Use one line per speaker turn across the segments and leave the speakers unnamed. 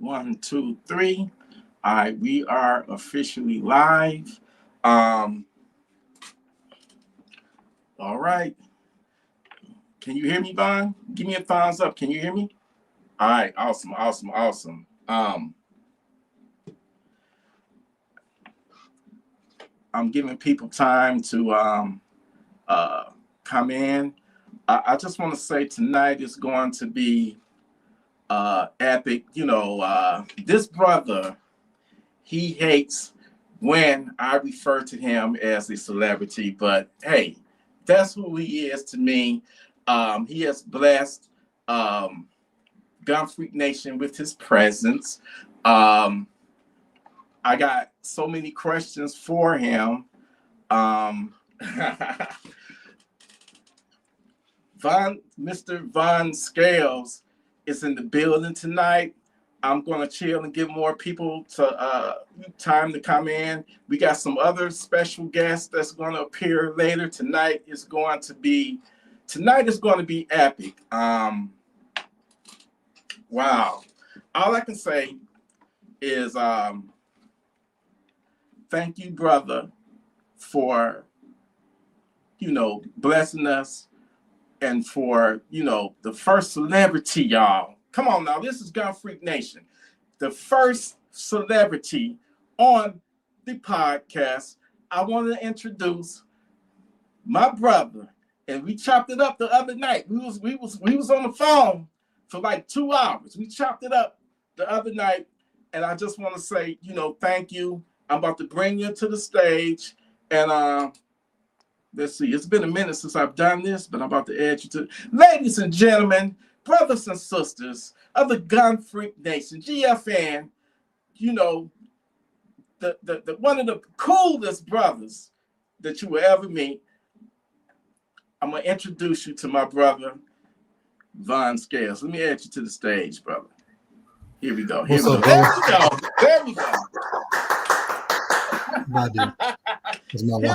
1, 2, 3. All right, we are officially live. All right. Can you hear me, Vaughn? Give me a thumbs up. Can you hear me? All right, awesome. I'm giving people time to come in. I just want to say tonight is going to be epic. This brother, he hates when I refer to him as a celebrity, but hey, that's who he is to me. He has blessed Gun Freak Nation with his presence. I got so many questions for him. Mr. Von Scales is in the building tonight. I'm going to chill and give more people time to come in. We got some other special guests that's going to appear later. Tonight is going to be epic. Wow. All I can say is thank you, brother, for blessing us and for the first celebrity, y'all. Come on now, this is Gun Freak Nation. The first celebrity on the podcast. I want to introduce my brother, and we chopped it up the other night. We was on the phone for like 2 hours. We chopped it up the other night, and I just want to say, thank you. I'm about to bring you to the stage, and let's see. It's been a minute since I've done this, but I'm about to add you to. Ladies and gentlemen, brothers and sisters of the Gun Freak Nation, GFN, the one of the coolest brothers that you will ever meet. I'm gonna introduce you to my brother, Von Scales. Let me add you to the stage, brother. Here we go. There we go. Here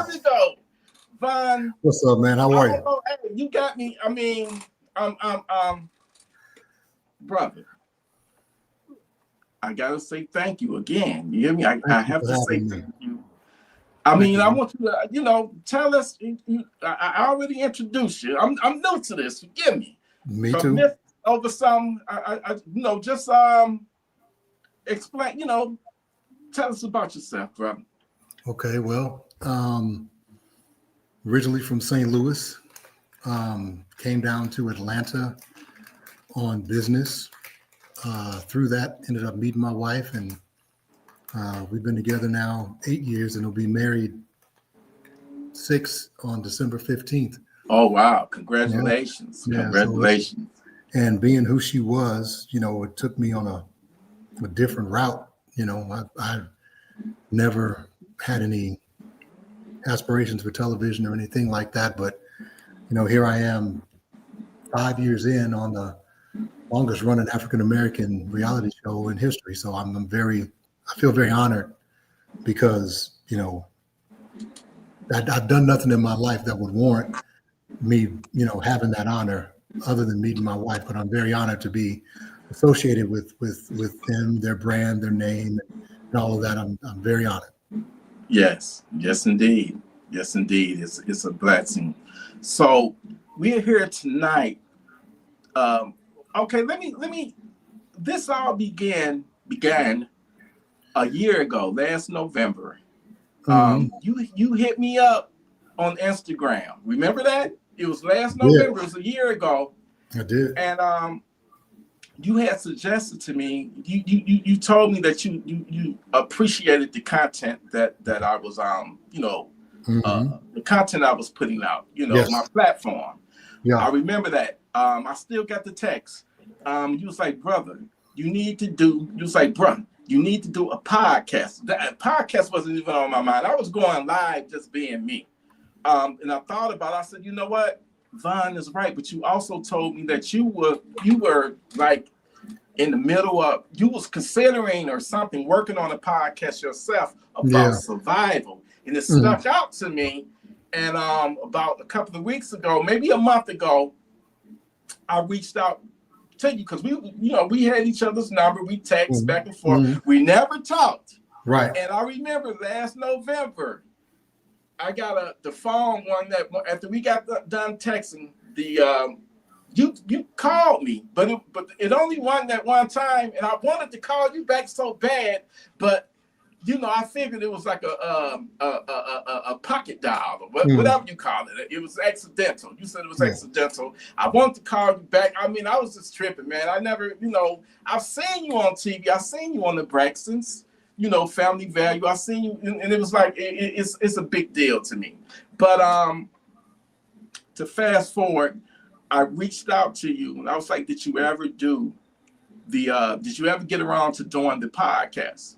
we go. Von.
What's up, man? How are you?
Hey, you got me. I mean, brother, I gotta say thank you again. You hear me? I have to say thank you. I mean, I want you to, tell us. I already introduced you. I'm new to this. Forgive me.
Me too.
Over some, just explain. Tell us about yourself, brother.
Okay. Well, originally from St. Louis, came down to Atlanta on business. Through that, ended up meeting my wife, and we've been together now 8 years, and we'll be married 6 on December 15th.
Oh, wow. Congratulations. Yeah. Congratulations.
So and being who she was, it took me on a different route. I've never had any aspirations for television or anything like that, but here I am 5 years in on the longest running African-American reality show in history. So I feel very honored because, I've done nothing in my life that would warrant me, having that honor other than meeting my wife, but I'm very honored to be associated with them, their brand, their name, and all of that. I'm very honored. Yes,
indeed. It's a blessing. So we're here tonight. Okay, let me. This all began a year ago, last November. You hit me up on Instagram. Remember that? It was last November. Yeah. It was a year ago.
I did.
And you had suggested to me. You told me that you appreciated the content that I was the content I was putting out.
Yes.
My platform.
Yeah.
I remember that. I still got the text. You was like, brother, you need to do a podcast. That podcast wasn't even on my mind. I was going live just being me. And I thought about it. I said, you know what? Von is right. But you also told me that you were like in the middle of, you was considering or something, working on a podcast yourself about survival. And it stuck out to me. And about a couple of weeks ago, maybe a month ago, I reached out to you because we had each other's number. We text back and forth.
Mm-hmm.
We never talked.
Right.
And I remember last November, I got the phone one that after we got done texting, you called me, but it only won that one time, and I wanted to call you back so bad, but I figured it was like a pocket dial or whatever you call it. It was accidental. You said it was accidental. I wanted to call you back. I mean, I was just tripping, man. I never, I've seen you on TV. I've seen you on the Braxtons, Family Value. I've seen you, and it was like it's a big deal to me. But to fast forward, I reached out to you, and I was like, did you ever get around to doing the podcast?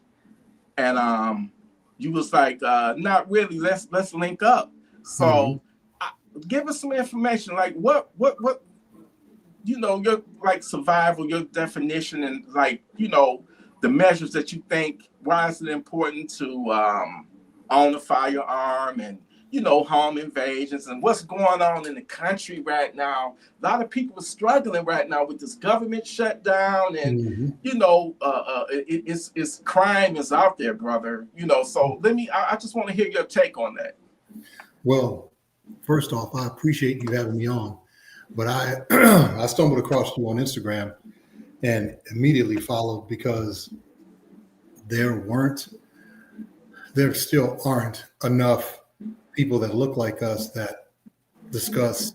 And you was like, not really. Let's link up. So give us some information. Like what your like survival, your definition, and like the measures that you think. Why is it important to own a firearm, and home invasions, and what's going on in the country right now? A lot of people are struggling right now with this government shutdown, and it's crime is out there, brother. So I just want to hear your take on that.
Well, first off, I appreciate you having me on, but I stumbled across you on Instagram and immediately followed because there still aren't enough people that look like us that discuss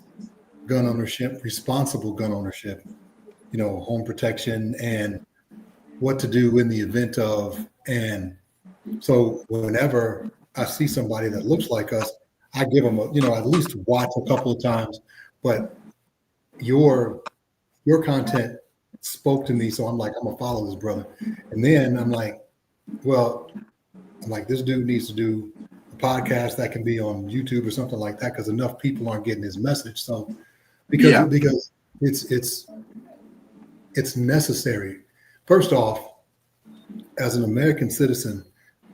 gun ownership, responsible gun ownership, home protection, and what to do in the event of. And so whenever I see somebody that looks like us, I give them at least watch a couple of times. But your content spoke to me, so I'm like, I'm gonna follow this brother. And then I'm like, this dude needs to do podcast that can be on YouTube or something like that, because enough people aren't getting his message. So because it's necessary. First off, as an American citizen,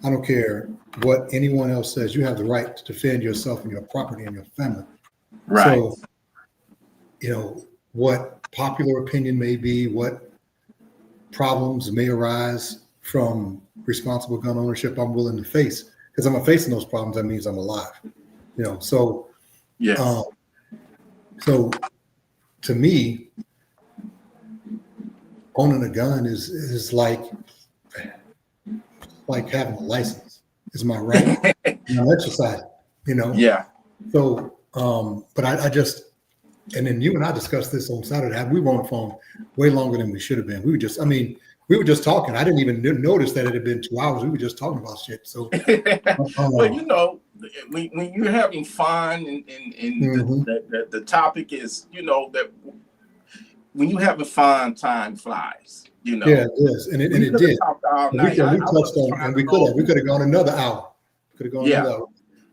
I don't care what anyone else says, you have the right to defend yourself and your property and your family.
Right.
So, what popular opinion may be, what problems may arise from responsible gun ownership, I'm willing to face. Because I'm facing those problems, that means I'm alive. So
yes.
So to me, owning a gun is like having a license. It's my right. I'm exercising,
Yeah.
So but I just, and then you and I discussed this on Saturday. We were on the phone way longer than we should have been. We were just talking. I didn't even notice that it had been 2 hours. We were just talking about shit. So,
well, when you're having fun, and the topic is, that when you're having fun, time flies.
Yeah, it is, and it did. We touched on, and we could have gone another hour. Another hour.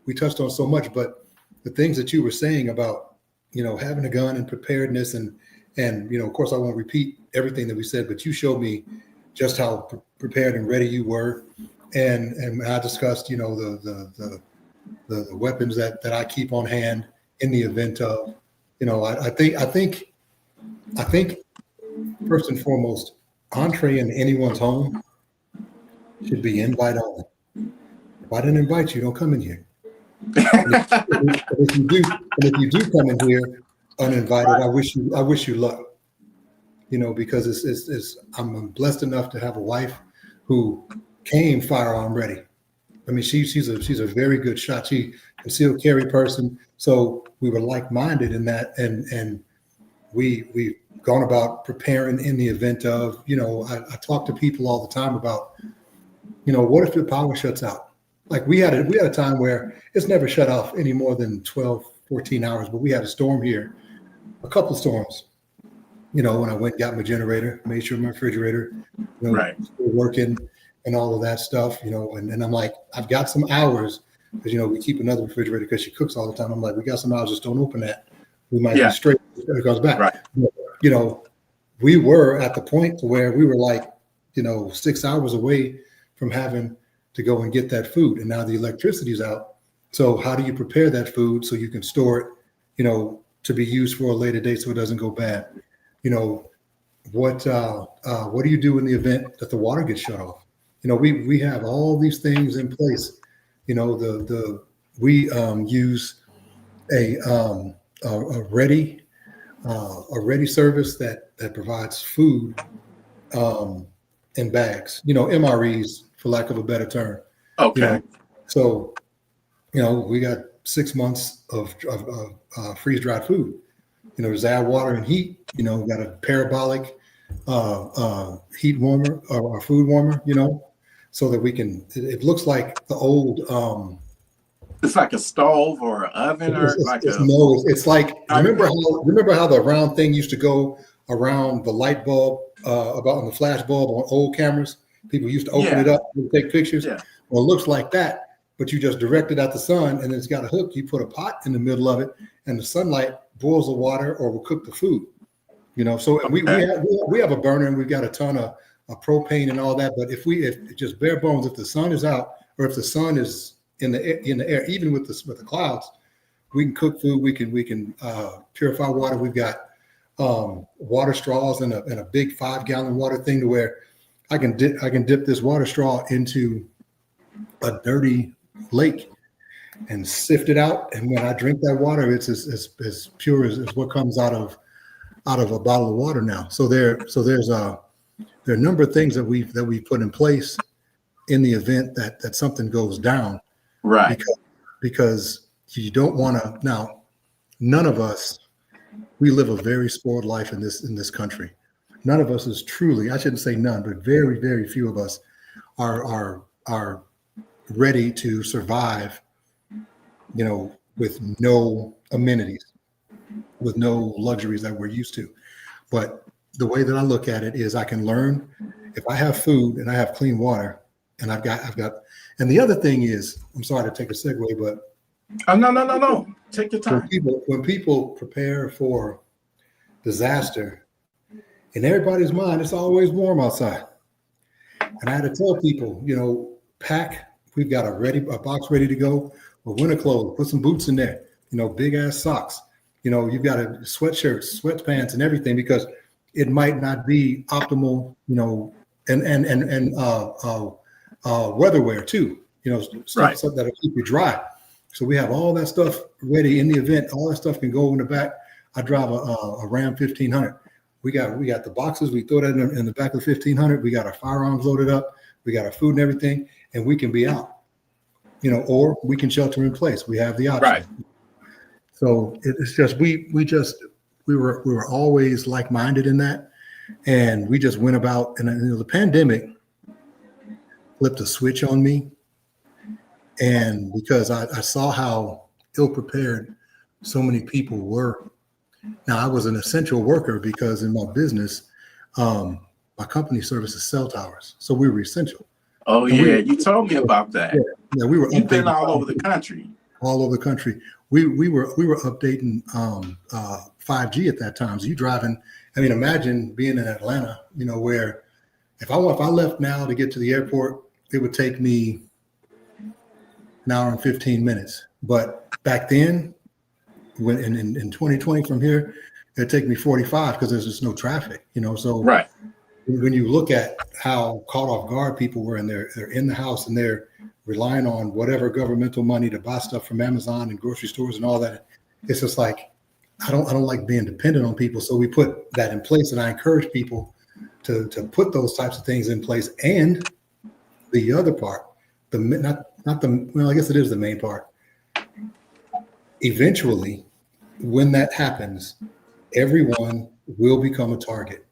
We touched on so much, but the things that you were saying about, having a gun and preparedness, and of course, I won't repeat everything that we said, but you showed me just how prepared and ready you were, and I discussed, the weapons that I keep on hand in the event of, I think first and foremost, entree in anyone's home should be invite only. If I didn't invite you, don't come in here. If you do come in here uninvited, right, I wish you luck. Because I'm blessed enough to have a wife who came firearm ready. I mean, she's a very good shot. She concealed carry person. So we were like-minded in that, and we've gone about preparing in the event of, I talk to people all the time about, what if the power shuts out? Like we had a time where it's never shut off any more than 12, 14 hours, but we had a storm here, a couple storms. When I went and got my generator, made sure my refrigerator,
right,
was working and all of that stuff, and I'm like, I've got some hours because, we keep another refrigerator because she cooks all the time. I'm like, we got some hours, just don't open that. We might be straight when it comes back.
Right.
We were at the point to where we were like, 6 hours away from having to go and get that food. And now the electricity's out. So how do you prepare that food so you can store it, to be used for a later date so it doesn't go bad? what do you do in the event that the water gets shut off? We have all these things in place. We use a ready service that provides food in bags. MREs, for lack of a better term.
Okay.
So we got 6 months of freeze dried food. There's add water and heat. We got a parabolic heat warmer or food warmer. So that we can. It looks like the old.
It's like a stove or an oven or like a.
No, it's like remember how the round thing used to go around the light bulb about on the flash bulb on old cameras. People used to open it up and take pictures.
Yeah.
Well, it looks like that, but you just direct it at the sun, and it's got a hook. You put a pot in the middle of it, and the sunlight boils the water or will cook the food. So we have a burner, and we've got a ton of propane and all that. But if just bare bones, if the sun is out or if the sun is in the air, even with the clouds, we can cook food. We can purify water. We've got water straws and a big 5-gallon water thing to where I can dip this water straw into a dirty lake and sift it out. And when I drink that water, it's as pure as what comes out of a bottle of water now. So there's a number of things that we've put in place in the event that something goes down.
Right.
Because you don't want to. Now, none of us, we live a very spoiled life in this country. None of us is truly, I shouldn't say none, but very, very few of us are ready to survive, with no amenities, with no luxuries that we're used to. But the way that I look at it is I can learn if I have food and I have clean water and I've got, and the other thing is, I'm sorry to take a segue, but
no. Take your time.
When people prepare for disaster, in everybody's mind, it's always warm outside. And I had to tell people, pack. We've got a box ready to go with winter clothes. Put some boots in there. Big ass socks. You've got sweatshirts, sweatpants, and everything because it might not be optimal. And weather wear too. Stuff that'll keep you dry. So we have all that stuff ready in the event. All that stuff can go in the back. I drive a Ram 1500. We got the boxes. We throw that in the back of the 1500. We got our firearms loaded up. We got our food and everything, and we can be out. Or we can shelter in place. We have the option.
Right.
So it's just we were always like-minded in that, and we just went about. And the pandemic flipped a switch on me, and because I saw how ill-prepared so many people were. Now, I was an essential worker because in my business, my company services cell towers. So we were essential.
Oh, yeah. You told me about that.
Yeah, we were.
You've been all over the country.
All over the country. We were updating 5G at that time. So you driving, imagine being in Atlanta, where if I left now to get to the airport, it would take me an hour and 15 minutes. But back then, when in 2020 from here, it'd take me 45 because there's just no traffic, So
right.
When you look at how caught off guard people were, and they're in the house and they're relying on whatever governmental money to buy stuff from Amazon and grocery stores and all that, it's just like I don't like being dependent on people. So we put that in place, and I encourage people to put those types of things in place. And the other part, I guess it is the main part. Eventually, when that happens, everyone will become a target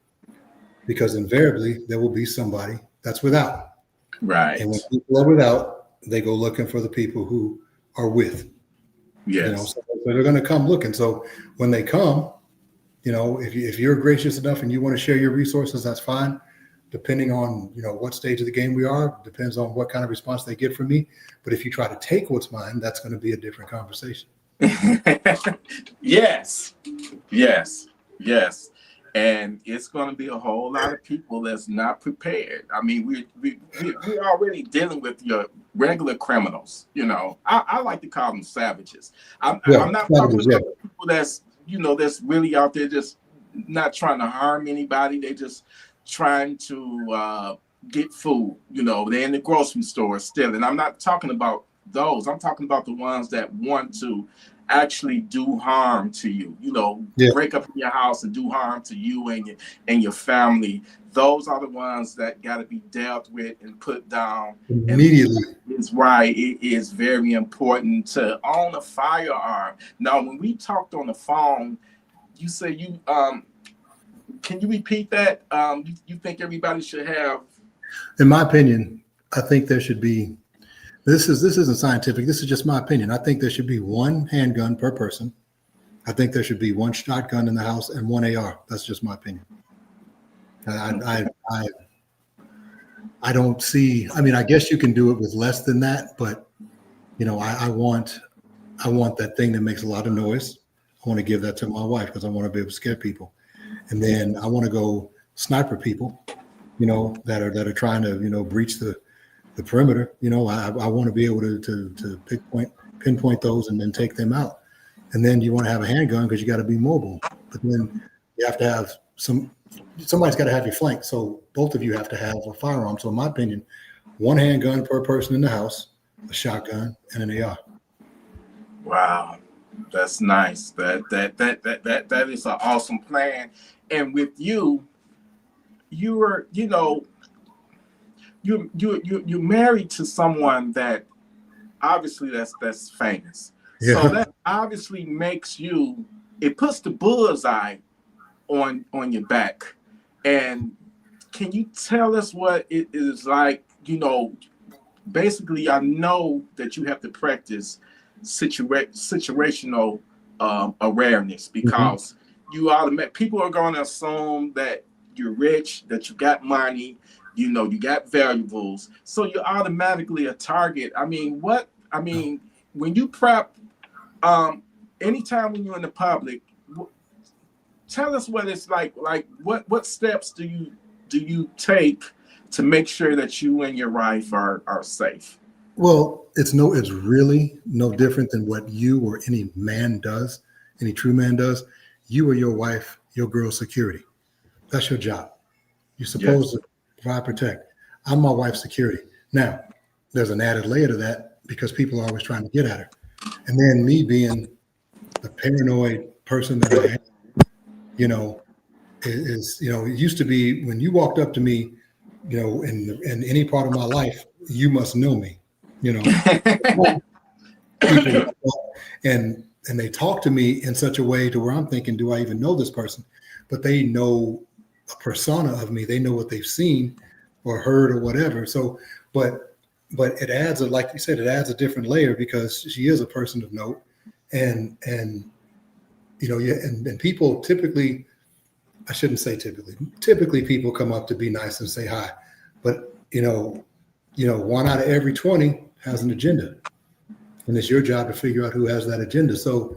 because invariably there will be somebody that's without.
Right.
And when people are without, they go looking for the people who are with.
Yes.
So they're going to come looking. So when they come, if you're gracious enough and you want to share your resources, that's fine. Depending on, what stage of the game we are, depends on what kind of response they get from me. But if you try to take what's mine, that's going to be a different conversation.
Yes. And it's going to be a whole lot of people that's not prepared. We're already dealing with your regular criminals. I like to call them savages. I'm not talking about people that's really out there just not trying to harm anybody. They just trying to get food. You know, they're in the grocery store still. And I'm not talking about those. I'm talking about the ones that want to actually do harm to you. You know,
Yeah.
break up in your house and do harm to you and your family. Those are the ones that got to be dealt with and put down
Immediately.
And is why it is very important to own a firearm. Now, when we talked on the phone, you say you can you repeat that? You think everybody should have?
In my opinion, I think there should be. This isn't scientific. This is just my opinion. I think there should be one handgun per person. I think there should be one shotgun in the house and one AR. That's just my opinion. I don't see. I mean, I guess you can do it with less than that, but you know, I want that thing that makes a lot of noise. I want to give that to my wife because I want to be able to scare people, and then I want to go sniper people, you know, that are trying to, you know, breach the perimeter. You know, I want to be able to pinpoint those and then take them out. And then you want to have a handgun because you got to be mobile, but then you have to have somebody's got to have your flank. So both of you have to have a firearm. So in my opinion, one handgun per person in the house, a shotgun, and an AR.
Wow, that's nice. That is an awesome plan. And with you, you're married to someone that obviously that's famous.
Yeah.
So that obviously makes you. It puts the bullseye on your back. And can you tell us what it is like? You know, basically, I know that you have to practice situational awareness because people are going to assume that you're rich, that you got money, you know, you got valuables, so you're automatically a target. I mean, when you prep, anytime when you're in the public, tell us what it's like. Like, what steps do you take to make sure that you and your wife are safe?
Well, it's really no different than what you or any man does, any true man does. You or your wife, your girl's security. That's your job. You're supposed to provide, protect. I'm my wife's security. Now, there's an added layer to that because people are always trying to get at her. And then me being the paranoid person that I am, you know, is, you know, it used to be when you walked up to me, you know, in any part of my life, you must know me, you know. People, and they talk to me in such a way to where I'm thinking, do I even know this person? But they know a persona of me. They know what they've seen or heard or whatever. So, but it adds like you said, it adds a different layer because she is a person of note, and you know, and people typically, I shouldn't say typically people come up to be nice and say hi, but you know, 1 out of every 20 has an agenda, and it's your job to figure out who has that agenda. So,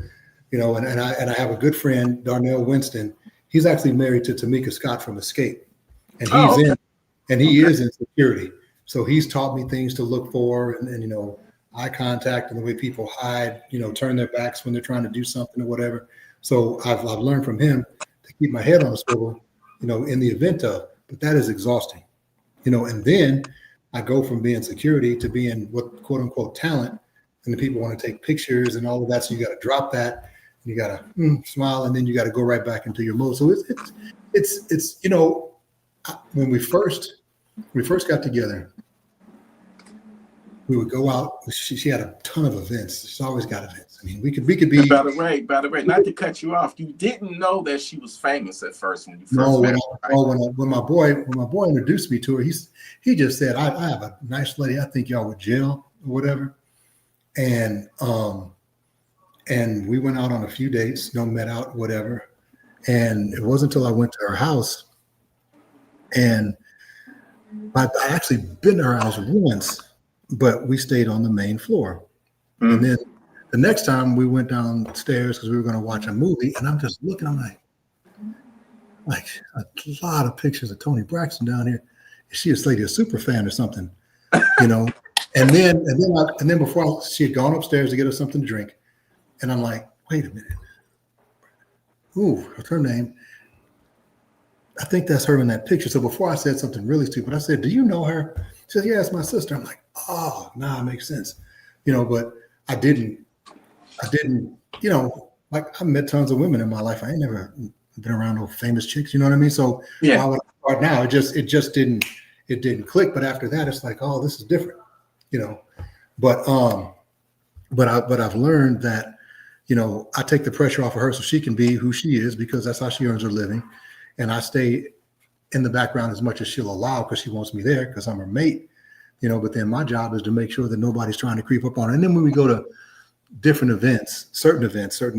you know, and I have a good friend, Darnell Winston. He's actually married to Tamika Scott from Escape, and he is in security. So he's taught me things to look for, and you know, eye contact and the way people hide, you know, turn their backs when they're trying to do something or whatever. So I've learned from him to keep my head on a swivel, you know, in the event of, but that is exhausting, you know. And then I go from being security to being what quote unquote talent, and the people want to take pictures and all of that. So you got to drop that, and you got to smile, and then you got to go right back into your mode. So it's you know, when we first got together, we would go out. She had a ton of events. She's always got events. I mean, we could be.
By the way, not to cut you off, you didn't know that she was famous at first when you first met her.
When my boy introduced me to her, he just said, I have a nice lady. I think y'all would gel or whatever. And we went out on a few dates, met out, whatever. And it wasn't until I went to her house, and I actually been to her house once, but we stayed on the main floor. And then the next time we went downstairs because we were going to watch a movie, and I'm just looking, I'm like a lot of pictures of Toni Braxton down here. Is she a super fan or something, you know? And then before she had gone upstairs to get us something to drink, and I'm like, wait a minute, what's her name? I think that's her in that picture. So before I said something really stupid, I said, do you know her? She said, yeah, it's my sister. I'm like, oh, nah, it makes sense. But I didn't, like I met tons of women in my life. I ain't never been around no famous chicks, you know what I mean? So why
Yeah,
would I start now? It just didn't click. But after that, it's like, oh, this is different, you know. But I've learned that, I take the pressure off of her so she can be who she is because that's how she earns her living. And I stay in the background as much as she'll allow because she wants me there because I'm her mate, but then my job is to make sure that nobody's trying to creep up on her. And then when we go to different events, certain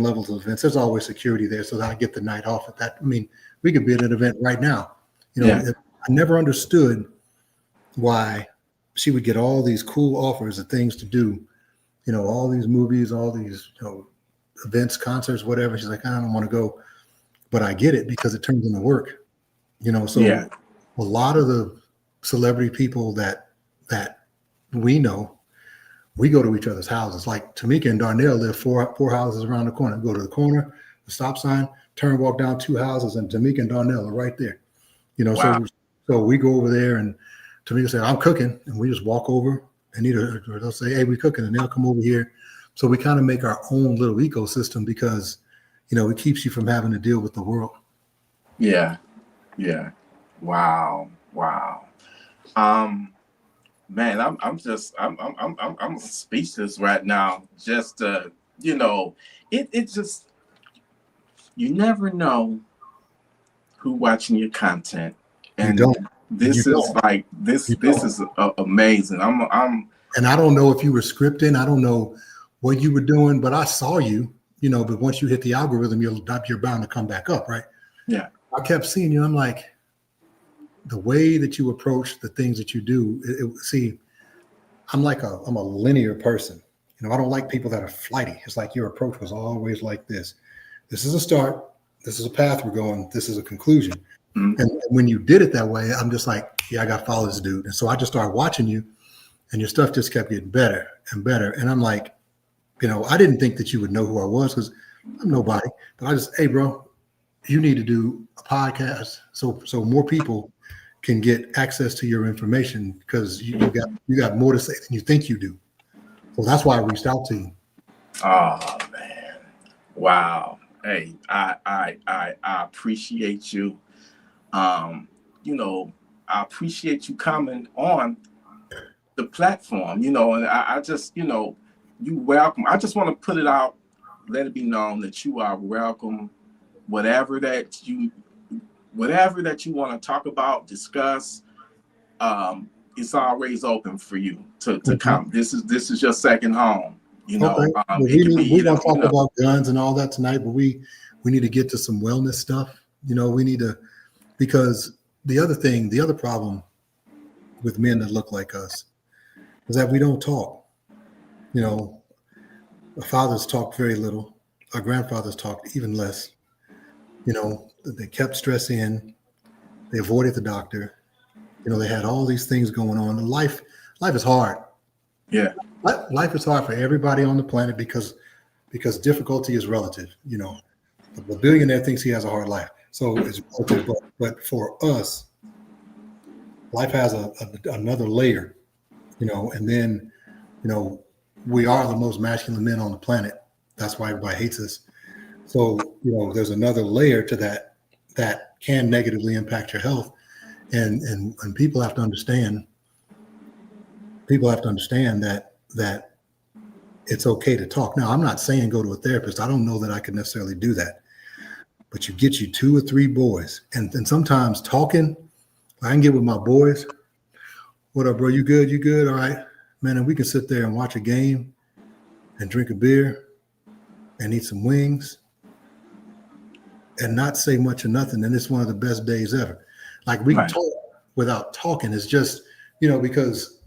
levels of events, there's always security there so that I get the night off at that. I mean, we could be at an event right now.
yeah,
I never understood why she would get all these cool offers of things to do, all these movies, all these, events, concerts, whatever. She's like, I don't want to go, but I get it because it turns into work. So
yeah,
a lot of the celebrity people that we know, we go to each other's houses. Like Tamika and Darnell live four houses around the corner. Go to the corner, the stop sign, turn, walk down 2 houses, and Tamika and Darnell are right there.
wow,
So we go over there, and Tamika said, I'm cooking, and we just walk over and or they'll say, hey, we cooking, and they'll come over here. So we kind of make our own little ecosystem because, it keeps you from having to deal with the world.
yeah, yeah, wow, wow. Um, Man, I'm speechless right now. Just it just you never know who watching your content,
You
and
don't. You
this is
don't.
like
You
this
don't.
is amazing. I'm
And I don't know if you were scripting. I don't know what you were doing, but I saw you, but once you hit the algorithm, you're bound to come back up, right?
yeah,
I kept seeing you. I'm like, the way that you approach the things that you do, see, I'm a linear person. I don't like people that are flighty. It's like your approach was always like this. This is a start. This is a path we're going. This is a conclusion.
mm,
And when you did it that way, I'm just like, yeah, I got to follow this dude. And so I just started watching you, and your stuff just kept getting better and better. And I'm like, I didn't think that you would know who I was because I'm nobody. But I just, hey, bro, you need to do a podcast so more people can get access to your information because you got more to say than you think you do. So that's why I reached out to you.
oh man, wow. Hey, I appreciate you. Um, you know, I appreciate you coming on the platform, and I just, you welcome. I just want to put it out, let it be known that you are welcome. Whatever that you, whatever that you want to talk about, discuss, it's always open for you to
Okay.
come. This is your second home.
Okay. Well,
It could be
we're
either,
gonna talk about guns and all that tonight, but we need to get to some wellness stuff. We need to, because the other problem with men that look like us is that we don't talk. Our fathers talked very little. Our grandfathers talked even less. They kept stress in. They avoided the doctor. They had all these things going on. Life is hard.
yeah,
Life is hard for everybody on the planet because difficulty is relative. The billionaire thinks he has a hard life, so it's relative. But for us, life has another layer. And then we are the most masculine men on the planet. That's why everybody hates us. So there's another layer to that can negatively impact your health, and people have to understand. People have to understand that it's okay to talk. Now, I'm not saying go to a therapist. I don't know that I could necessarily do that. But you get you 2 or 3 boys. And sometimes talking, I can get with my boys. What up, bro? You good? You good? All right. Man, and we can sit there and watch a game and drink a beer and eat some wings and not say much or nothing. And it's one of the best days ever. Like we can
right.
talk without talking. It's just, because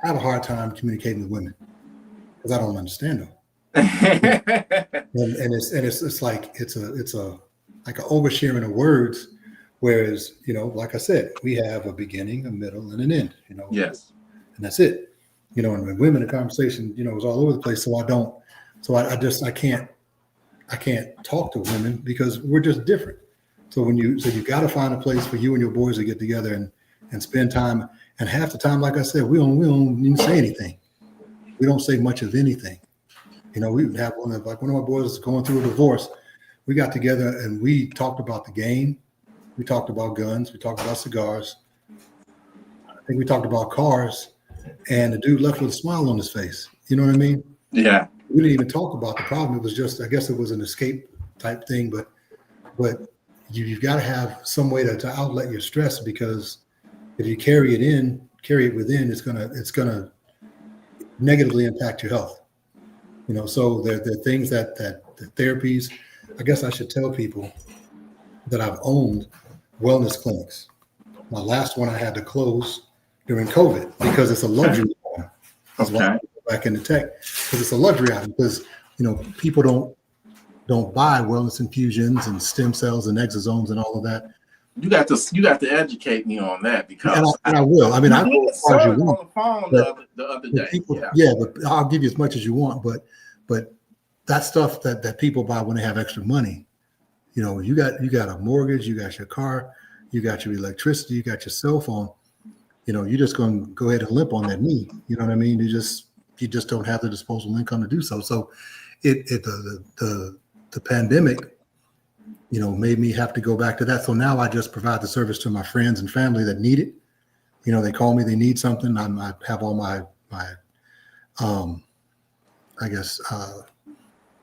I have a hard time communicating with women because I don't understand them. And it's like it's a like an oversharing of words, whereas like I said, we have a beginning, a middle, and an end.
Yes.
And that's it. And with women, the conversation is all over the place. So I can't talk to women because we're just different. So you got to find a place for you and your boys to get together and spend time. And half the time, like I said, we don't even say anything. We don't say much of anything. You know, we would have one of my boys is going through a divorce. We got together and we talked about the game. We talked about guns. We talked about cigars. I think we talked about cars. And the dude left with a smile on his face. You know what I mean?
Yeah.
We didn't even talk about the problem. It was just, I guess it was an escape type thing. But you've got to have some way to outlet your stress, because if you carry it within, it's gonna negatively impact your health. You know, so there are things that the therapies. I guess I should tell people that I've owned wellness clinics. My last one I had to close during COVID because it's a luxury item. That's why I go back into tech, because it's a luxury item. Because people don't buy wellness infusions and stem cells and exosomes and all of that.
You got to educate me on that, because
and I will. I mean, I go as far as you want.
On the phone the other day.
But I'll give you as much as you want. But that stuff that people buy when they have extra money, you got a mortgage, you got your car, you got your electricity, you got your cell phone. You're just going to go ahead and limp on that knee. You know what I mean? You just don't have the disposable income to do so. So the pandemic, made me have to go back to that. So now I just provide the service to my friends and family that need it. They call me, they need something. I have all my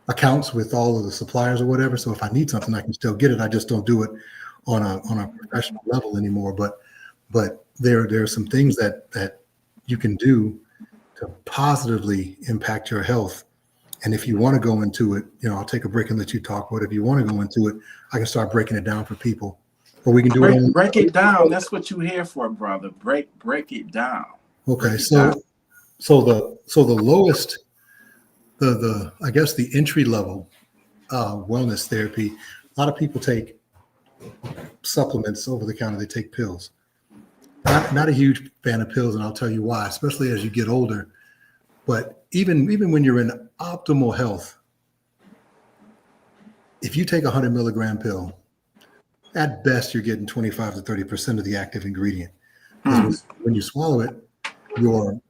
accounts with all of the suppliers or whatever. So if I need something, I can still get it. I just don't do it on a professional level anymore. But there are some things that you can do to positively impact your health. And if you want to go into it, I'll take a break and let you talk. But if you want to go into it, I can start breaking it down for people. Or we can do it.
Break it down. That's what you're here for, brother. Break it down.
Okay. So the lowest, I guess the entry level wellness therapy, a lot of people take supplements over the counter. They take pills. Not a huge fan of pills, and I'll tell you why, especially as you get older. But even when you're in optimal health, if you take a 100 milligram pill, at best you're getting 25 to 30% of the active ingredient. When you swallow it, your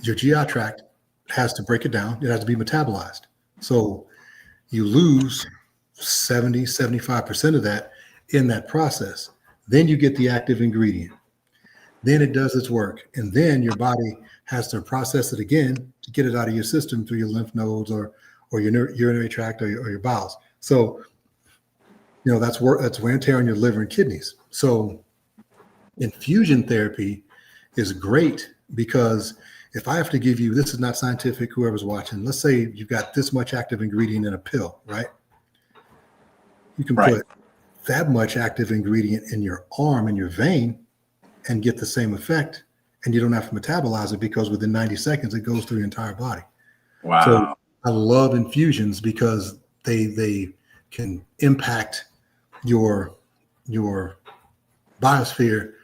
GI tract has to break it down. It has to be metabolized. So you lose 75% of that in that process. Then you get the active ingredient. Then it does its work. And then your body has to process it again to get it out of your system through your lymph nodes or your urinary tract or your bowels. So, that's wear and tear on your liver and kidneys. So infusion therapy is great, because if I have to give you, this is not scientific, whoever's watching, let's say you've got this much active ingredient in a pill, right? You can put that much active ingredient in your arm, in your vein, and get the same effect. And you don't have to metabolize it, because within 90 seconds, it goes through your entire body.
Wow.
So I love infusions because they can impact your biosphere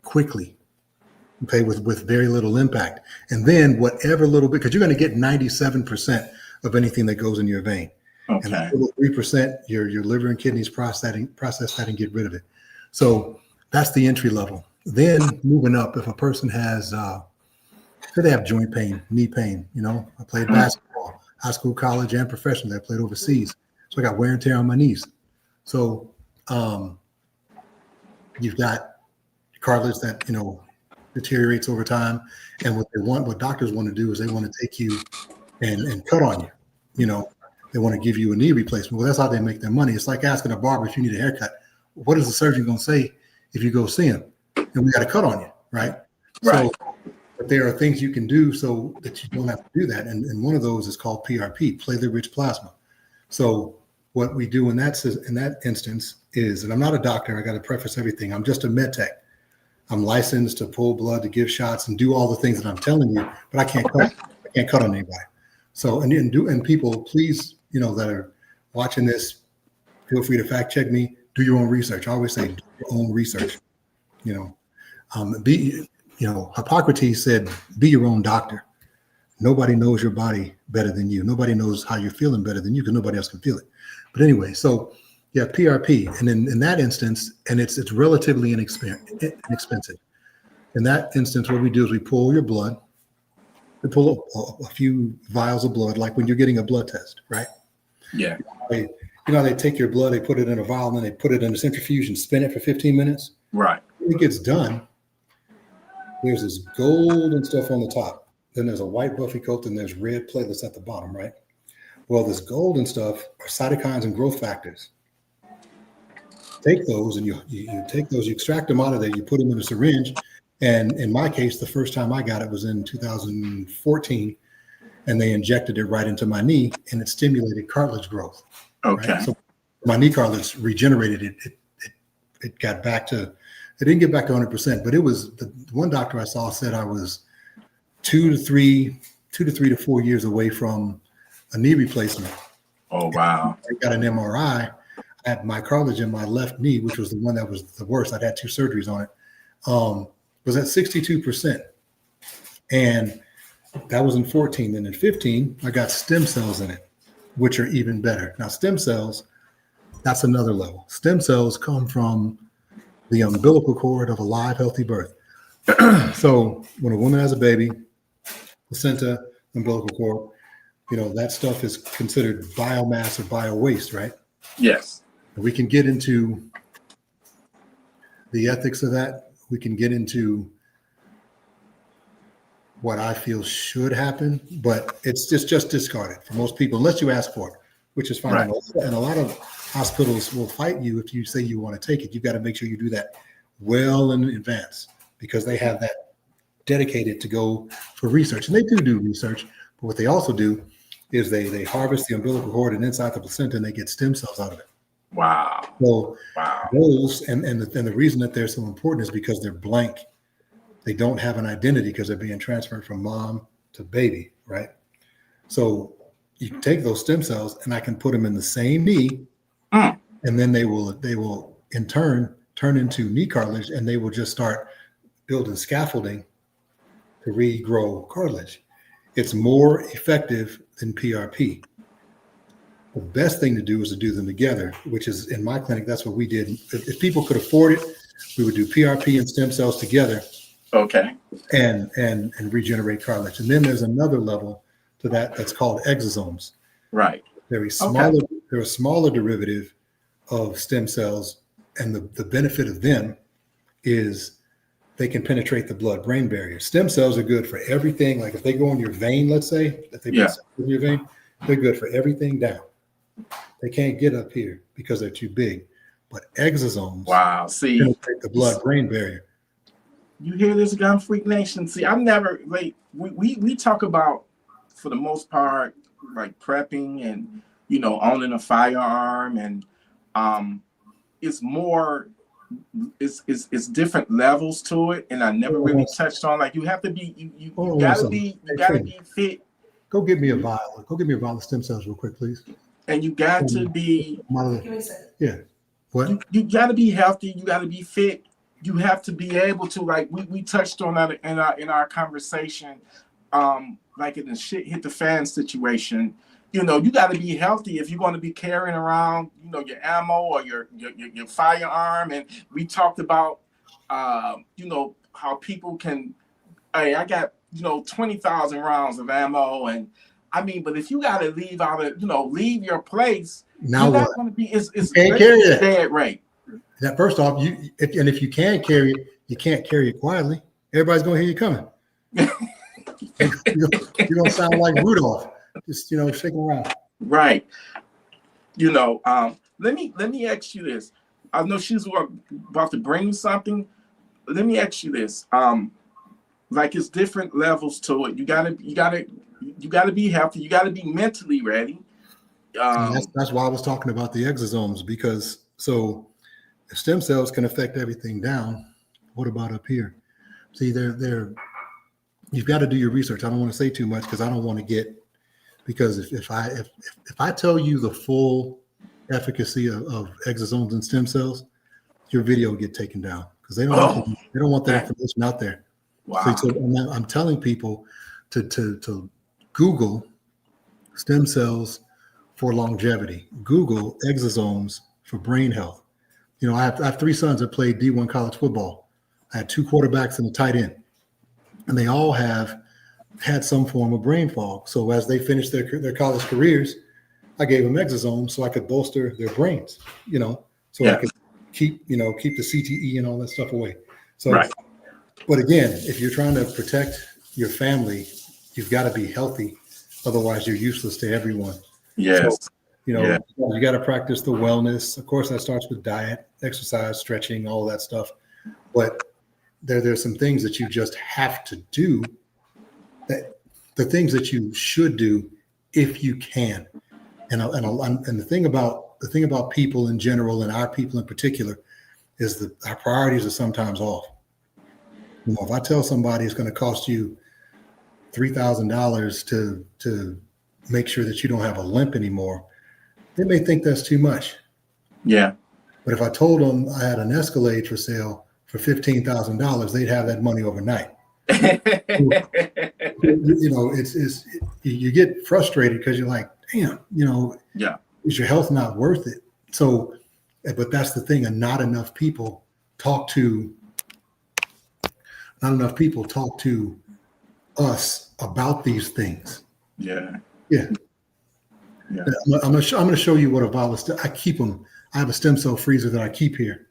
quickly, okay, with very little impact. And then whatever little bit, because you're going to get 97% of anything that goes in your vein.
Okay.
And 3%, your liver and kidneys process that and get rid of it. So that's the entry level. Then moving up, if a person has, say they have joint pain, knee pain, I played basketball, high school, college, and professional. I played overseas. So I got wear and tear on my knees. So you've got cartilage that, deteriorates over time. And what doctors want to do is they want to take you and cut on you. They want to give you a knee replacement. Well, that's how they make their money. It's like asking a barber if you need a haircut. What is the surgeon going to say if you go see him? And we got a cut on you, right?
Right.
So, but there are things you can do so that you don't have to do that. And one of those is called PRP, platelet-rich plasma. So what we do in that instance is, and I'm not a doctor, I got to preface everything. I'm just a med tech. I'm licensed to pull blood, to give shots, and do all the things that I'm telling you, but I can't cut on anybody. So and people, please, that are watching this, feel free to fact check me. Do your own research. I always say, do your own research. Hippocrates said, be your own doctor. Nobody knows your body better than you. Nobody knows how you're feeling better than you, because nobody else can feel it. But anyway, so Yeah, PRP. And in that instance, and it's relatively inexpensive. In that instance, what we do is we pull your blood. We pull a few vials of blood, like when you're getting a blood test, right?
Yeah.
You know, they take your blood, they put it in a vial, and then they put it in a centrifuge and spin it for 15 minutes.
Right.
When it gets done, there's this golden stuff on the top. Then there's a white buffy coat, and there's red platelets at the bottom, right? Well, this golden stuff are cytokines and growth factors. Take those and you take those, you extract them out of there, you put them in a syringe. And in my case, the first time I got it was in 2014, and they injected it right into my knee, and it stimulated cartilage growth.
Okay.
Right? So my knee cartilage regenerated. It got back to, it didn't get back to 100%, but it was, the one doctor I saw said I was 2 to 3 to 4 years away from a knee replacement.
Oh, wow.
I got an MRI. I had my cartilage in my left knee, which was the one that was the worst. I'd had 2 surgeries on it. Was at 62%. And that was in 14. And in 15, I got stem cells in it, which are even better. Now, stem cells, that's another level. Stem cells come from the umbilical cord of a live, healthy birth. So when a woman has a baby, placenta, umbilical cord, you know, that stuff is considered biomass or bio waste, right?
Yes.
We can get into the ethics of that. We can get into what I feel should happen, but it's just discarded for most people, unless you ask for it, which is fine.
Right.
And a lot of hospitals will fight you if you say you want to take it. You've got to make sure you do that well in advance, because they have that dedicated to go for research. And they do research, but what they also do is they harvest the umbilical cord and inside the placenta, and they get stem cells out of it.
Wow.
So
wow.
Those, and the reason that they're so important is because they're blank. They don't have an identity because they're being transferred from mom to baby, right? So you can take those stem cells and I can put them in the same knee, and then they will in turn turn into knee cartilage, and they will just start building scaffolding to regrow cartilage. It's more effective than PRP. The best thing to do is to do them together, which is in my clinic, that's what we did. If people could afford it, we would do PRP and stem cells together.
Okay.
And regenerate cartilage. And then there's another level to that that's called exosomes.
Right.
They're a smaller derivative of stem cells, and the benefit of them is they can penetrate the blood-brain barrier. Stem cells are good for everything. Like if they go in your vein, let's say, if they put cells in your vein, they're good for everything down. They can't get up here because they're too big. But exosomes penetrate the blood-brain barrier.
You hear this, Gun Freak Nation? See, I've never, like, we talk about, for the most part, like prepping and, you know, owning a firearm, and it's more, it's different levels to it, and I never really touched on, like, you have to be, you gotta be fit.
Go get me a vial. Go get me a vial of stem cells real quick, please.
And you got to be,
yeah. What?
You got to be healthy. You got to be fit. You have to be able to, like we touched on that in our conversation, like in the shit hit the fan situation. You know, you got to be healthy if you're going to be carrying around, you know, your ammo or your firearm. And we talked about, you know, how people can, hey, I got, you know, 20,000 rounds of ammo, and I mean, but if you got to leave out of, you know, leave your place,
now
you're
what?
not going to be. It's
can't carry it.
Dead rate.
That first off, if you can carry it, you can't carry it quietly. Everybody's going to hear you coming. You're going to sound like Rudolph, just, you know, shaking around.
Right. You know, let me ask you this. I know she's about to bring something. Let me ask you this. Like, it's different levels to it. You gotta be healthy. You gotta be mentally ready.
That's why I was talking about the exosomes, because so if stem cells can affect everything down, what about up here? See, they're you've got to do your research. I don't want to say too much because I don't want to get, because if I tell you the full efficacy of exosomes and stem cells, your video will get taken down because they don't want that information out there.
Wow.
So I'm telling people to Google stem cells for longevity. Google exosomes for brain health. You know, I have 3 sons that played D1 college football. I had 2 quarterbacks and a tight end, and they all have had some form of brain fog. So as they finished their college careers, I gave them exosomes so I could bolster their brains, you know, so I could keep the CTE and all that stuff away. So,
right.
But again, if you're trying to protect your family, you've got to be healthy. Otherwise, you're useless to everyone.
Yes.
So, you got to practice the wellness. Of course, that starts with diet, exercise, stretching, all that stuff. But there's some things that you just have to do. That the things that you should do if you can. And the thing about people in general and our people in particular is that our priorities are sometimes off. You know, if I tell somebody it's going to cost you $3,000 to make sure that you don't have a limp anymore, they may think that's too much.
Yeah.
But if I told them I had an Escalade for sale for $15,000, they'd have that money overnight. You know, you get frustrated because you're like, damn, you know, is your health not worth it? So, but that's the thing, and not enough people talk to us about these things.
Yeah.
I'm gonna show you what a vial of I keep them. I have a stem cell freezer that I keep here.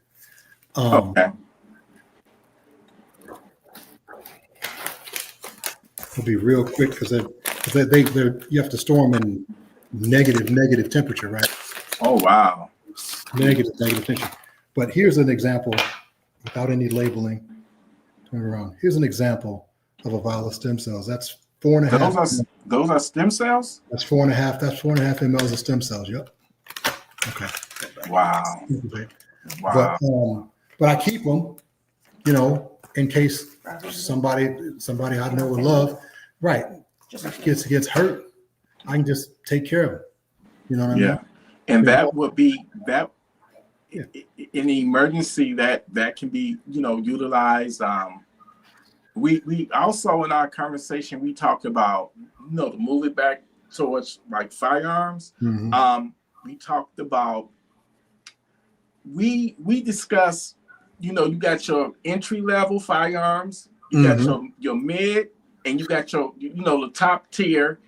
Okay.
It'll be real quick because you have to store them in negative temperature, right?
Oh wow.
Negative temperature. But here's an example without any labeling. Turn it around. Here's an example of a vial of stem cells. That's 4.5.
Those are stem cells?
That's 4.5. That's 4.5 mLs of stem cells. Yep. Okay.
Wow. Wow.
But I keep them, you know, in case somebody I know would love, right, gets hurt. I can just take care of it. You know what I mean?
And that would be that in the emergency that can be, you know, utilized. We also in our conversation we talked about, you know, to move it back towards like firearms.
Mm-hmm.
We talked about we discussed, you know, you got your entry level firearms, you got your mid, and you got your, you know, the top tier.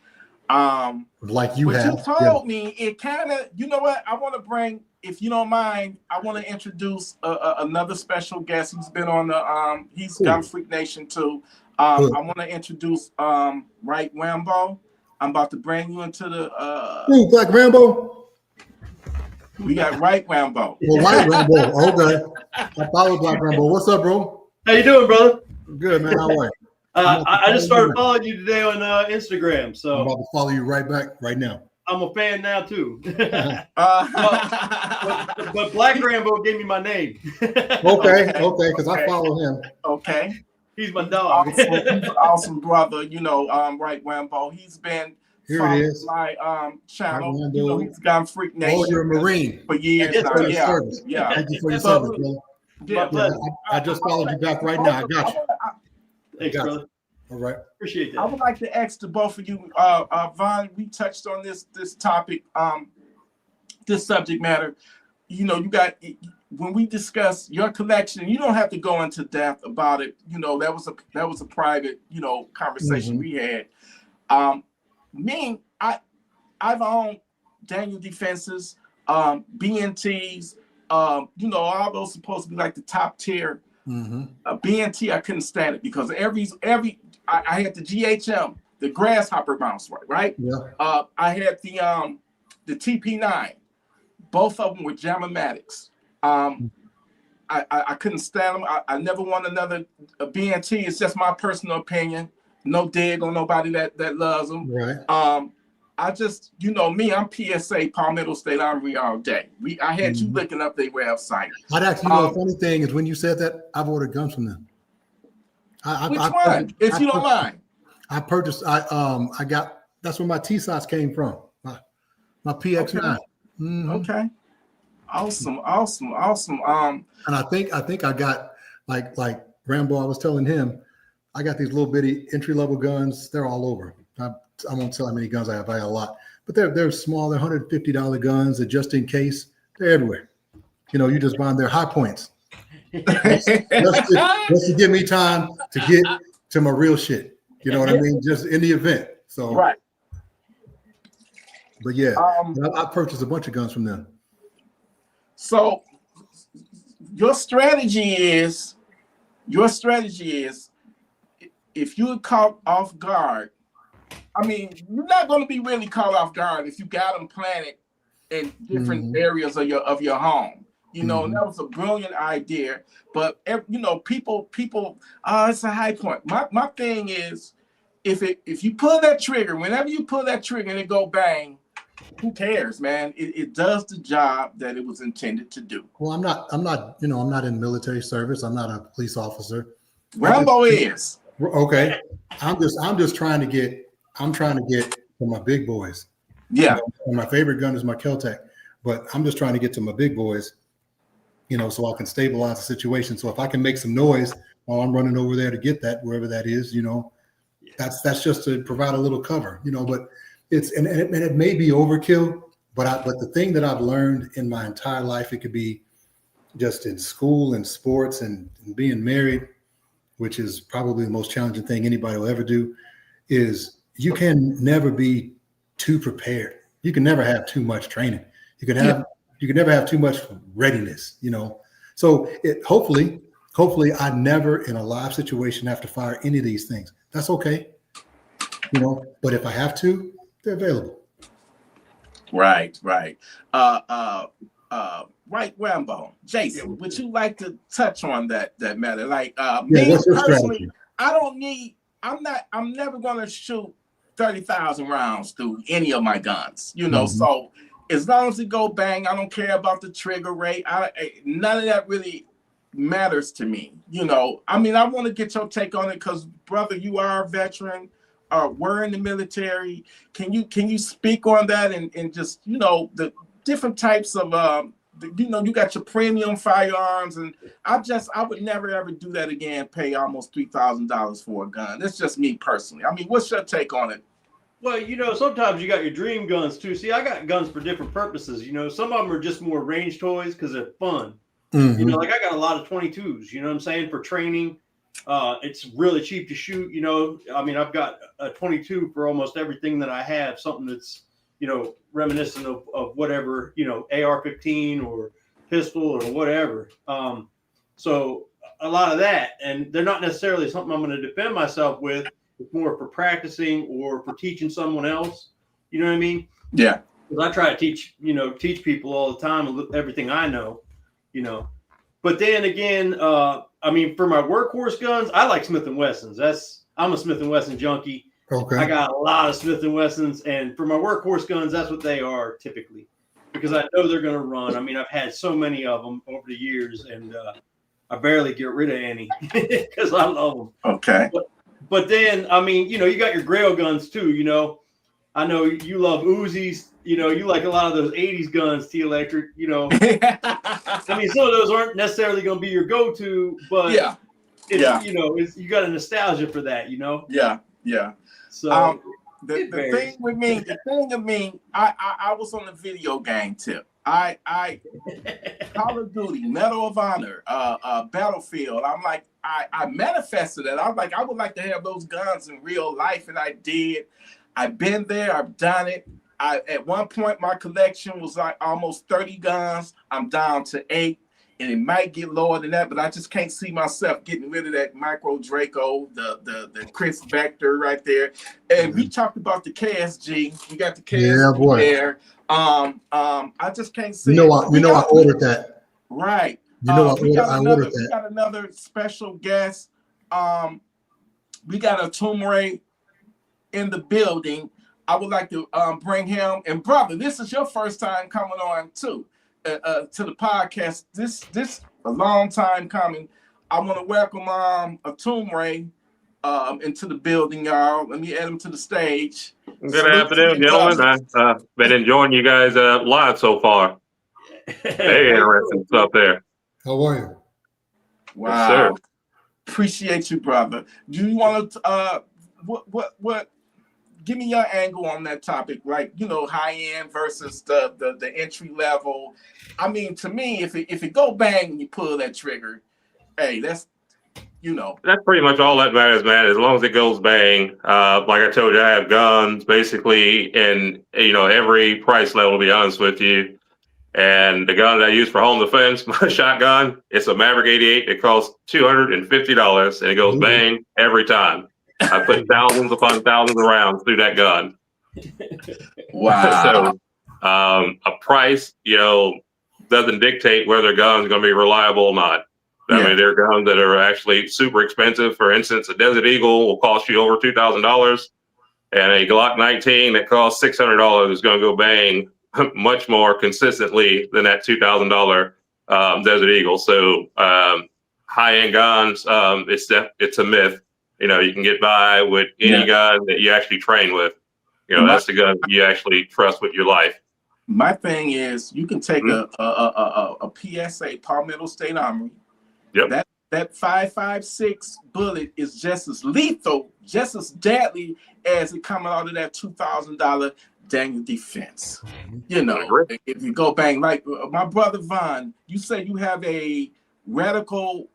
Like you
what
have.
You told me it kind of, you know what? I want to bring, if you don't mind, I want to introduce another special guest. He's been on the he's got Freak Nation too. I want to introduce Right Rambo. I'm about to bring you into the
Black Rambo.
We got Right Rambo.
Well, White Rambo. Okay. I follow Black Rambo. What's up, bro?
How you doing, brother?
Good, man. How are you?
I just started following you today on Instagram, so
I'm about to follow you right back right now.
I'm a fan now too. But Black Rambo gave me my name.
Okay, because I follow him.
Okay,
he's my dog.
Awesome brother. You know, Right Rambo. He's been
here. It is
my channel.
Rambo.
You know, he's got Freak Nation.
Oh, you're a Marine
for years now. Yeah.
Thank you for your service, bro.
Yeah.
I just followed you back right now. I got you.
Thanks, brother.
All right.
Appreciate that.
I would like to ask the both of you, Von, we touched on this topic, this subject matter. You know, you got, when we discuss your collection, you don't have to go into depth about it. You know, that was a private, you know, conversation we had. Me, I've owned Daniel Defenses, BNTs, you know, all those supposed to be like the top tier. BNT, I couldn't stand it because every I had the GHM, the grasshopper bounce, right?
Yeah.
I had the TP9. Both of them were Jamamatics. I couldn't stand them. I never want another BNT. It's just my personal opinion. No dig on nobody that loves them.
Right.
I just, you know, me, I'm PSA, Palmetto State Armory all day. I had you looking up their website.
I'd actually, you know, the funny thing is when you said that, I've ordered guns from them.
Which one? If you don't mind.
I purchased, I got, that's where my T-Sots came from. My PX9.
Okay. Awesome.
And I think I got like Rambo, I was telling him, I got these little bitty entry-level guns. They're all over. I won't tell how many guns I have. I have a lot, but they're small. They're $150 guns that just in case. They're everywhere. you just buying their high points. That's to give me time to get to my real shit. You know what I mean? Just in the event. So
Right.
But yeah, I purchased a bunch of guns from them.
So your strategy is if you're caught off guard, I mean, you're not going to be really caught off guard if you got them planted in different areas of your home. You know, and that was a brilliant idea. But people, it's a high point. My thing is, if you pull that trigger, whenever you pull that trigger and it go bang, who cares, man? It does the job that it was intended to do.
Well, I'm not in military service. I'm not a police officer.
Rambo is.
Okay. I'm just trying to get to my big boys.
Yeah.
And my favorite gun is my Kel-Tec, but I'm just trying to get to my big boys, so I can stabilize the situation. So if I can make some noise while I'm running over there to get that, wherever that is, that's just to provide a little cover, but it may be overkill, but the thing that I've learned in my entire life, it could be just in school and sports and being married, which is probably the most challenging thing anybody will ever do, is you can never be too prepared. You can never have too much training. You can never have too much readiness, So hopefully I never in a live situation have to fire any of these things. That's okay. But if I have to, they're available.
Right. Right, Rambo. Jason, would you like to touch on that matter? Like me personally, I'm never gonna shoot 30,000 rounds through any of my guns, so as long as it go bang, I don't care about the trigger rate. None of that really matters to me. I mean, I want to get your take on it because, brother, you are a veteran. We're in the military. Can you speak on that and just the different types of you got your premium firearms, and I would never ever do that again. Pay almost $3,000 for a gun. That's just me personally. I mean, what's your take on it?
Well, sometimes you got your dream guns too. See, I got guns for different purposes. Some of them are just more range toys because they're fun. Like I got a lot of 22s. You know what I'm saying, for training. It's really cheap to shoot. I mean, I've got a 22 for almost everything that I have. Something that's reminiscent of whatever AR-15 or pistol or whatever. So a lot of that, and they're not necessarily something I'm going to defend myself with. It's more for practicing or for teaching someone else. You know what I mean?
Yeah.
Because I try to teach people all the time everything I know. But then again, I mean, for my workhorse guns, I like Smith & Wessons. I'm a Smith & Wesson junkie.
Okay.
I got a lot of Smith & Wessons, and for my workhorse guns, that's what they are typically, because I know they're going to run. I mean, I've had so many of them over the years, and I barely get rid of any because I love them.
Okay.
But then, I mean, you got your Grail guns too. I know you love Uzis. You like a lot of those 80s guns, T-Electric. I mean, some of those aren't necessarily going to be your go-to, but you got a nostalgia for that,
Yeah.
So
the thing with me, I was on the video game tip. I Call of Duty, Medal of Honor, Battlefield. I'm like, I manifested it. I was like, I would like to have those guns in real life, and I did. I've been there. I've done it. At one point, my collection was like almost 30 guns. I'm down to 8, and it might get lower than that, but I just can't see myself getting rid of that Micro Draco, the Chris Vector right there. And we talked about the KSG. We got the KSG there. I just can't see.
I ordered that.
Right.
I ordered that.
We got another special guest. We got Atumre in the building. I would like to bring him. And brother, this is your first time coming on too to the podcast. This a long time coming. I want to welcome Atumre into the building, y'all. Let me add him to the stage.
Good afternoon, gentlemen. I've been enjoying you guys live so far. Very interesting stuff there.
How are you?
Wow.
Yes, sir.
Appreciate you, brother. Do you want to what give me your angle on that topic, like, you know, high end versus the entry level. I mean, to me, if it go bang and you pull that trigger, hey, that's, you know.
That's pretty much all that matters, man. As long as it goes bang. Like I told you, I have guns basically in, you know, every price level, to be honest with you. And the gun that I use for home defense, my shotgun, it's a Maverick 88. It costs $250 and it goes bang every time. I put thousands upon thousands of rounds through that gun.
Wow.
So a price, you know, doesn't dictate whether a gun's going to be reliable or not. I mean, there are guns that are actually super expensive. For instance, a Desert Eagle will cost you over $2,000, and a Glock 19 that costs $600 is going to go bang much more consistently than that $2,000 Desert Eagle. So high-end guns, it's a myth. You know, you can get by with any gun that you actually train with. You know, that's the gun you actually trust with your life.
My thing is, you can take a PSA, Palmetto State Armory.
Yep.
That 5.56 bullet is just as lethal, just as deadly as it coming out of that $2,000 Daniel Defense. You know, if you go bang, like my brother Von, you say you have a reticle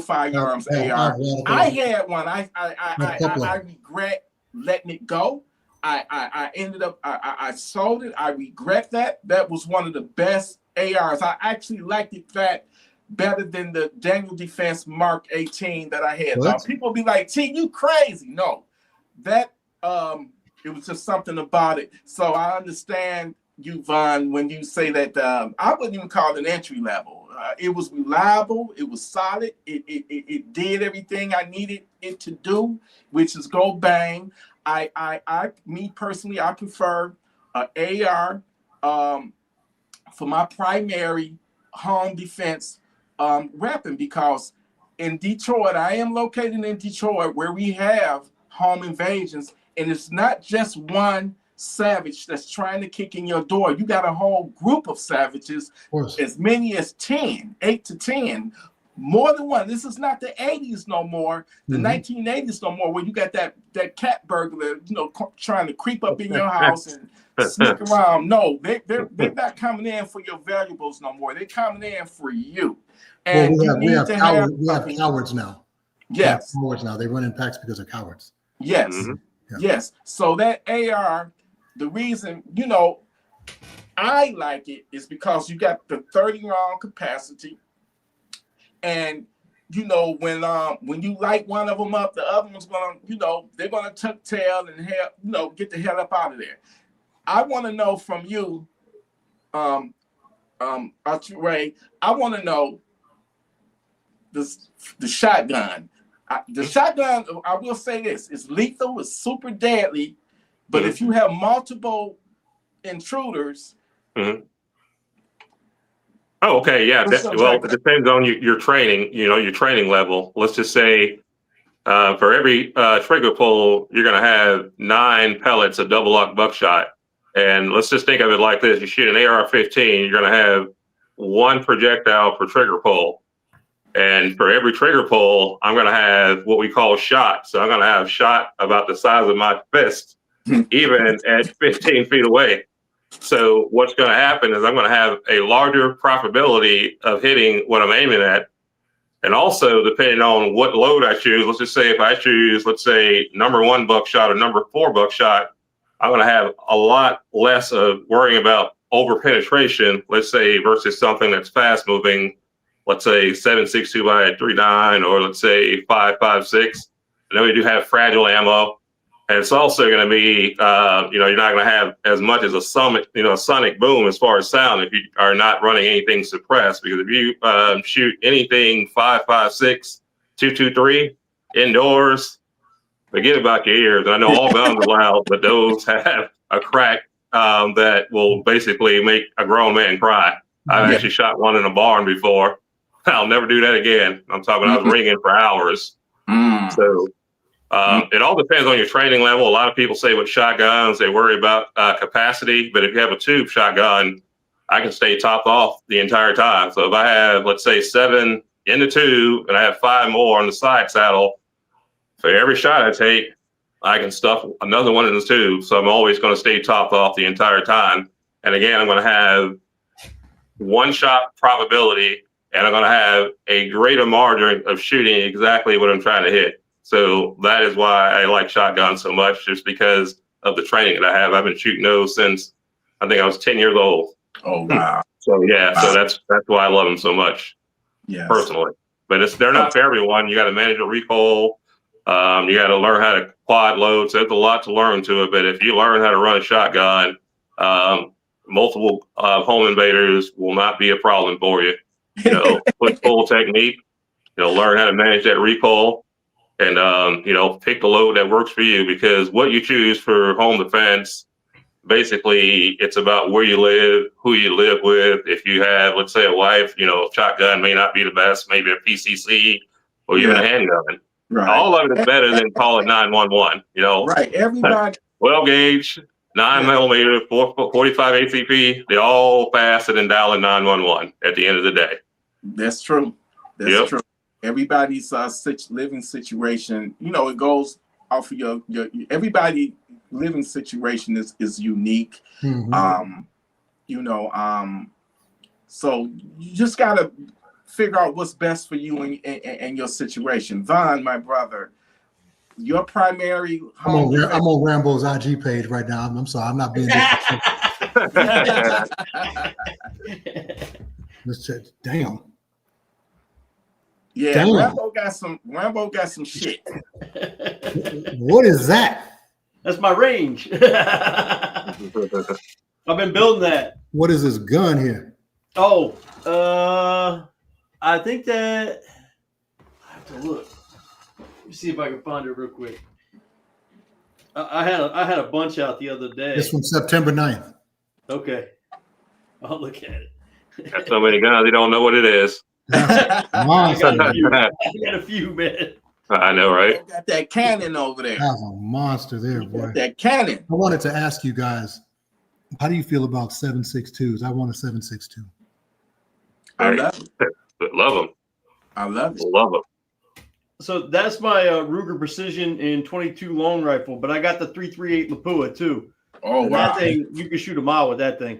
firearms AR. I had one. I regret letting it go. I ended up I sold it. I regret that. That was one of the best ARs. I actually liked it better than the Daniel Defense Mark 18 that I had. Now, people be like, T, you crazy. No, that it was just something about it. So I understand you, Von, when you say that I wouldn't even call it an entry level. It was reliable, it was solid, it did everything I needed it to do, which is go bang. Me personally, I prefer an AR for my primary home defense weapon, because in Detroit, I am located in Detroit, where we have home invasions, and it's not just one savage that's trying to kick in your door. You got a whole group of savages, as many as 8 to 10, more than one. This is not the 80s no more, the 1980s no more, where you got that cat burglar, you know, trying to creep up in your house and sneak around. No, they're not coming in for your valuables no more. They're coming in for you. And
we have cowards now.
Yes.
Cowards now. They run in packs because they're cowards.
Yes. Yes. So that AR, the reason, you know, I like it is because you got the 30 round capacity. And, you know, when you light one of them up, the other one's gonna, you know, they're gonna tuck tail and get the hell up out of there. I want to know from you, Atumre, I want to know the shotgun. The shotgun, I will say this, is lethal, it's super deadly, but if you have multiple intruders.
Oh, okay, yeah. Well, it depends on your training, you know, your training level. Let's just say for every trigger pull, you're going to have 9 pellets of double lock buckshot. And let's just think of it like this. You shoot an AR-15, you're going to have 1 projectile per trigger pull. And for every trigger pull, I'm going to have what we call shot. So I'm going to have shot about the size of my fist, even at 15 feet away. So what's going to happen is I'm going to have a larger probability of hitting what I'm aiming at. And also, depending on what load I choose, let's just say if I choose, let's say, number 1 buckshot or number 4 buckshot, I'm going to have a lot less of worrying about over penetration, let's say, versus something that's fast moving, let's say 7.62 by 3.9, or let's say 5.56. And then we do have fragile ammo. And it's also going to be, you know, you're not going to have as much as a sonic boom as far as sound if you are not running anything suppressed. Because if you shoot anything 5.56, 2.23 indoors, forget about your ears. And I know all guns are loud, but those have a crack that will basically make a grown man cry. I've actually shot one in a barn before. I'll never do that again. I'm talking, I was ringing for hours. So it all depends on your training level. A lot of people say with shotguns, they worry about capacity, but if you have a tube shotgun, I can stay topped off the entire time. So if I have, let's say, 7 in the tube and I have 5 more on the side saddle, for every shot I take, I can stuff another one in the tube. So I'm always going to stay topped off the entire time. And again, I'm going to have one shot probability, and I'm going to have a greater margin of shooting exactly what I'm trying to hit. So that is why I like shotguns so much, just because of the training that I have. I've been shooting those since I think I was 10 years old.
Oh, wow.
So yeah,
Wow.
so that's why I love them so much,
Yes.
personally. But they're not for everyone. You got to manage a recoil. You got to learn how to quad load. So there's a lot to learn to it. But if you learn how to run a shotgun, multiple home invaders will not be a problem for you. You know, put full technique. You know, learn how to manage that recoil, and you know, pick the load that works for you. Because what you choose for home defense, basically, it's about where you live, who you live with. If you have, let's say, a wife, you know, shotgun may not be the best. Maybe a PCC or even a handgun.
Right.
All of it is better than calling 911. You know,
right. Everybody.
12 gauge, 9mm, 45 ACP. They're all faster than dialing 911 at the end of the day.
That's true. That's true. Everybody's living situation, you know, it goes off of your everybody living situation is unique.
Mm-hmm.
You know, so you just gotta figure out what's best for you and your situation. Von, my brother, your primary
I'm on Rambo's IG page right now. I'm sorry, I'm not being disrespectful. Damn.
Yeah,
damn.
Rambo got some shit.
What is that?
That's my range. I've been building that.
What is this gun here?
Oh, I think that I have to look. Let me see if I can find it real quick. I had a bunch out the other day.
It's from September 9th.
Okay, I'll look at it.
Got so many guns, they don't know what it is.
I got a few, man.
I know, right?
Got that cannon over there.
That's a monster there, boy.
That cannon.
I wanted to ask you guys, how do you feel about 7.62s? I want a 7.62.
I love it.
Love them.
I love it.
Love them.
So that's my Ruger Precision in 22 long rifle, but I got the 338 Lapua too.
Oh,
and
wow.
That thing, you can shoot a mile with that thing.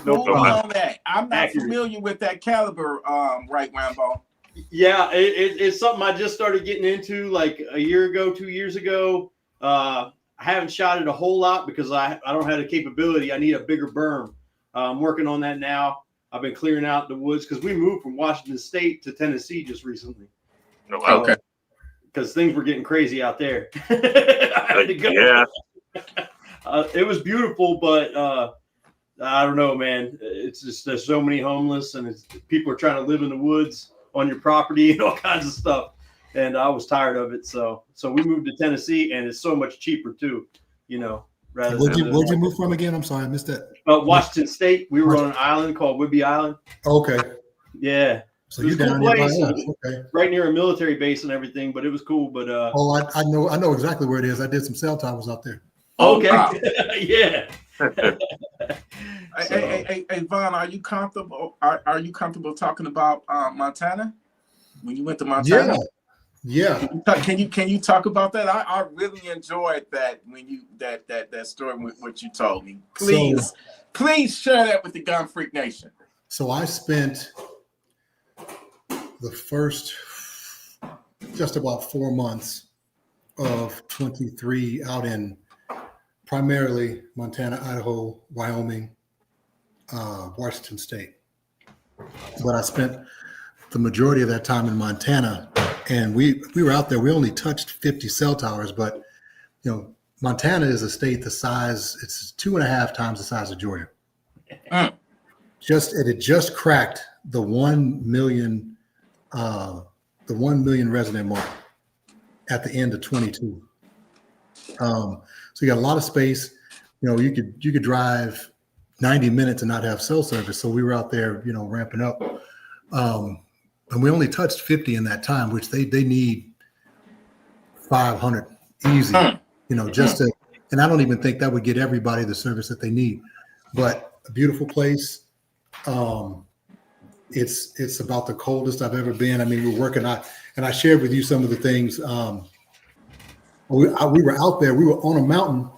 No problem. I'm not
Accurate.
familiar with that caliber, right, Rambo?
Yeah, it's something I just started getting into like a year ago, 2 years ago. I haven't shot it a whole lot because I don't have the capability. I need a bigger berm. I'm working on that now. I've been clearing out the woods because we moved from Washington State to Tennessee just recently.
Okay.
Because things were getting crazy out there. I had to go.
Yeah.
It was beautiful, but I don't know, man. It's just there's so many homeless, and people are trying to live in the woods on your property and all kinds of stuff. And I was tired of it, so we moved to Tennessee, and it's so much cheaper too. You know, rather.
Where'd you move from again? I'm sorry, I missed that.
Washington State. We were on an island called Whidbey Island.
Okay.
Yeah.
So you're down here by us. Okay.
Right near a military base and everything, but it was cool. But
I know exactly where it is. I did some cell towers out there.
Okay.
Wow.
Yeah.
Hey, Von, are you comfortable? Are you comfortable talking about Montana? When you went to Montana?
Yeah.
Can you talk about that? I really enjoyed that when you that story with what you told me. Please share that with the Gun Freak Nation.
So I spent the first just about 4 months of 23 out in primarily Montana, Idaho, Wyoming, Washington State. But I spent the majority of that time in Montana, and we were out there. We only touched 50 cell towers, but you know, Montana is a state the size, it's 2.5 times the size of Georgia. It had just cracked the 1 million resident mark at the end of 22. So you got a lot of space. You know, you could drive 90 minutes and not have cell service. So we were out there, you know, ramping up. And we only touched 50 in that time, which they need 500 easy, you know, just to, and I don't even think that would get everybody the service that they need. But a beautiful place. It's about the coldest I've ever been. I mean, we're working on, and I shared with you some of the things We were out there. We were on a mountain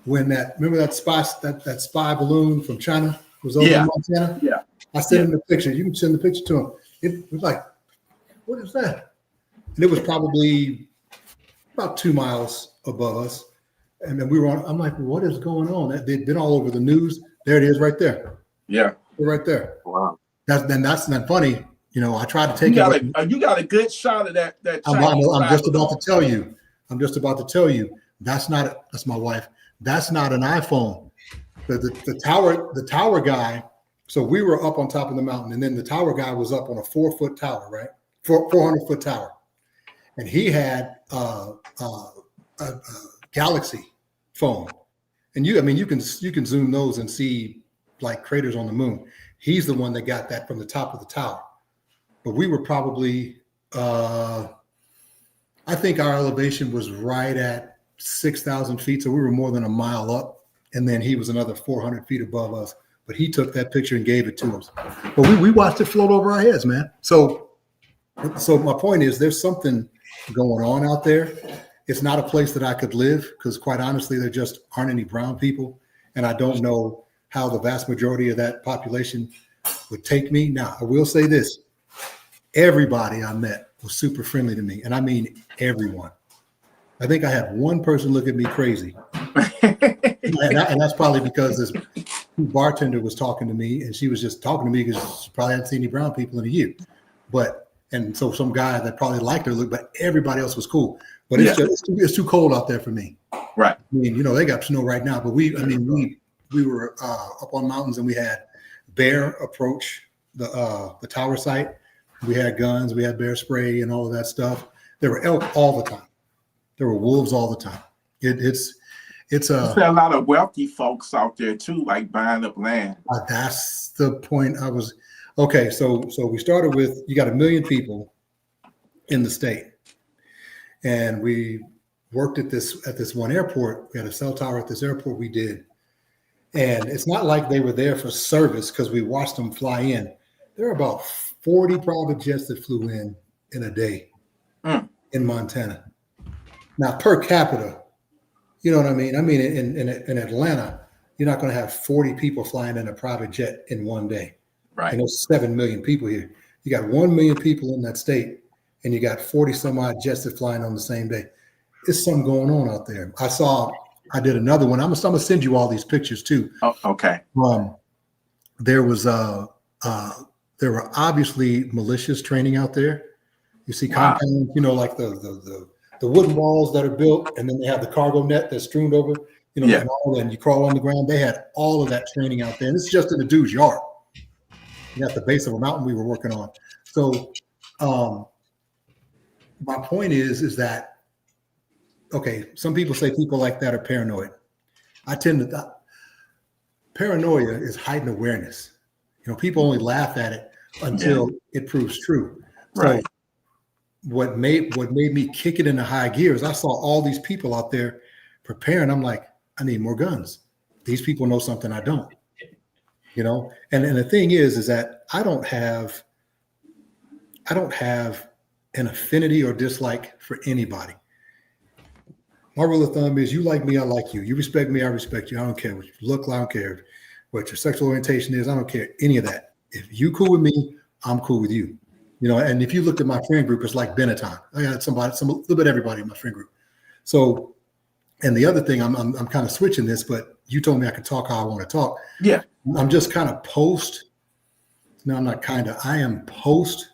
when remember that spy balloon from China was over in Montana?
Yeah.
I sent him the picture. You can send the picture to him. It was like, what is that? And it was probably about 2 miles above us. And then we were on, I'm like, what is going on? They've been all over the news. There it is right there.
Yeah.
Right there.
Wow.
That's not funny. You know, I tried to take
you got a good shot of that
I'm just about to tell you. That's my wife. That's not an iPhone. The tower guy. So we were up on top of the mountain, and then the tower guy was up on a 4-foot tower, right? 400-foot tower, and he had a Galaxy phone. And you can zoom those and see like craters on the moon. He's the one that got that from the top of the tower. But we were probably, I think our elevation was right at 6,000 feet. So we were more than a mile up. And then he was another 400 feet above us. But he took that picture and gave it to us. But we watched it float over our heads, man. So my point is there's something going on out there. It's not a place that I could live because quite honestly, there just aren't any brown people. And I don't know how the vast majority of that population would take me. Now, I will say this. Everybody I met was super friendly to me. And I mean, everyone. I think I had one person look at me crazy. and that's probably because this bartender was talking to me and she was just talking to me because she probably hadn't seen any brown people in a year. And so some guy that probably liked her look, but everybody else was cool. But it's too cold out there for me.
Right.
I mean, they got snow right now, but we were up on mountains and we had bear approach the tower site. We had guns, we had bear spray and all of that stuff. There were elk all the time. There were wolves all the time. There's
a lot of wealthy folks out there too, like buying up land.
That's the point I was. Okay, so we started with, you got 1 million people in the state. And we worked at this one airport. We had a cell tower at this airport we did. And it's not like they were there for service because we watched them fly in. There are about 40 private jets that flew in a day in Montana. Now, per capita, you know what I mean? I mean, in Atlanta, you're not going to have 40 people flying in a private jet in one day.
Right.
And there's 7 million people here. You got 1 million people in that state, and you got 40 some odd jets that flying on the same day. It's something going on out there. I did another one. I'm gonna send you all these pictures too.
Oh, okay.
There were obviously malicious training out there. You see compounds, like the wooden walls that are built, and then they have the cargo net that's strewn over, and you crawl on the ground. They had all of that training out there. And it's just in the dude's yard. At the base of a mountain we were working on. So my point is that, okay, some people say people like that are paranoid. I tend to, paranoia is heightened awareness. People only laugh at it until it proves true.
Right.
So what made me kick it into high gear is I saw all these people out there preparing. I'm like, I need more guns. These people know something I don't. And the thing is that I don't have an affinity or dislike for anybody. My rule of thumb is you like me, I like you. You respect me, I respect you. I don't care what you look like, I don't care what your sexual orientation is. I don't care any of that. If you cool with me, I'm cool with you. And if you looked at my friend group, it's like Benetton. I got a little bit of everybody in my friend group. So, and the other thing, I'm kind of switching this, but you told me I could talk how I want to talk.
Yeah.
I'm just kind of post. No, I'm not kind of. I am post.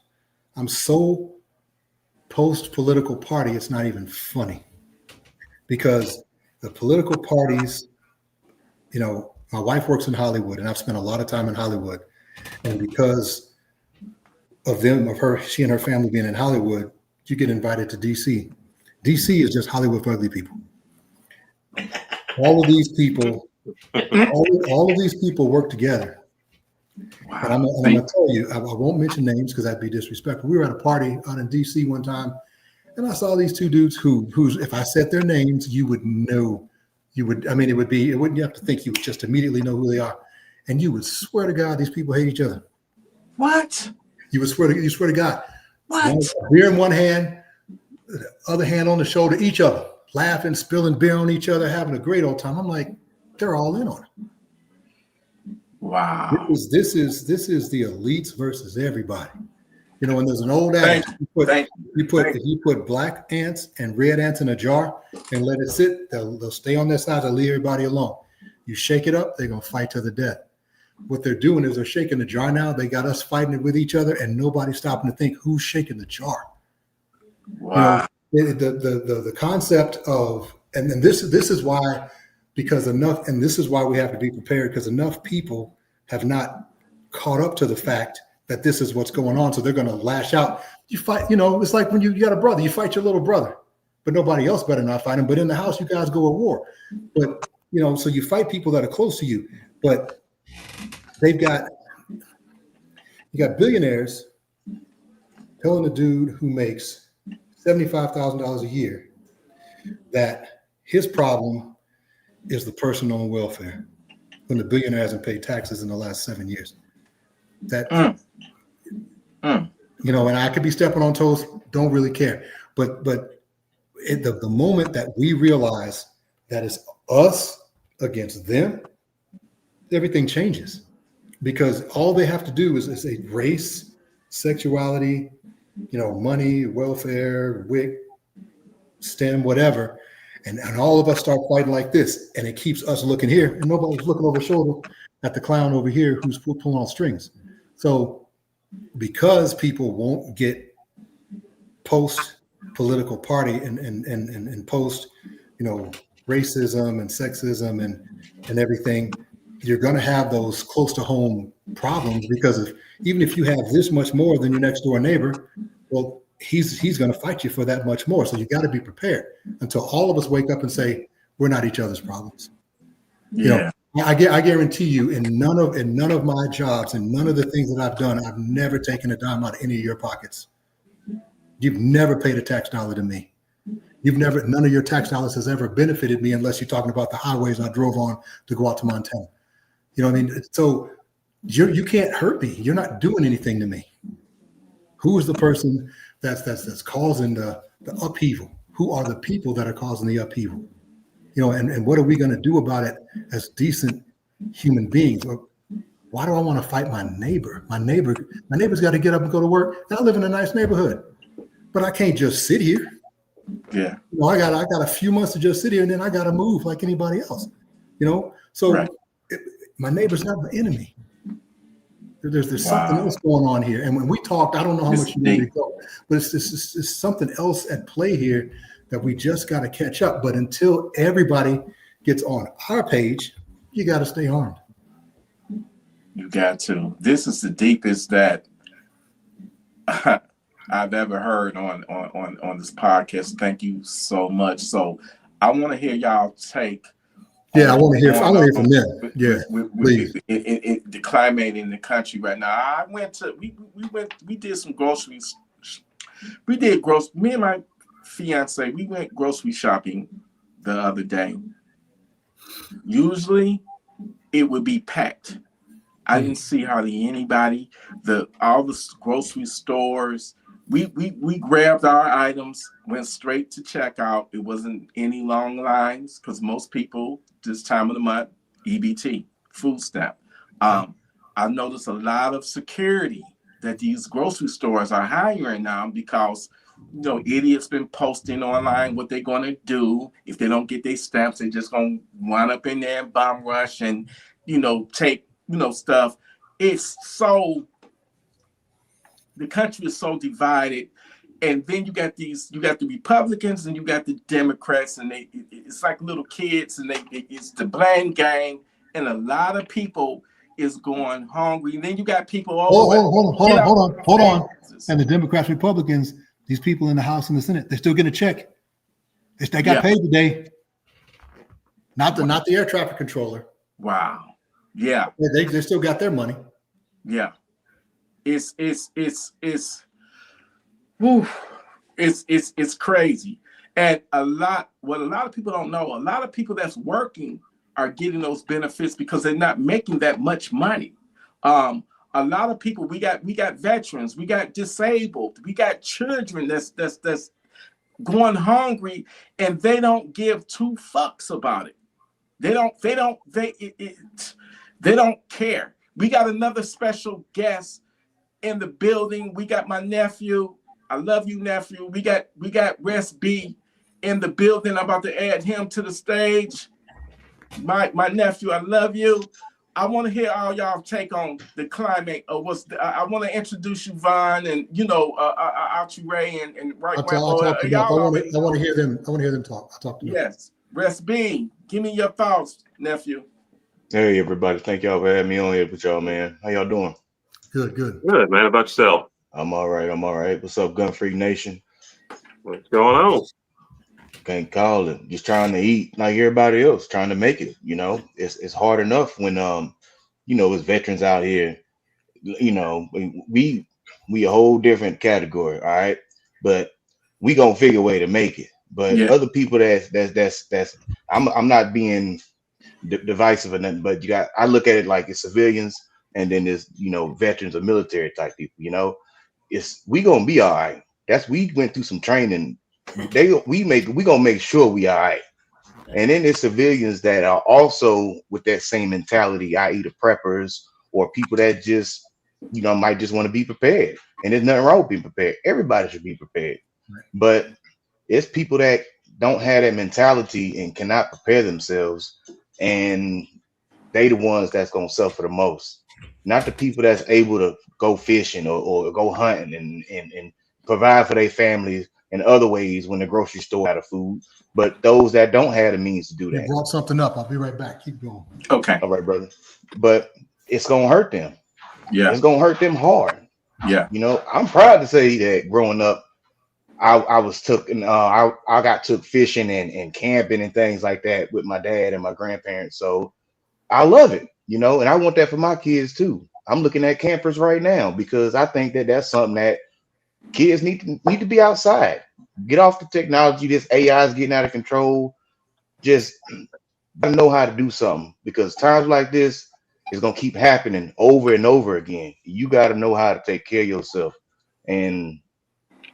I'm so post political party. It's not even funny because the political parties, my wife works in Hollywood and I've spent a lot of time in Hollywood. And because of she and her family being in Hollywood, you get invited to DC. DC is just Hollywood for ugly people. All of these people work together.
Wow.
And I'm going to tell you, I won't mention names because that'd be disrespectful. We were at a party out in DC one time, and I saw these two dudes who's if I said their names, you would know. You wouldn't have to think, you would just immediately know who they are. And you would swear to God, these people hate each other.
What?
You swear to God.
What?
Beer in one hand, the other hand on the shoulder, each other. laughing, spilling beer on each other, having a great old time. I'm like, they're all in on it.
Wow.
This is the elites versus everybody. You know, when there's an old adage, you put black ants and red ants in a jar and let it sit, they'll stay on their side, they'll leave everybody alone. You shake it up, they're gonna fight to the death. What they're doing is they're shaking the jar now. They got us fighting it with each other, and nobody's stopping to think who's shaking the jar.
Wow.
You know, the concept of and this is why, because enough, and this is why we have to be prepared, because enough people have not caught up to the fact that this is what's going on. So they're going to lash out. You fight, you know, it's like when you got a brother, you fight your little brother, but nobody else better not fight him. But in the house, you guys go to war. But, you know, so you fight people that are close to you, but you got billionaires telling a dude who makes $75,000 a year that his problem is the person on welfare when the billionaire hasn't paid taxes in the last 7 years. That, you know, and I could be stepping on toes, don't really care. But the moment that we realize that it's us against them, everything changes. Because all they have to do is say race, sexuality, you know, money, welfare, WIC, STEM, whatever. And all of us start fighting like this. And it keeps us looking here. And nobody's looking over the shoulder at the clown over here who's pulling on strings. So because people won't get post political party and post, you know, racism and sexism and everything, you're going to have those close to home problems, because even if you have this much more than your next door neighbor, well, he's going to fight you for that much more. So you got to be prepared until all of us wake up and say, we're not each other's problems.
Yeah.
You know, I guarantee you, in none of my jobs and none of the things that I've done, I've never taken a dime out of any of your pockets. You've never paid a tax dollar to me. None of your tax dollars has ever benefited me, unless you're talking about the highways I drove on to go out to Montana. You know what I mean? So you can't hurt me. You're not doing anything to me. Who is the person that's causing the upheaval? Who are the people that are causing the upheaval? You know, and what are we going to do about it as decent human beings? Why do I want to fight my neighbor? My neighbor's got to get up and go to work. And I live in a nice neighborhood, but I can't just sit here.
Yeah.
You know, I got a few months to just sit here, and then I got to move like anybody else. You know, so
right.
My neighbor's not the enemy. There's something else going on here. And when we talked, I don't know how much you need to go, but it's something else at play here that we just got to catch up. But until everybody gets on our page, you got to stay armed.
You got to. This is the deepest that I've ever heard on this podcast. Thank you so much. So I want to hear y'all take.
Yeah, I want to hear from them. Yeah, please.
The climate in the country right now. We did some groceries. Me and my fiance, we went grocery shopping the other day. Usually it would be packed. I didn't see hardly anybody. All the grocery stores, we grabbed our items, went straight to checkout. It wasn't any long lines, because most people this time of the month, EBT, food stamp. I noticed a lot of security that these grocery stores are hiring now, because, you know, idiots been posting online what they're going to do. If they don't get their stamps, they're just going to run up in there and bomb rush and, you know, take, you know, stuff. It's so, the country is so divided. And then you got the Republicans and you got the Democrats, and it's like little kids, and it's the blame game, and a lot of people is going hungry. And then you got people
hold on. And the Democrats, Republicans, these people in the House and the Senate, they're still getting a check. They got paid today. Not the air traffic controller.
Wow. Yeah.
They still got their money.
Yeah. It's crazy. And what a lot of people don't know, a lot of people that's working are getting those benefits because they're not making that much money. A lot of people, we got veterans, we got disabled, we got children that's going hungry, and they don't give two fucks about it. They don't care. We got another special guest in the building. We got my nephew. I love you, nephew. We got Res B in the building. I'm about to add him to the stage. My nephew, I love you. I want to hear all y'all take on the climate. I want to introduce you, Vaughn, and Atumre and right.
I'll talk to them. I want to hear them. I want to hear them talk. I'll talk to them.
Yes, Res B, give me your thoughts, nephew.
Hey everybody, thank y'all for having me on here with y'all, man. How y'all doing?
Good.
Good, man. How about yourself?
I'm all right. What's up, Gun Freak Nation?
What's going on?
Can't call it. Just trying to eat like everybody else, trying to make it. It's hard enough when it's veterans out here. We a whole different category, all right. But we gonna figure a way to make it. But other people that's I'm not being divisive or nothing, but I look at it like it's civilians and then there's veterans or military type people. We gonna be all right. We went through some training. We gonna make sure we all right. And then there's civilians that are also with that same mentality, i.e. the preppers or people that just might just want to be prepared. And there's nothing wrong with being prepared. Everybody should be prepared. But it's people that don't have that mentality and cannot prepare themselves, and they the ones that's gonna suffer the most. Not the people that's able to go fishing or go hunting and provide for their families in other ways when the grocery store out of food, but those that don't have the means to do that.
You brought something up. I'll be right back. Keep going.
Okay.
All right, brother. But it's gonna hurt them.
Yeah.
It's gonna hurt them hard.
Yeah.
I'm proud to say that growing up, I got took fishing and camping and things like that with my dad and my grandparents. So I love it, and I want that for my kids too. I'm looking at campers right now because I think that that's something that kids need to be outside. Get off the technology. This AI is getting out of control. Just gotta know how to do something, because times like this is gonna keep happening over and over again. You gotta know how to take care of yourself, and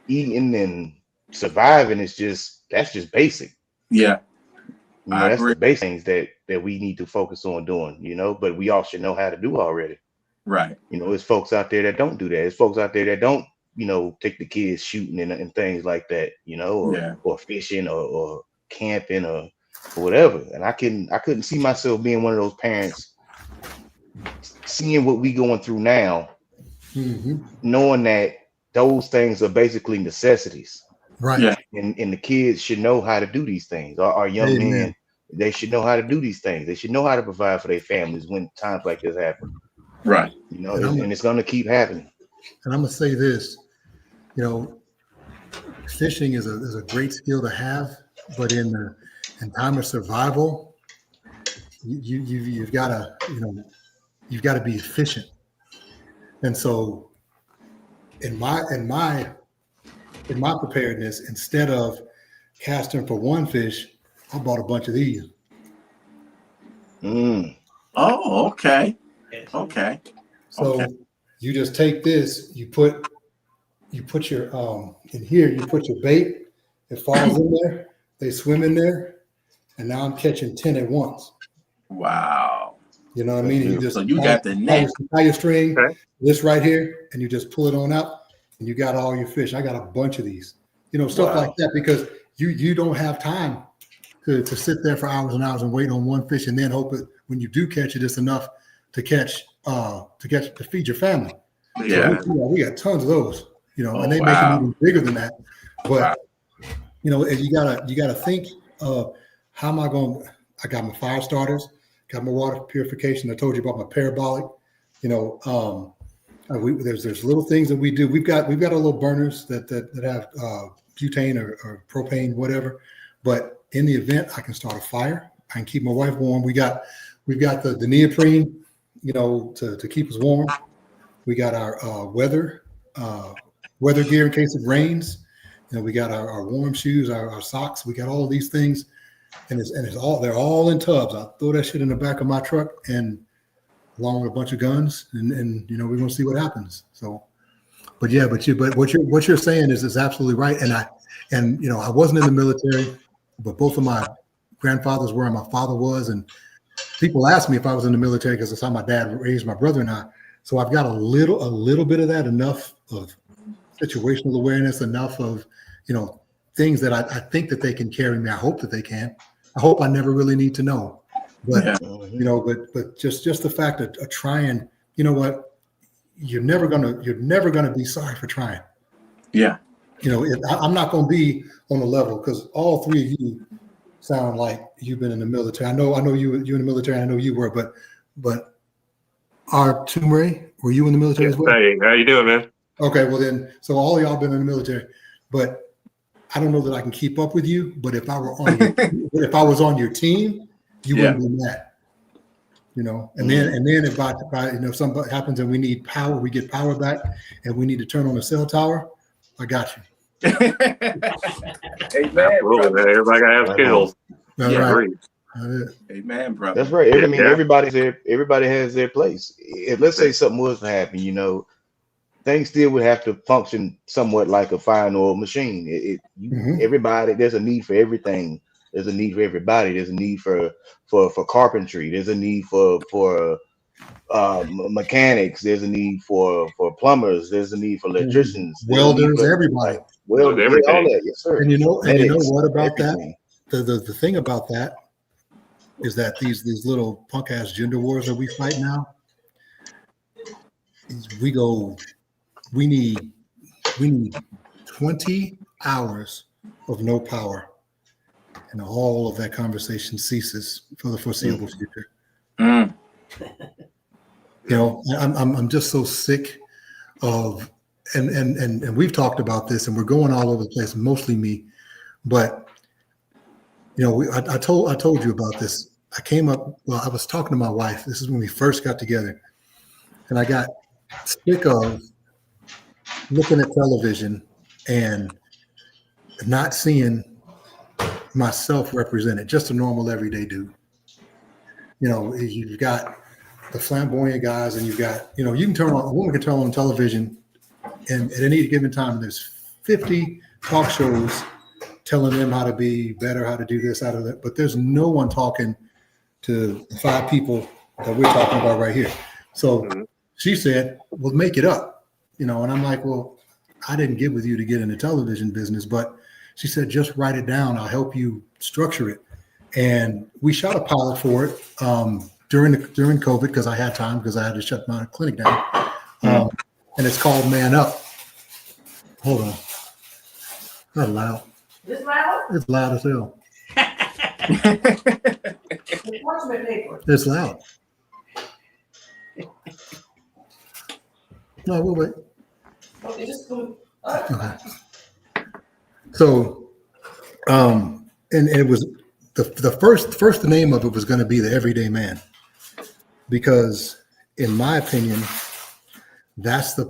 eating and surviving that's just basic.
Yeah.
That's the basic things that we need to focus on doing, but we all should know how to do already.
Right.
It's folks out there that don't do that. It's folks out there that don't, take the kids shooting and things like that, or fishing or camping or whatever. And I couldn't see myself being one of those parents, seeing what we going through now, knowing that those things are basically necessities.
Right.
Yeah.
And the kids should know how to do these things. Our young men, they should know how to do these things. They should know how to provide for their families when times like this happen.
Right.
And it's going to keep happening.
And I'm going to say this, fishing is a great skill to have, but in time of survival, you've got to be efficient. And so in my preparedness, instead of casting for one fish, I bought a bunch of these.
Oh, okay. Okay.
So you just take this, you put your in here, you put your bait, it falls in there, they swim in there, and now I'm catching 10 at once.
Wow.
You know what I mean? And you just
got the net.
tie your string, this right here, and you just pull it on out, and you got all your fish. I got a bunch of these, stuff like that, because you don't have time to sit there for hours and hours and wait on one fish and then hope that when you do catch it, it's enough to feed your family.
Yeah.
So we got tons of those, and they make them even bigger than that. But and you gotta think of how am I going? I got my fire starters, got my water purification. I told you about my parabolic. There's little things that we do. We've got our little burners that have butane or propane, whatever. But in the event, I can start a fire. I can keep my wife warm. We've got the neoprene, to keep us warm. We got our weather gear in case it rains. We got our warm shoes, our socks. We got all of these things, and they're all in tubs. I throw that shit in the back of my truck, and along with a bunch of guns, and we're gonna see what happens. So, but what you're saying is absolutely right, and And, I wasn't in the military, but both of my grandfathers were and my father was. And people asked me if I was in the military because that's how my dad raised my brother and I. So I've got a little bit of that, enough of situational awareness, enough of, things that I think that they can carry me. I hope that they can. I hope I never really need to know. But, but just the fact of trying, you know what, you're never gonna be sorry for trying.
Yeah.
I'm not going to be on the level because all three of you sound like you've been in the military. I know you in the military. I know you were, but Atumre, were you in the military as well?
Hey, how you doing, man?
Okay, well then, so all of y'all been in the military, but I don't know that I can keep up with you. But if I were on if I was on your team, you wouldn't be mad. And then if if something happens and we need power, we get power back, and we need to turn on a cell tower, I got you.
Amen,
Absolutely, man. Everybody gotta have skills.
That's right.
Amen, brother.
That's right. I mean, everybody has their place. If let's say something was to happen, things still would have to function somewhat like a fine oil machine. Everybody, there's a need for everything. There's a need for everybody. There's a need for carpentry. There's a need for mechanics. There's a need for plumbers. There's a need for electricians,
welders, everybody.
All that, yes, sir.
And you know
Medics,
what about
everything.
that? The thing about that is that these little punk ass gender wars that we fight now, we need 20 hours of no power, and all of that conversation ceases for the foreseeable future. I'm just so sick of, and we've talked about this, and we're going all over the place, mostly me, but I told you about this. I was talking to my wife. This is when we first got together, and I got sick of looking at television and not seeing myself represented, just a normal everyday dude. You've got the flamboyant guys, and you've got, a woman can turn on television, and at any given time, there's 50 talk shows telling them how to be better, how to do this, how to that, but there's no one talking to the 5 people that we're talking about right here. So she said, well, make it up, and I'm like, well, I didn't get with you to get in the television business, but she said, just write it down. I'll help you structure it. And we shot a pilot for it during COVID, because I had time, because I had to shut my clinic down. And it's called Man Up. Hold on. Not loud.
This loud?
It's loud as hell. It's loud. No, we'll wait.
Okay, just go.
Okay. So, and it was the first name of it was going to be The Everyday Man, because in my opinion, that's the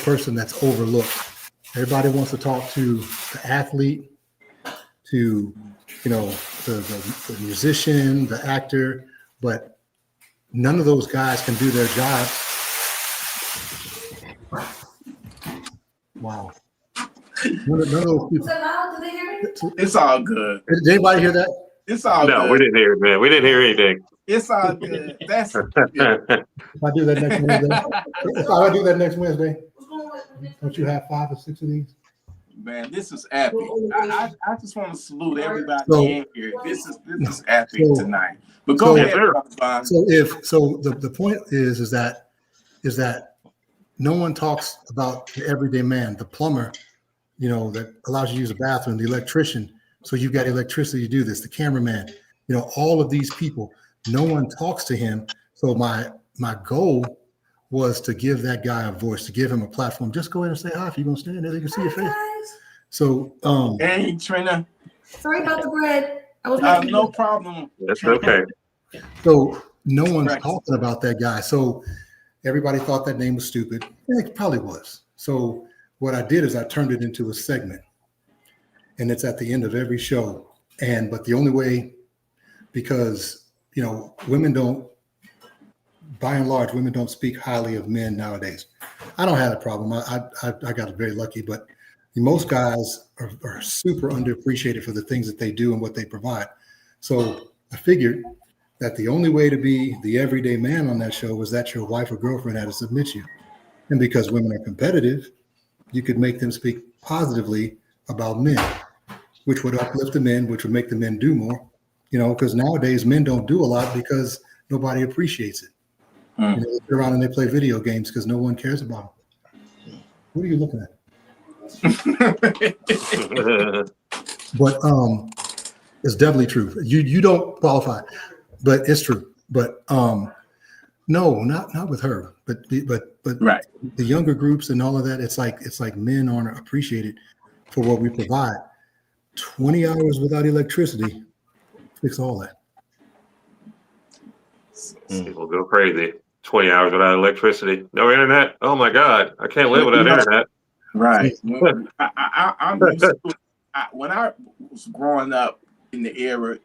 person that's overlooked. Everybody wants to talk to the athlete, to the musician, the actor, but none of those guys can do their job. Wow. None of those people.
Is that loud? Do they hear me?
It's all good.
Did anybody hear that?
It's all
No,
good.
we didn't hear it, man. We didn't hear anything.
It's all good. That's
If I do that next Wednesday,
What's going on?
don't you have 5 or 6 of these?
man. This is epic. I just want to salute everybody
So-
in here. This is epic
So-
tonight. But go
so-
ahead, Brother Bond.
So the point is that no one talks about the everyday man, the plumber, that allows you to use a bathroom, the electrician. So you've got electricity to do this, the cameraman, all of these people, no one talks to him. So my goal was to give that guy a voice, to give him a platform. Just go ahead and say hi. If you're going to stand there, they can see your face.
Guys,
So,
Hey, Trina.
sorry about the bread. I was
No problem.
That's okay.
So no one's
Correct.
talking about that guy. So everybody thought that name was stupid. And it probably was. So what I did is I turned it into a segment, and it's at the end of every show. But the only way, because women don't, by and large, women don't speak highly of men nowadays. I don't have a problem. I got very lucky, but Most guys are super underappreciated for the things that they do and what they provide. So I figured that the only way to be the everyday man on that show was that your wife or girlfriend had to submit you. And because women are competitive, you could make them speak positively about men, which would uplift the men, which would make the men do more, because nowadays men don't do a lot because nobody appreciates it. They sit around and they play video games because no one cares about them. What are you looking at? But it's definitely true. You don't qualify, but it's true. But no, not with her. But
right.
The younger groups and all of that, it's like men aren't appreciated for what we provide. 20 hours without electricity fix all that.
People go crazy. 20 hours without electricity, no internet. Oh my God, I can't live without internet.
Right. I'm used to it. When I was growing up in the era,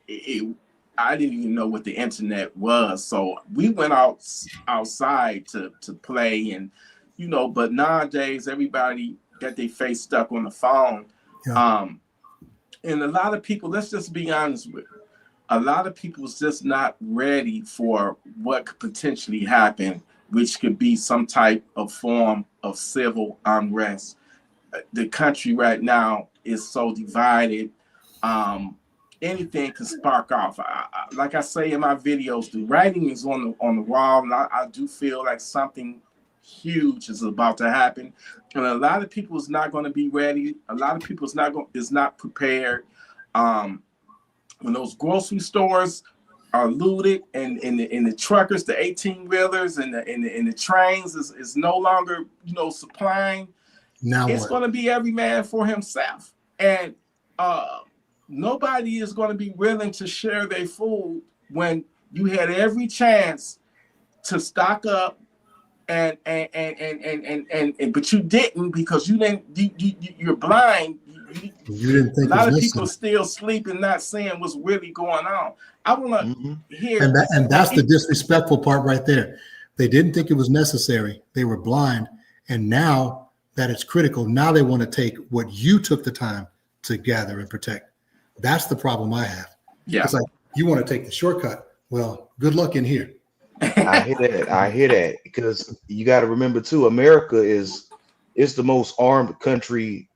I didn't even know what the internet was. So we went outside to play, and but nowadays everybody got their face stuck on the phone.
Yeah.
And a lot of people, let's just be honest with you, a lot of people is just not ready for what could potentially happen, which could be some type of form of civil unrest. The country right now is so divided. Anything can spark off. Like I say in my videos, the writing is on the wall, and I do feel like something huge is about to happen. And a lot of people is not going to be ready. A lot of people is not prepared. When those grocery stores are looted, and the truckers, the 18-wheelers, and the trains is no longer supplying.
Now
it's going to be every man for himself, and nobody is going to be willing to share their food when you had every chance to stock up, and but you didn't because you didn't. You're blind. You didn't think a lot of people still sleeping, not seeing what's really going on. I want to hear,
and that's the disrespectful part right there. They didn't think it was necessary. They were blind, and now that it's critical, now they want to take what you took the time to gather and protect. That's the problem I have.
Yeah,
it's like you want to take the shortcut. Well, good luck in here.
I hear that because you got to remember too, America is the most armed country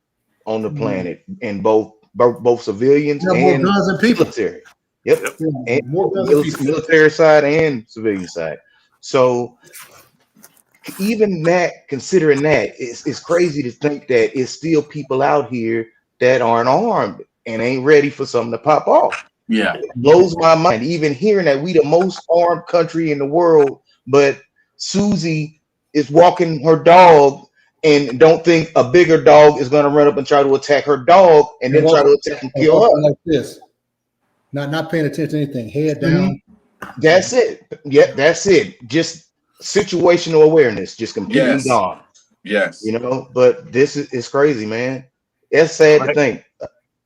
on the planet, and both civilians and military. Yep, and military side and civilian side. So even that, considering that, it's crazy to think that it's still people out here that aren't armed and ain't ready for something to pop off.
Yeah,
it blows my mind. Even hearing that we the most armed country in the world, but Susie is walking her dog and don't think a bigger dog is going to run up and try to attack her dog and then try to attack and kill her.
Like this, not paying attention to anything, head down.
That's it. Yeah, that's it. Just situational awareness, just completely gone.
Yes,
but this is crazy, man. It's sad to think.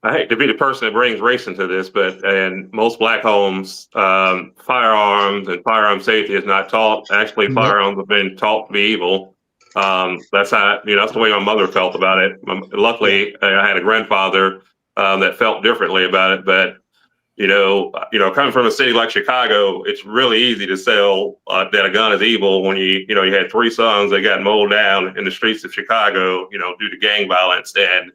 I hate to be the person that brings race into this, but in most black homes, firearms and firearm safety is not taught. Actually, firearms have been taught to be evil. That's how that's the way my mother felt about it. Luckily, I had a grandfather that felt differently about it. But coming from a city like Chicago, it's really easy to sell that a gun is evil when you had 3 sons that got mowed down in the streets of Chicago, due to gang violence. And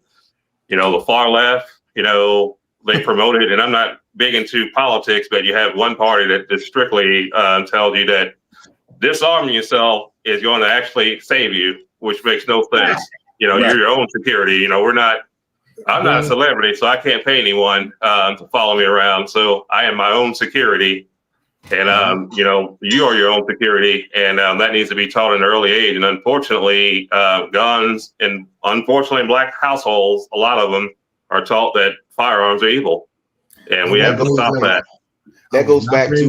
the far left, they promote it. And I'm not big into politics, but you have one party that just strictly tells you that disarming yourself is going to actually save you, which makes no sense. You're your own security. I'm not a celebrity, so I can't pay anyone to follow me around. So I am my own security. And, you are your own security. And that needs to be taught at an early age. And unfortunately, guns, and unfortunately in black households, a lot of them are taught that firearms are evil. And we have to stop that.
That goes back to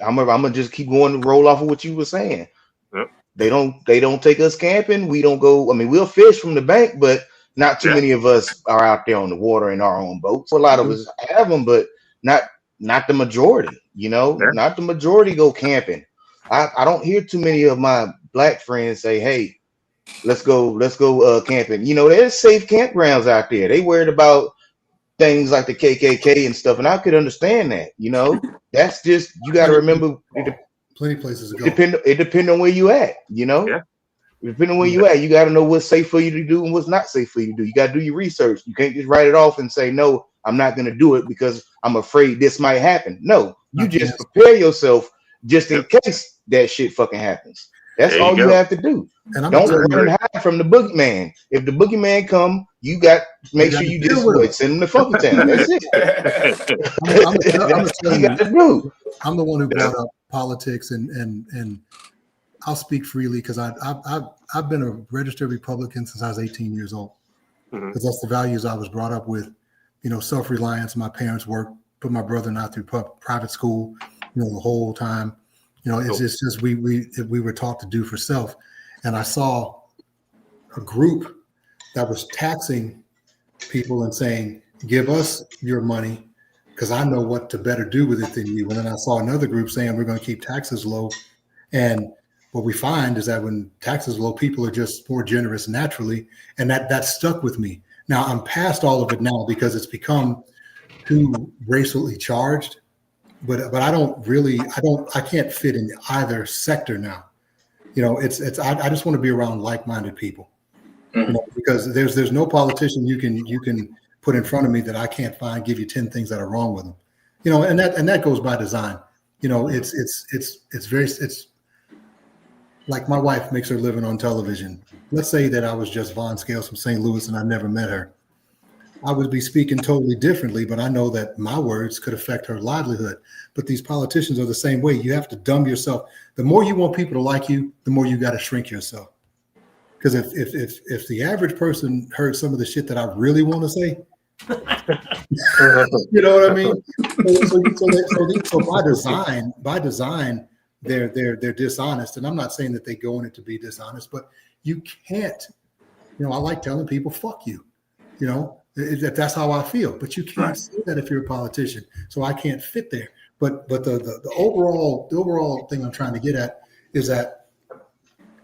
I'm gonna just keep going to roll off of what you were saying.
Yep.
They don't take us camping. We don't go. I mean, we'll fish from the bank, but not too many of us are out there on the water in our own boats. A lot of us have them, but not the majority. Not the majority go camping. I don't hear too many of my black friends say, hey, let's go camping. You know, there's safe campgrounds out there. They worried about things like the KKK and stuff, and I could understand that. You know, that's just, you got to remember
plenty of places to go.
It depends on where you at. You know,
Yeah.
depending on where you at, you got to know what's safe for you to do and what's not safe for you to do. You got to do your research. You can't just write it off and say, no, I'm not going to do it because I'm afraid this might happen. No, you just prepare yourself just in case that shit fucking happens. That's all you have to do. And don't run and hide from the boogeyman. If the boogeyman come, you got to make sure you just send him to Funky Town. That's it.
I'm the one who brought up politics, and I'll speak freely because I've been a registered Republican since I was 18 years old, because that's the values I was brought up with. You know, self-reliance. My parents worked, put my brother and I through private school. You know, the whole time. You know, it's just we were taught to do for self. And I saw a group that was taxing people and saying, give us your money because I know what to better do with it than you. And then I saw another group saying we're going to keep taxes low. And what we find is that when taxes are low, people are just more generous naturally. And that stuck with me. Now I'm past all of it now because it's become too racially charged. But I can't fit in either sector now. You know, I just want to be around like-minded people, you know, because there's no politician you can put in front of me that I can't give you 10 things that are wrong with them, you know, and that goes by design. You know, it's like my wife makes her living on television. Let's say that I was just Von Scales from St. Louis and I never met her. I would be speaking totally differently, but I know that my words could affect her livelihood. But these politicians are the same way. You have to dumb yourself. The more you want people to like you, the more you got to shrink yourself. Because if the average person heard some of the shit that I really want to say, you know what I mean? So by design, they're dishonest. And I'm not saying that they go in it to be dishonest, but you can't. You know, I like telling people, "Fuck you." You know. That's how I feel, but you can't say that if you're a politician. So I can't fit there. But the overall thing I'm trying to get at is that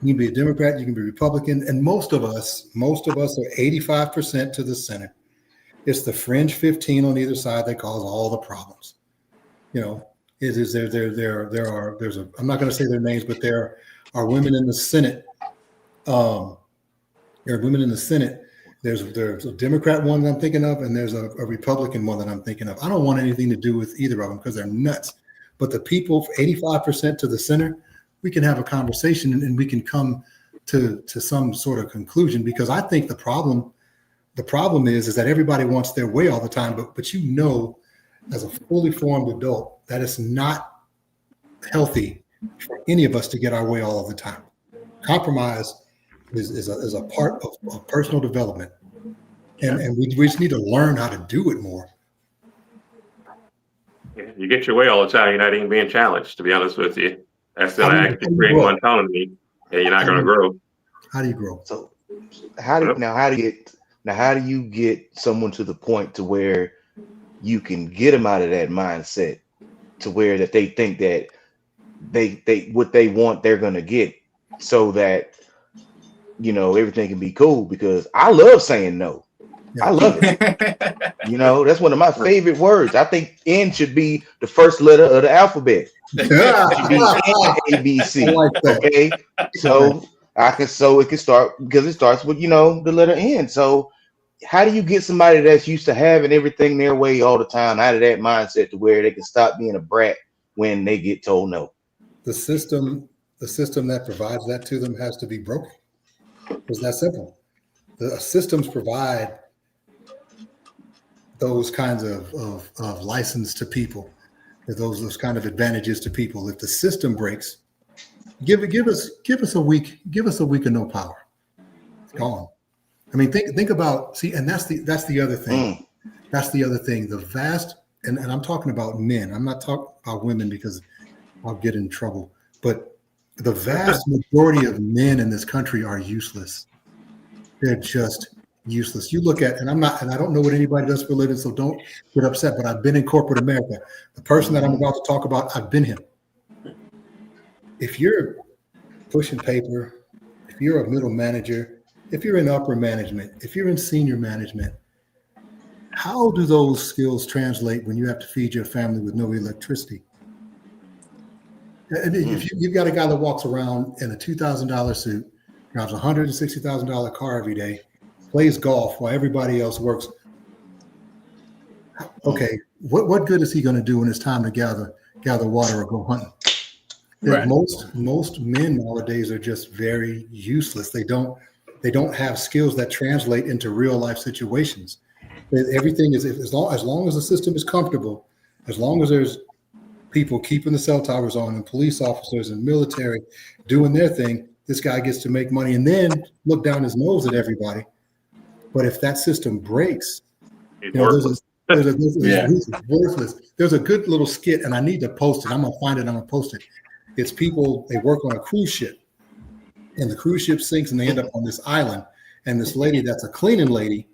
you can be a Democrat, you can be Republican, and most of us are 85% to the center. It's the fringe 15 on either side that cause all the problems. You know, I'm not going to say their names, but there are women in the Senate. There are women in the Senate. There's a Democrat one that I'm thinking of, and there's a Republican one that I'm thinking of. I don't want anything to do with either of them because they're nuts. But the people, 85% to the center, we can have a conversation and we can come to some sort of conclusion. Because I think the problem is that everybody wants their way all the time. But you know, as a fully formed adult, that it's not healthy for any of us to get our way all of the time. Compromise is a part of personal development, and we just need to learn how to do it more.
You get your way all the time, you're not even being challenged. To be honest with you, that's going to actually create more autonomy, and you're not going to grow.
How do you grow?
So, how do you get someone to the point to where you can get them out of that mindset to where that they think that they what they want they're going to get, so that, you know, everything can be cool? Because I love saying no. Yeah. I love it. You know, that's one of my favorite words. I think N should be the first letter of the alphabet. It should be N, A, B, C. Okay. So it can start, because it starts with, you know, the letter N. So how do you get somebody that's used to having everything their way all the time out of that mindset to where they can stop being a brat when they get told no?
The system that provides that to them has to be broken. It's that simple. The systems provide those kinds of license to people, those kind of advantages to people. If the system breaks, give us a week of no power. It's gone. I mean, think about, and that's the other thing. That's the other thing. The vast, and I'm talking about men. I'm not talking about women because I'll get in trouble. But the vast majority of men in this country are useless. They're just useless. You look at, and I don't know what anybody does for a living, so don't get upset, but I've been in corporate America. The person that I'm about to talk about, I've been him. If you're pushing paper, if you're a middle manager, if you're in upper management, if you're in senior management, how do those skills translate when you have to feed your family with no electricity? And if you've got a guy that walks around in a $2,000 suit, drives a $160,000 car every day, plays golf while everybody else works. Okay, what good is he going to do when it's time to gather water or go hunting?
Right.
Most men nowadays are just very useless. They don't have skills that translate into real life situations. Everything is as long as the system is comfortable, as long as there's people keeping the cell towers on and police officers and military doing their thing, this guy gets to make money and then look down his nose at everybody. But if that system breaks,
He's
you know,
worthless.
it's worthless. There's a good little skit, and I need to post it. I'm gonna find it. I'm gonna post it. It's people, they work on a cruise ship, and the cruise ship sinks, and they end up on this island. And this lady, that's a cleaning lady,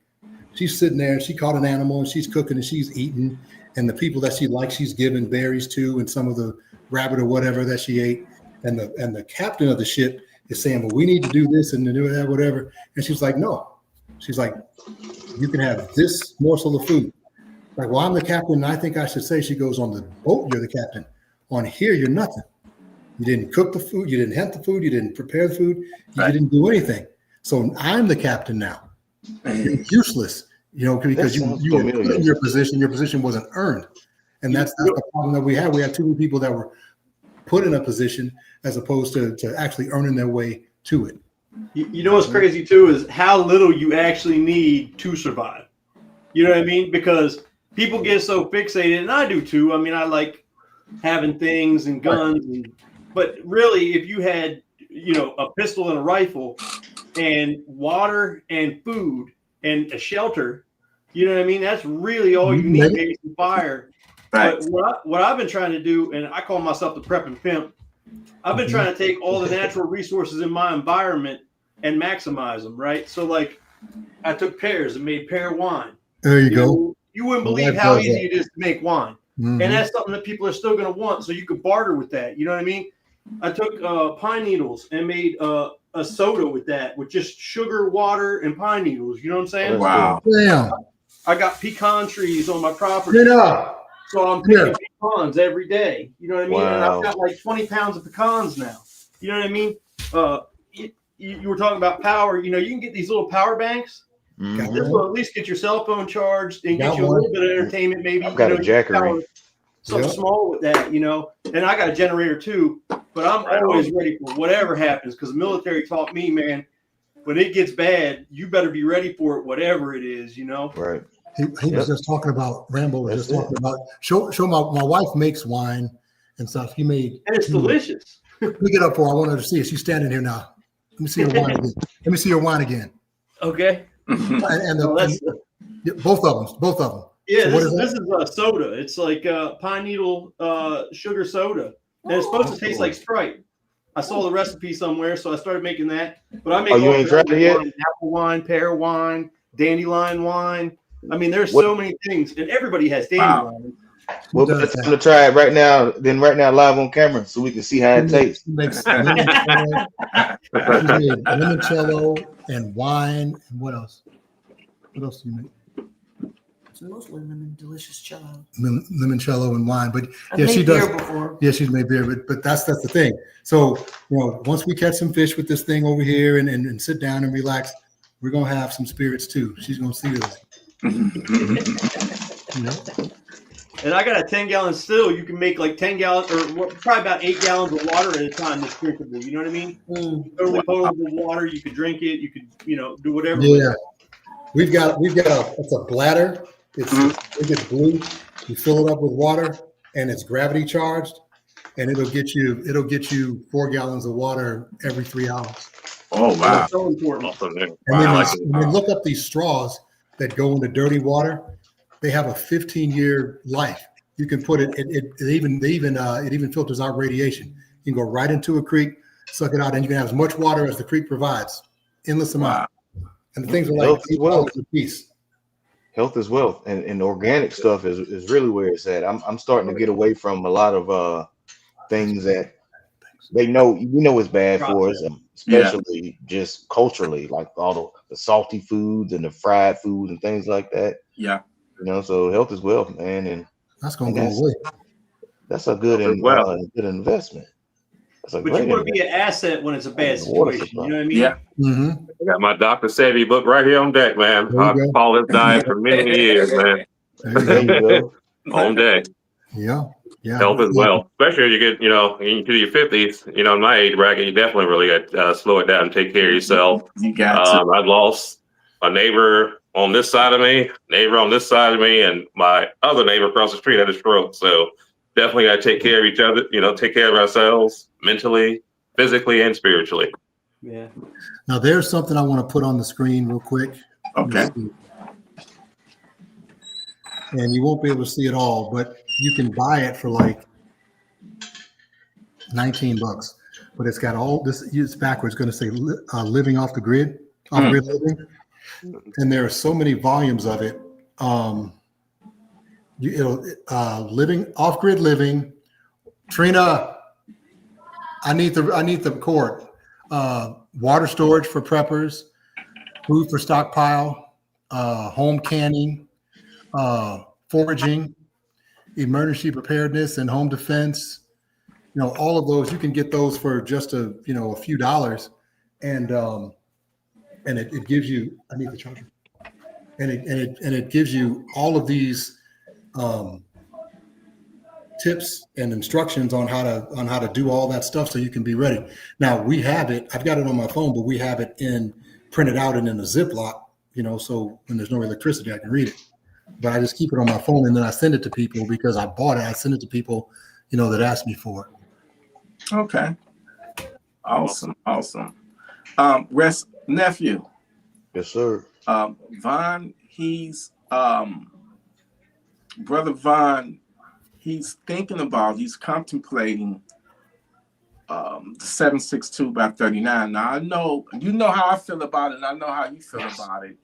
she's sitting there, and she caught an animal, and she's cooking, and she's eating. And the people that she likes, she's giving berries to, and some of the rabbit or whatever that she ate. And the captain of the ship is saying, well, we need to do this and to do that, whatever. And she's like, no. She's like, you can have this morsel of food. Like, well, I'm the captain, and I think I should say, she goes, on the boat, you're the captain. On here, you're nothing. You didn't cook the food, you didn't hunt the food, you didn't prepare the food, you didn't do anything. So I'm the captain now. You're useless, you know, because you were put in your position wasn't earned. And that's the problem that we have. We have too many people that were put in a position as opposed to actually earning their way to it.
You know what's crazy too is how little you actually need to survive. You know what I mean? Because people get so fixated, and I do too. I mean, I like having things and guns, but really, if you had, you know, a pistol and a rifle and water and food and a shelter, you know what I mean? That's really all you need, maybe some fire. Right. But what I've been trying to do, and I call myself the prep and pimp, I've been trying to take all the natural resources in my environment and maximize them, right? So, like, I took pears and made pear wine.
There you go.
You wouldn't believe how easy it is to make wine. And that's something that people are still going to want, so you could barter with that. You know what I mean? I took pine needles and made a soda with that, with just sugar, water, and pine needles. You know what I'm saying?
Wow.
Damn.
I got pecan trees on my property. So I'm picking pecans every day. You know what I mean? And I've got like 20 pounds of pecans now. You know what I mean? You were talking about power. You know, you can get these little power banks. This will at least get your cell phone charged and get you a little bit of entertainment, maybe.
I've got a Jackery.
Something small with that, you know. And I got a generator too, but I'm always ready for whatever happens because the military taught me, man, when it gets bad, you better be ready for it, whatever it is, you know.
Right.
He was just talking about, Rambo was just talking about, show my wife makes wine and stuff. He made.
And it's delicious.
Let me get up for her. I want her to see it. She's standing here now. Let me see her wine again. Let me see her wine again.
Okay.
And both of them.
Yeah,
so
this is a soda. It's like pine needle sugar soda, and it's supposed to taste like Sprite. I saw the recipe somewhere, so I started making that. But I make
you ain't tried it yet?
Apple wine, pear wine, dandelion wine. I mean, there's so many things, and everybody has dandelion.
We'll put time to try it right now. Then right now, live on camera, so we can see how it tastes.
Limoncello and wine. And what else? What else do you make?
It's mostly delicious cello.
Limoncello and wine, but
I've
she
made
does.
beer before.
Yeah, she's made beer, but that's the thing. So once we catch some fish with this thing over here and sit down and relax, we're gonna have some spirits too. She's gonna see us.
And I got a 10-gallon still. You can make like 10 gallons or probably about 8 gallons of water at a time that's drinkable. You know what I mean? Totally potable water. You could drink it. You could, do whatever.
Yeah. We've got it's a bladder. It's blue. You fill it up with water and it's gravity charged, and it'll get you 4 gallons of water every 3 hours.
Oh wow.
That's so important.
And then look up these straws that go into dirty water. They have a 15-year life. You can put it even filters out radiation. You can go right into a creek, suck it out, and you can have as much water as the creek provides. Endless amount. And the things are like $8 a piece.
Health is wealth, and organic stuff is really where it's at. I'm starting to get away from a lot of things that they know it's bad for us, especially just culturally, like all the salty foods and the fried foods and things like that.
Yeah.
So health is wealth, man, and
That's gonna go away.
that's a good good investment. That's a
But
great
you want to be
investment.
an asset when it's a bad
Water
situation.
supply.
You know what I mean?
Yeah.
Mm-hmm.
I got my Dr. Savvy book right here on deck, man.
There you
I've
go.
followed this diet for many years, man.
There you go.
On deck.
Yeah.
Health as well. Especially as you get, into your 50s, in my age bracket, you definitely really got to slow it down and take care of yourself.
You got to.
I've lost a neighbor on this side of me, and my other neighbor across the street had a stroke. So definitely got to take care of each other, take care of ourselves mentally, physically, and spiritually.
Yeah.
Now there's something I want to put on the screen real quick.
Okay.
And you won't be able to see it all, but you can buy it for like $19. But it's got all this. It's backwards. It's going to say living off the grid, off-grid living. And there are so many volumes of it. Living off-grid living. Trina, I need the cord. Water storage for preppers, food for stockpile, home canning, foraging, emergency preparedness, and home defense. All of those, you can get those for just a few dollars, and it gives you. I need the charger. And it gives you all of these tips and instructions on how to do all that stuff so you can be ready. Now we have it. I've got it on my phone, but we have it printed out and in a Ziploc. So when there's no electricity, I can read it. But I just keep it on my phone and then I send it to people because I bought it. I send it to people, that ask me for it.
Okay. Awesome. Nephew.
Yes, sir.
Von, he's Brother Von, he's contemplating the 762 by 39. Now I know how I feel about it, and I know how you feel about it.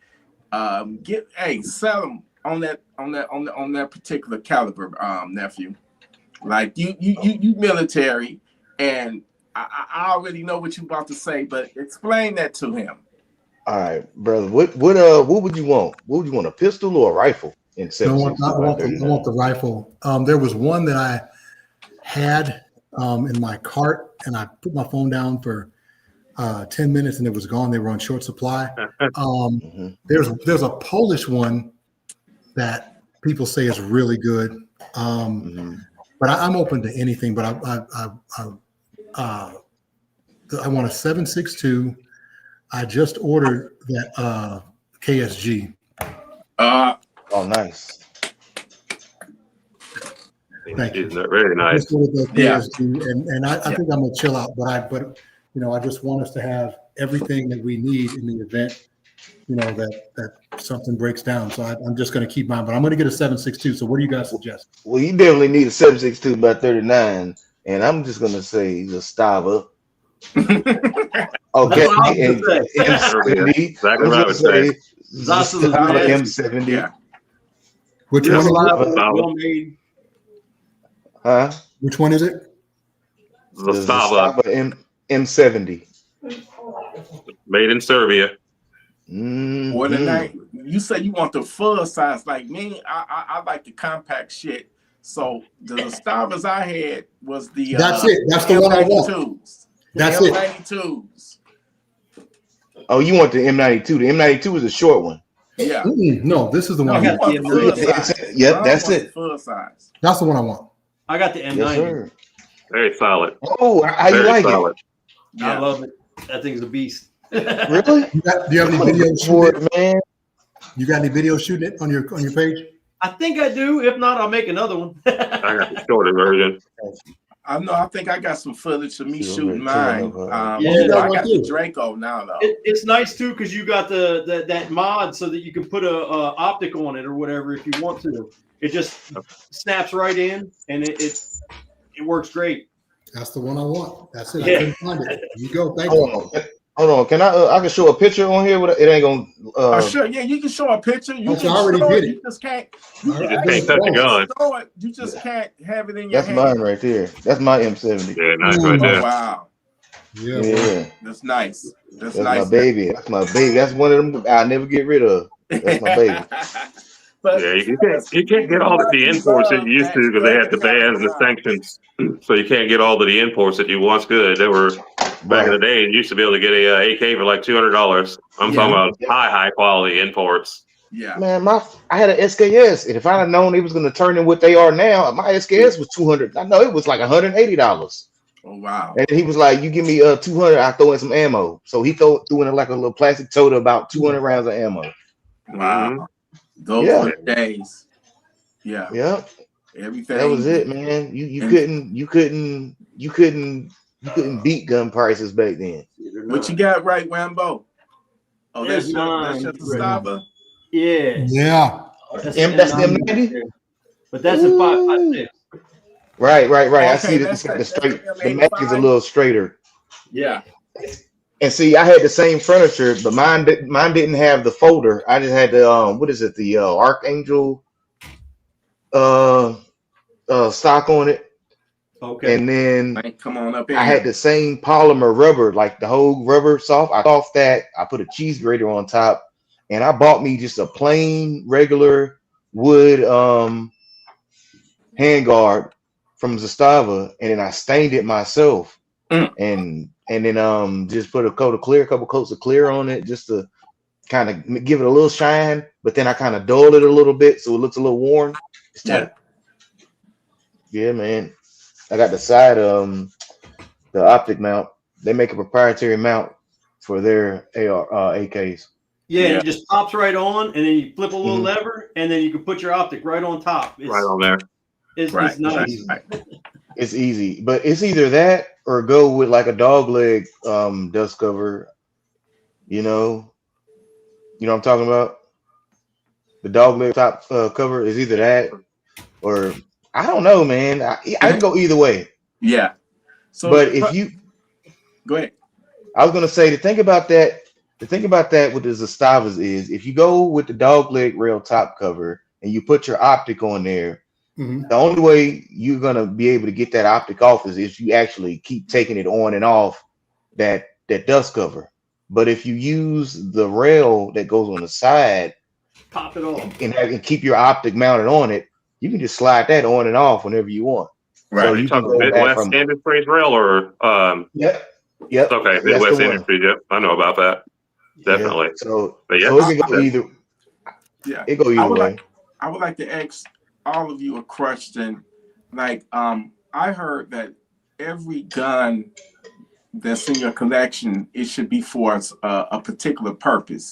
Sell them on that particular caliber, nephew. Like you military, and I already know what you're about to say, but explain that to him.
All right, brother. What would you want? What would you want, a pistol or a rifle? I
want the rifle. There was one that I had in my cart, and I put my phone down for 10 minutes, and it was gone. They were on short supply. There's a Polish one that people say is really good. But I'm open to anything. But I want a 7.62. I just ordered that KSG.
Oh, nice.
Thank you.
Very nice.
And I think I'm gonna chill out, but I just want us to have everything that we need in the event, that something breaks down. So I'm just gonna keep mine, but I'm gonna get a 7.62. So what do you guys suggest?
Well, you definitely need a 7.62 by 39, and I'm just gonna say the Stava. Okay, and M70.
Exactly what I would say.
M70.
Yeah.
Which one is it?
Huh?
Which one is it?
The Stava
M70.
Made in Serbia.
More than that, you say you want the full size. Like me, I like the compact shit. So the Stavas I had was the
that's it. That's the one I want. That's it.
M92s.
Oh, you want the M92? The M92 is a short one.
Yeah.
No, this is the one.
I want the full size.
Yep, that's it.
Full size.
That's the one I want.
I got the M90.
Yes, sir.
Very solid.
Oh, how you like it?
I love it. That thing's a beast.
Really?
Do you have any video shooting it,
man?
You got any video shooting it on your page?
I think I do. If not, I'll make another one.
I got the shorter version.
I think I got some footage of me shooting mine. I got the Draco now though.
It's nice too because you got that mod so that you can put a optic on it or whatever if you want to. It just snaps right in and it works great.
That's the one I want. That's it. I couldn't find it. There you go. Thank
you. Hold on, can I can show a picture on here? It ain't gonna.
Sure, yeah, you can show a picture. You
Actually,
can
I already
show
did
it.
it.
You just can't.
I
You
just
can
can't touch a gun.
show it. You just can't have it in your
That's
hand.
mine right there. That's my M70.
Yeah, nice right
Oh
there.
wow,
Yeah, bro.
Yeah,
that's nice. That's
that's
nice.
my baby. That's my baby. That's one of them I'll never get rid of. That's my baby.
But
Yeah, you can't get all of the imports that you used to because they had the bans and the sanctions. So you can't get all of the imports that you once could. They were back in the
Right.
day. You used to be able to get a AK for like $200. I'm talking about high quality imports.
Yeah.
Man, I had an SKS, and if I'd have known it was gonna turn in what they are now, my SKS was 200. I know it was like $180.
Oh wow.
And he was like, "You give me 200, I throw in some ammo." So he threw in like a little plastic tote about 200 rounds of ammo.
Wow.
Mm-hmm.
Those
Yeah.
were the days. Yeah.
Yeah,
Everything.
that was it, man. You couldn't beat gun prices back then.
What you got right, Rambo? Oh,
There's
that's
mine.
your Stava.
Yeah.
Yeah.
That's
That's the M90?
But that's a 5.56.
Right. I
Okay,
see that it's got the straight. The mag is a little straighter.
Yeah.
And see, I had the same furniture, but mine didn't have the folder. I just had the what is it? The Archangel stock on it.
Okay.
And then
Come on up in.
I had the same polymer rubber, like the whole rubber soft. I off that. I put a cheese grater on top, and I bought me just a plain regular wood handguard from Zastava, and then I stained it myself, and then just put a couple coats of clear on it, just to kind of give it a little shine. But then I kind of dull it a little bit so it looks a little worn. It's tight. Yeah, man. I got the side the optic mount. They make a proprietary mount for their AKs.
Yeah, it just pops right on, and then you flip a little
Mhm.
lever, and then you can put your optic right on top. It's,
Right on there.
It's nice.
Right.
It's easy, but it's either that or go with like a dog leg dust cover. You know what I'm talking about? The dog leg top cover is either that or I don't know, man. I can go either way.
Yeah. So,
But if you
go ahead.
I was gonna say the thing about that with the Zastavas is if you go with the dog leg rail top cover and you put your optic on there, the only way you're gonna be able to get that optic off is if you actually keep taking it on and off that dust cover. But if you use the rail that goes on the side,
Pop it off,
and keep your optic mounted on it, you can just slide that on and off whenever you want.
Right.
So
Are you
you can
talking
go back
Midwest
from
Industries rail or
Yep.
okay,
That's
Midwest
the one.
Industries, yep. I know about that. Definitely.
Yeah. So
But yeah,
it can go either.
Yeah.
It go either way.
I would like to ask all of you a question. Like, I heard that every gun that's in your collection, it should be for a particular purpose.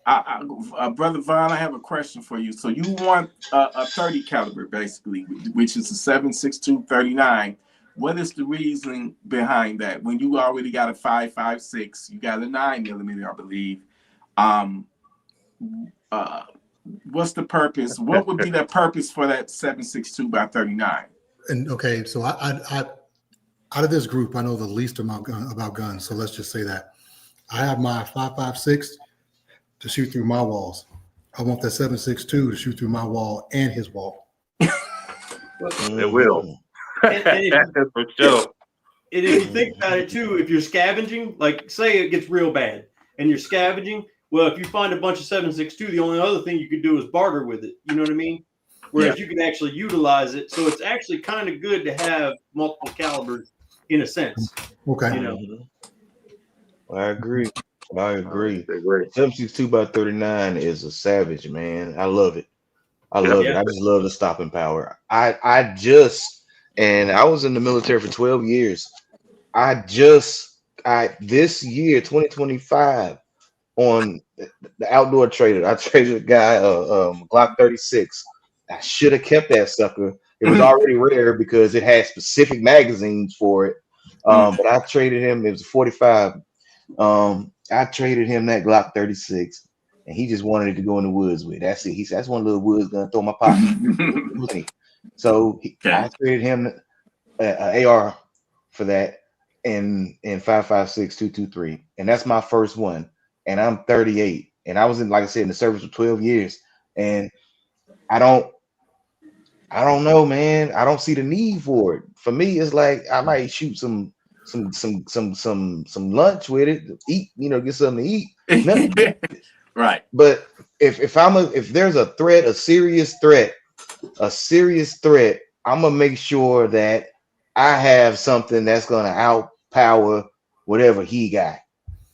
Brother Vaughn, I have a question for you. So you want a 30 caliber, basically, which is a 7.62 39. What is the reasoning behind that? When you already got a 5.56, you got a 9mm, I believe. What's the purpose? What would be the purpose for that 7.62 by 39?
And okay, so I out of this group, I know the least about guns. So let's just say that I have my 5.56 to shoot through my walls. I want that 7.62 to shoot through my wall and his wall.
it will.
and
For sure.
if you think about it too, if you're scavenging, like say it gets real bad, and you're scavenging, well, if you find a bunch of 7.62, the only other thing you could do is barter with it. You know what I mean? Whereas you can actually utilize it, so it's actually kind of good to have multiple calibers in a sense.
Okay.
You know.
I agree. 7.62 by 39 is a savage, man. I love it. I love it. I just love the stopping power. I was in the military for 12 years. This year, 2025, on the outdoor trader, I traded a guy Glock 36. I should have kept that sucker. It was already rare because it had specific magazines for it. But I traded him. It was a 45. I traded him that Glock 36, and he just wanted it to go in the woods with. That's it. He said, "That's one of the woods gonna throw my pocket." So I traded him an AR for that, and 5.56 223. and that's my first one, and I'm 38, and I was in, like I said, in the service for 12 years, and I don't know, man. I don't see the need for it. For me, it's like I might shoot some lunch with it, eat, get something to eat. Nothing.
Right.
But if there's a threat, a serious threat, I'm gonna make sure that I have something that's gonna outpower whatever he got.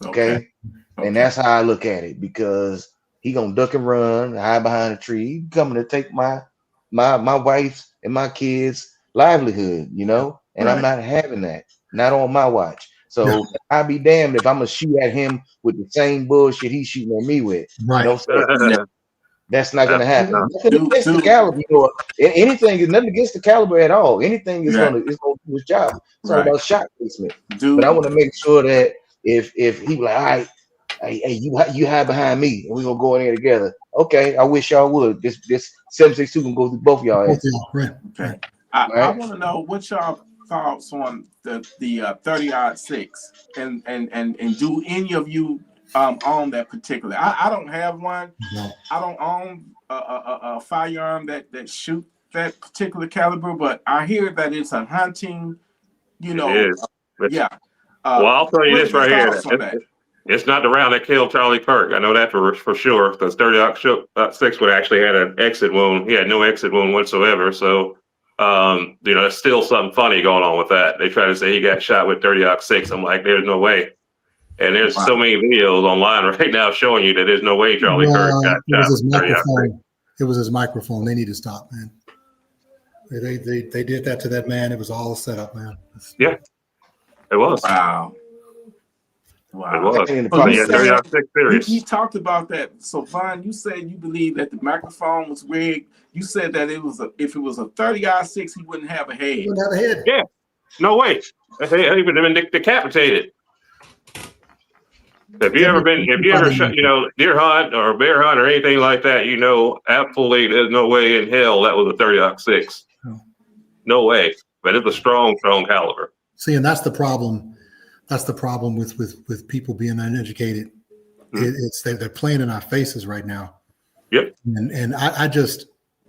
Okay. And that's how I look at it, because he gonna duck and run, hide behind a tree, he coming to take my wife's and my kids' livelihood, and I'm not having that, not on my watch. So I'll be damned if I'm gonna shoot at him with the same bullshit he's shooting at me with.
Right.
No, sir. That's not gonna happen. Nothing against the
Dude.
caliber, anything is nothing against the caliber at all. Anything is gonna do his job. It's all about shot placement. But I want to make sure that if he like, all right, hey, you hide behind me and we're gonna go in there together. Okay, I wish y'all would. This 7.62 can go through both of y'all.
Right.
Okay. I want to know what y'all thoughts on the 30-06 and do any of you own that particular? I don't have one.
No.
I don't own a firearm that shoot that particular caliber, but I hear that it's a hunting,
It is.
yeah.
Well, I'll tell you this right here.
That?
It's not the round that killed Charlie Kirk. I know that for sure, because 30-06 would actually had an exit wound. He had no exit wound whatsoever. So, there's still something funny going on with that. They try to say he got shot with 30-06. I'm like, there's no way. And there's so many videos online right now showing you that there's no way Charlie Kirk got shot with 30-06.
It was his microphone. They need to stop, man. They did that to that man. It was all a setup, man.
Yeah, it was.
Wow.
It was.
He talked about that. So, Vaughn, you said you believe that the microphone was rigged. You said that if it was a 30-06, he wouldn't have a head.
He wouldn't have a head.
Yeah. No way. He would have been decapitated. If you ever shot, deer hunt or bear hunt or anything like that, absolutely there's no way in hell that was a 30-06. No way. But it's a strong caliber.
See, and that's the problem. That's the problem with people being uneducated. Mm-hmm. It's they're playing in our faces right now.
Yep.
And I just,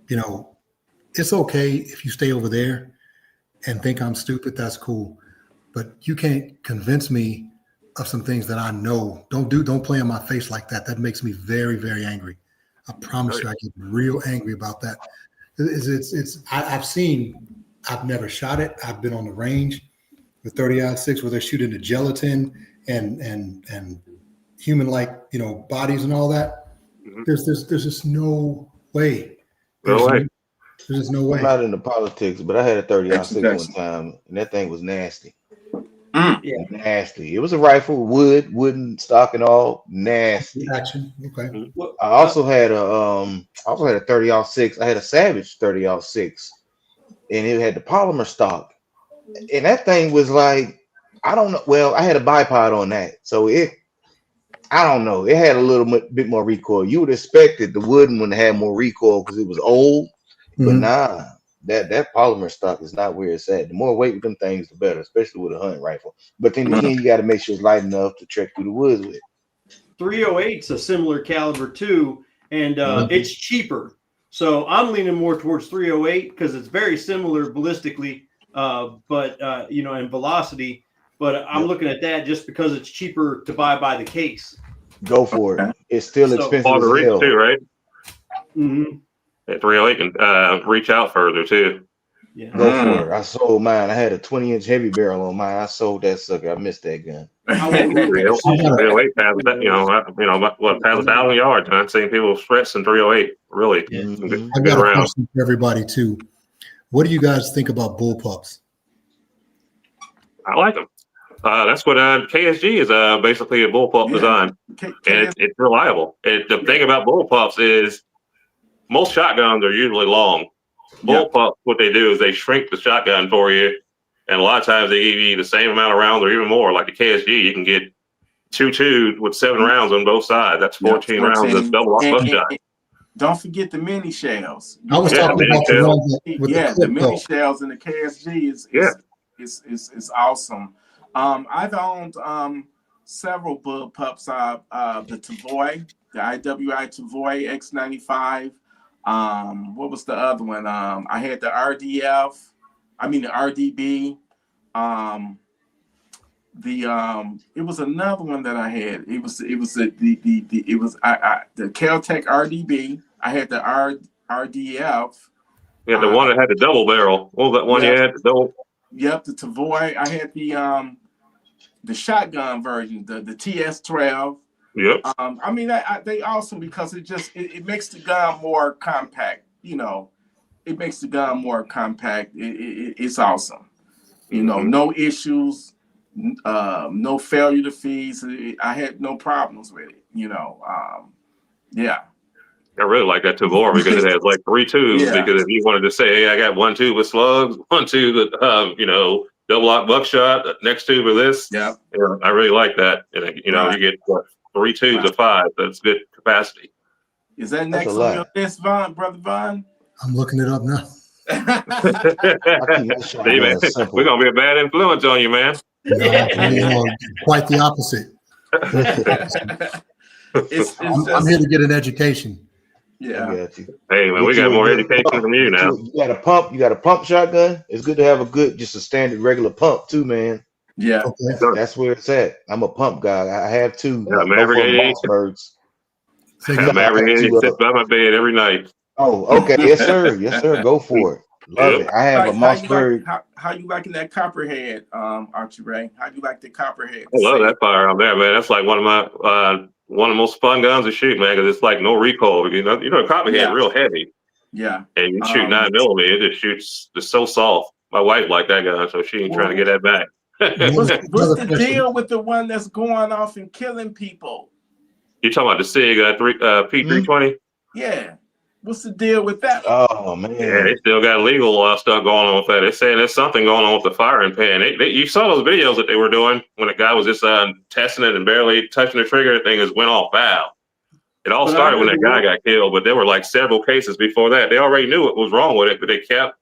it's okay if you stay over there and think I'm stupid. That's cool. But you can't convince me of some things that I know. Don't play in my face like that. That makes me very, very angry. I promise you, I get real angry about that. I've never shot it. I've been on the range with 30-06 where they're shooting the gelatin and human-like, bodies and all that. Mm-hmm. There's just no way. There's just no way.
I'm not into politics, but I had a 30-06 one time, and that thing was nasty. Yeah, nasty. It was a rifle, wooden stock and all, nasty.
Action. Okay.
I also had a 30-06. I had a Savage 30-06, and it had the polymer stock, and that thing was like, I don't know. Well, I had a bipod on that, so I don't know. It had a little bit more recoil. You would expect the wooden one to have more recoil because it was old, but nah. That polymer stock is not where it's at. The more weight with them things, the better, especially with a hunting rifle. But then again, you got to make sure it's light enough to trek through the woods with.
308's a similar caliber too, and it's cheaper. So I'm leaning more towards 308 because it's very similar ballistically, but in velocity. But I'm looking at that just because it's cheaper to buy by the case.
Go for it. It's still expensive as hell.
Too, right?
Mm-hmm.
At 308 can reach out further too.
Yeah.
Go for it. I sold mine. I had a 20-inch heavy barrel on mine. I sold that sucker. I missed that gun.
308 passes passes 1,000 yards. And I've seen people stress in 308. Really.
Mm-hmm.
I've got a question for everybody too. What do you guys think about bullpups?
I like them. That's what KSG is basically a bullpup design, and it's reliable. The thing about bullpups is most shotguns are usually long. Bullpups, what they do is they shrink the shotgun for you, and a lot of times they give you the same amount of rounds or even more. Like the KSG, you can get 2 with 7 rounds on both sides. That's 14 rounds of double buckshot.
Don't forget the mini shells.
I was talking about the ones with
the mini shells in the KSG is awesome. I've owned several bullpups. The Tavoy, the IWI Tavoy X95. What was the other one? I had the RDF. I mean the RDB. It was another one that I had. It was the Caltech RDB. I had the RDF.
Yeah, the one that had the double barrel. What was that one you had? The double.
Yep, the Tavoy. I had the shotgun version, the TS12.
Yep.
I mean, they awesome because it makes the gun more compact. You know, it makes the gun more compact. It's awesome. You know, no issues, no failure to feeds. I had no problems with it. You know, yeah.
I really like that Tavor because it has like 3 tubes.
Yeah.
Because if you wanted to say, hey, I got 1 tube with slugs, 1 tube with double lock buckshot, next tube of this.
Yeah.
I really like that. And you know, you get 3 tubes of 5. That's good capacity.
Is that next on your list, Brother Vaughn?
I'm looking it up now.
Hey, man, we're gonna be a bad influence on you, man.
No, quite the opposite. I'm here to get an education.
Yeah.
Hey, man, we got more education from you now.
You got a pump. You got a pump shotgun. It's good to have just a standard regular pump too, man.
Yeah.
Okay.
That's where it's at. I'm a pump guy. I have 2.
Maverick 88. Maverick 88 sits by my bed every night.
Oh, okay. Yes, sir. Yes, sir. Go for it. Love it. I have a Mossberg.
How you liking that copperhead, Atumre? How you like the copperhead?
I love that fire out there, man. That's like one of the most fun guns to shoot, man, because it's like no recoil. You know, copperhead is real heavy.
Yeah.
And you shoot 9mm, it just shoots just so soft. My wife liked that gun, so she ain't trying to get that back.
What's the deal with the one that's going off and killing people?
You talking about the SIG P320?
Yeah. What's the deal with that?
Oh man,
yeah, they still got legal stuff going on with that. They're saying there's something going on with the firing pin. You saw those videos that they were doing when the guy was just testing it and barely touching the trigger. The thing just went off foul. It all started when that guy got killed, but there were like several cases before that. They already knew what was wrong with it, but they kept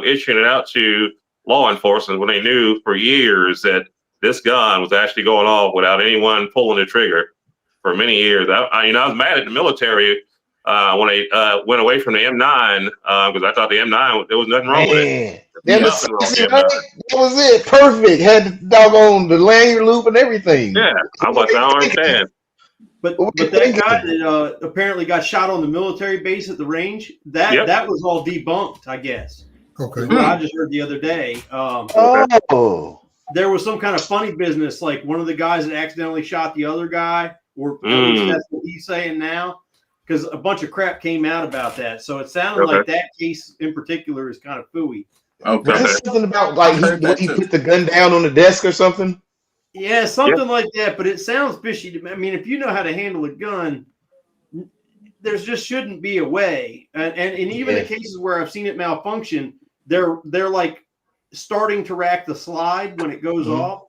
issuing it out to law enforcement when they knew for years that this gun was actually going off without anyone pulling the trigger for many years. I was mad at the military. When they went away from the M9, because I thought the M9, there was nothing wrong with it.
That was it. Perfect. Had the doggone the lanyard loop and everything.
Yeah, I don't understand.
But that guy that apparently got shot on the military base at the range, that was all debunked, I guess.
Okay.
I just heard the other day. There was some kind of funny business, like one of the guys that accidentally shot the other guy, or at least that's what he's saying now. Because a bunch of crap came out about that. So it sounded like that case in particular is kind of phooey.
Okay. Was there something about like he put the gun down on the desk or something?
Yeah, something like that. But it sounds fishy to me. I mean, if you know how to handle a gun, there's just shouldn't be a way. And even in cases where I've seen it malfunction, they're like starting to rack the slide when it goes off.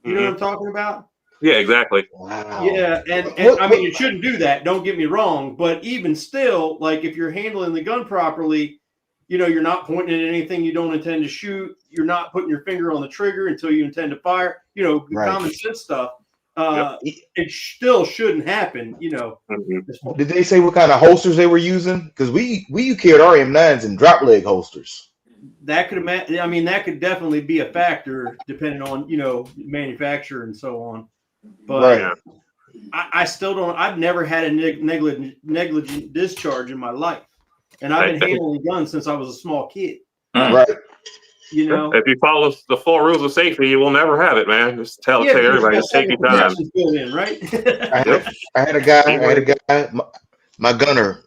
You know what I'm talking about?
Yeah, exactly.
Wow.
Yeah, and I mean, you shouldn't do that. Don't get me wrong. But even still, like if you're handling the gun properly, you know, you're not pointing at anything you don't intend to shoot. You're not putting your finger on the trigger until you intend to fire. You know, common sense stuff. It still shouldn't happen. You know.
Did they say what kind of holsters they were using? Because we carried our M9s in drop leg holsters.
That could that could definitely be a factor depending on manufacturer and so on. But I still don't. I've never had a negligent discharge in my life, and I've been handling guns since I was a small kid.
Right.
You know,
if you follow the 4 rules of safety, you will never have it, man. Just tell everybody, just take your time.
In, right?
I had a guy. My gunner.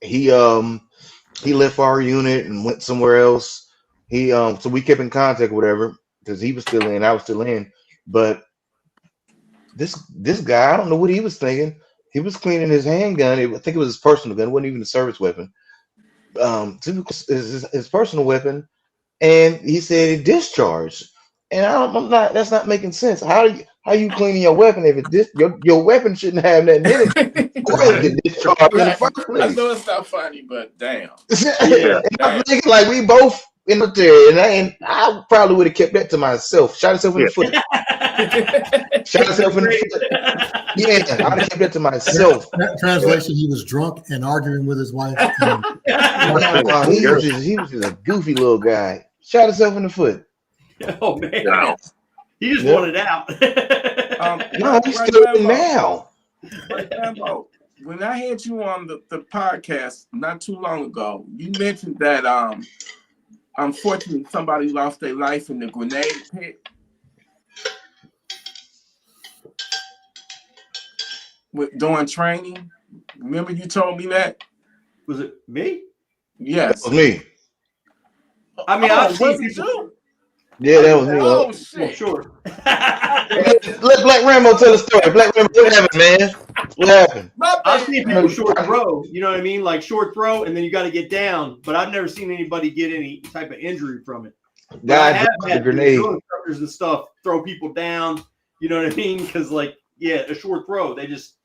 He left our unit and went somewhere else. So we kept in contact, whatever, because he was still in, I was still in, but. This guy, I don't know what he was thinking. He was cleaning his handgun. I think it was his personal gun. It wasn't even a service weapon. His personal weapon, and he said it discharged. And that's not making sense. How you cleaning your weapon if your weapon shouldn't have that in it? Discharged in the first place.
I know it's not funny, but damn.
I'm thinking like we both in the military, and I probably would have kept that to myself. Shot himself in the foot. Shot himself in the foot. Yeah, I'd have kept that to myself.
Translation: he was drunk and arguing with his wife.
He was just a goofy little guy. Shot himself in the foot.
Oh man,
Wow.
he just wanted out.
No, he's still in now.
Rambo, when I had you on the podcast not too long ago, you mentioned that unfortunately somebody lost their life in the grenade pit. During training. Remember you told me that?
Was it me?
Yes.
That was me.
I mean, I've seen people.
Yeah, that was me.
Oh shit!
Sure.
Let Black Rambo tell a story. Black Rambo, what happened, man? What happened?
I've seen people short throw. You know what I mean? Like short throw, and then you got to get down. But I've never seen anybody get any type of injury from it.
Guy
I have
dropped
had
a grenade.
drill instructors and stuff throw people down. You know what I mean? Because like, yeah, a short throw, they just,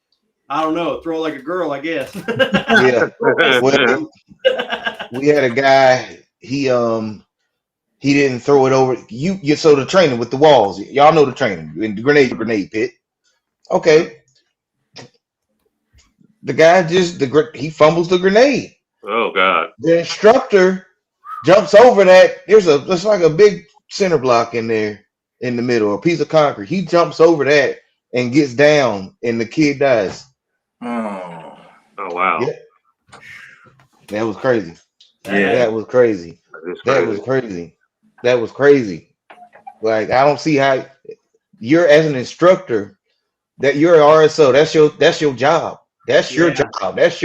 I don't know, throw like a girl, I guess.
Yeah. Well, we had a guy. He didn't throw it over. You so the training with the walls. Y'all know the training in the grenade pit. Okay. The guy he fumbles the grenade.
Oh God.
The instructor jumps over that. There's like a big center block in there in the middle, a piece of concrete. He jumps over that and gets down, and the kid dies.
Oh
wow.
Yeah. That was crazy.
Yeah.
That was crazy. That was crazy. That was crazy. Like, I don't see how you're as an instructor that you're an RSO. That's your job. That's your job. That's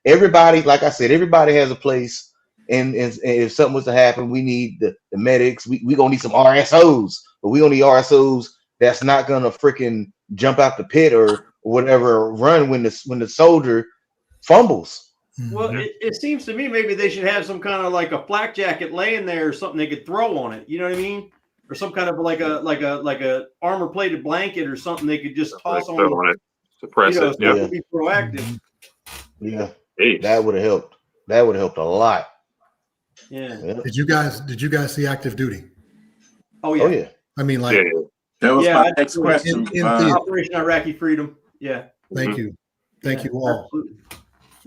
everybody. Like I said, everybody has a place. And if something was to happen, we need the medics. We gonna need some RSOs, but we gonna need RSOs that's not gonna freaking jump out the pit or whatever, run when the soldier fumbles.
Well, it seems to me maybe they should have some kind of like a flak jacket laying there or something they could throw on it. You know what I mean? Or some kind of like a armor plated blanket or something they could just toss on it.
Suppress it.
Yeah. To be proactive.
Yeah.
Jeez.
That would have helped. That would have helped a lot.
Yeah.
Did you guys see active duty?
Oh yeah.
Oh yeah.
I mean, like,
that was my next question.
In
Operation Iraqi Freedom. Yeah.
Thank you all.
Absolutely.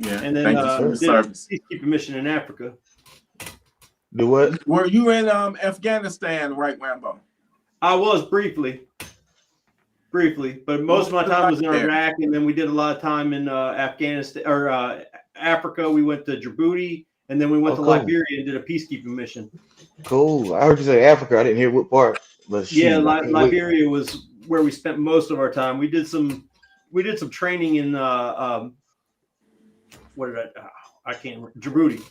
Yeah.
And then
thank you for the service.
Peacekeeping mission in Africa.
Do what?
Were you in Afghanistan, right, Rambo?
I was briefly, but most of my time was in Iraq, and then we did a lot of time in Afghanistan or Africa. We went to Djibouti, and then we went to Liberia and did a peacekeeping mission.
Cool. I heard you say Africa. I didn't hear what part. But
Liberia was where we spent most of our time. We did some training in I can't remember, Djibouti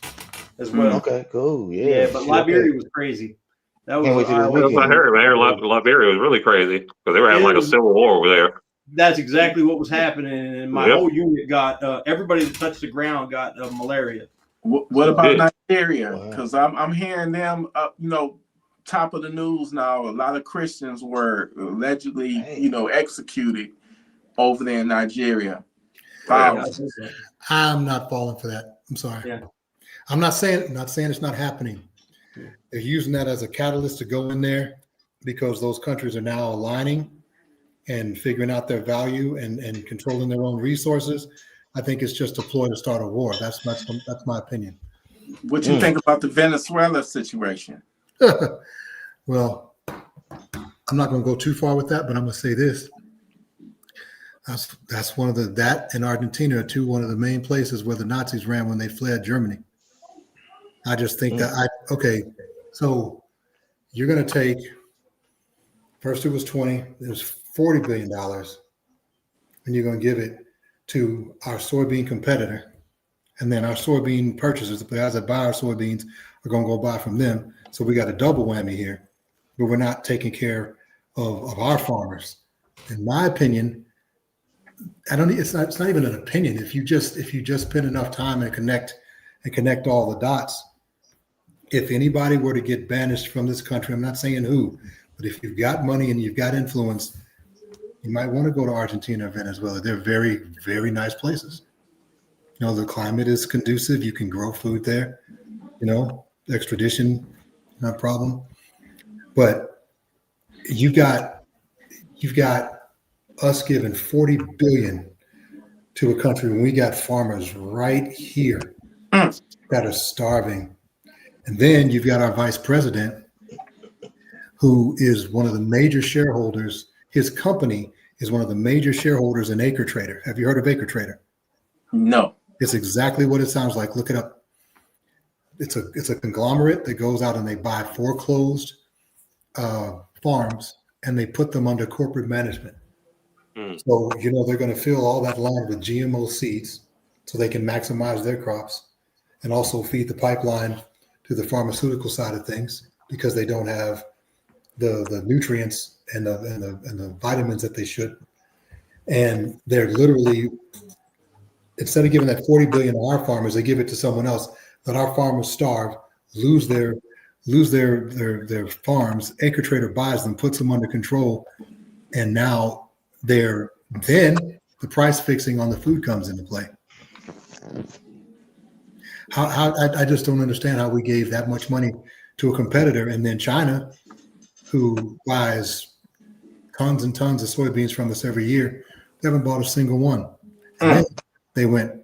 as well.
Okay, cool. Yeah.
But Liberia was crazy. That was
I heard, man. Liberia was really crazy because they were having like a civil war over there.
That's exactly what was happening, and my whole unit got everybody that touched the ground got malaria.
What about Nigeria? Because I'm hearing them, top of the news now. A lot of Christians were allegedly, executed over there in Nigeria.
I'm not falling for that. I'm sorry.
Yeah.
I'm not saying it's not happening. They're using that as a catalyst to go in there because those countries are now aligning and figuring out their value and controlling their own resources. I think it's just a ploy to start a war. That's my opinion.
What do you think about the Venezuela situation?
Well, I'm not going to go too far with that, but I'm going to say this. That's one of that and Argentina are one of the main places where the Nazis ran when they fled Germany. I just think so you're going to take, first it was 20, there's $40 billion, and you're going to give it to our soybean competitor. And then our soybean purchasers, the guys that buy our soybeans, are going to go buy from them. So we got a double whammy here, but we're not taking care of our farmers. In my opinion, it's not even an opinion. If you just spend enough time and connect all the dots, if anybody were to get banished from this country, I'm not saying who, but if you've got money and you've got influence, you might want to go to Argentina or Venezuela. They're very, very nice places. The climate is conducive. You can grow food there. Extradition not a problem. But you've got us giving $40 billion to a country when we got farmers right here that are starving. And then you've got our vice president, who is one of the major shareholders. His company is one of the major shareholders in Acre Trader. Have you heard of Acre Trader?
No.
It's exactly what it sounds like. Look it up. It's a conglomerate that goes out and they buy foreclosed farms and they put them under corporate management. So, they're going to fill all that land with GMO seeds so they can maximize their crops and also feed the pipeline to the pharmaceutical side of things because they don't have the nutrients and the vitamins that they should. And they're literally, instead of giving that $40 billion to our farmers, they give it to someone else. Let our farmers starve, lose their farms. Acre Trader buys them, puts them under control, and now then the price fixing on the food comes into play. I just don't understand how we gave that much money to a competitor, and then China, who buys tons and tons of soybeans from us every year, they haven't bought a single one. And then they went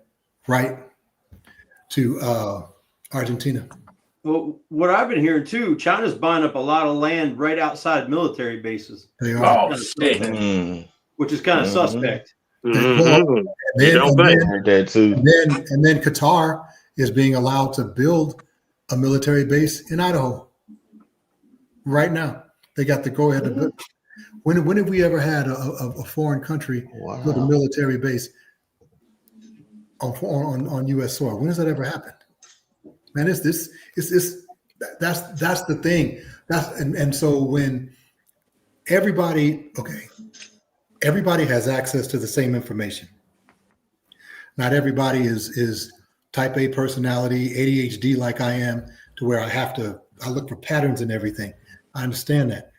right to Argentina.
Well, what I've been hearing too, China's buying up a lot of land right outside military bases.
They are.
Oh, shit.
Which is kind of suspect.
Mm-hmm.
And then Qatar is being allowed to build a military base in Idaho right now. They got the go ahead to build. When have we ever had a foreign country with a military base on U.S. soil? When has that ever happened? Man, that's the thing. And so when everybody has access to the same information. Not everybody is type A personality, ADHD like I am, to where I look for patterns in everything. I understand that.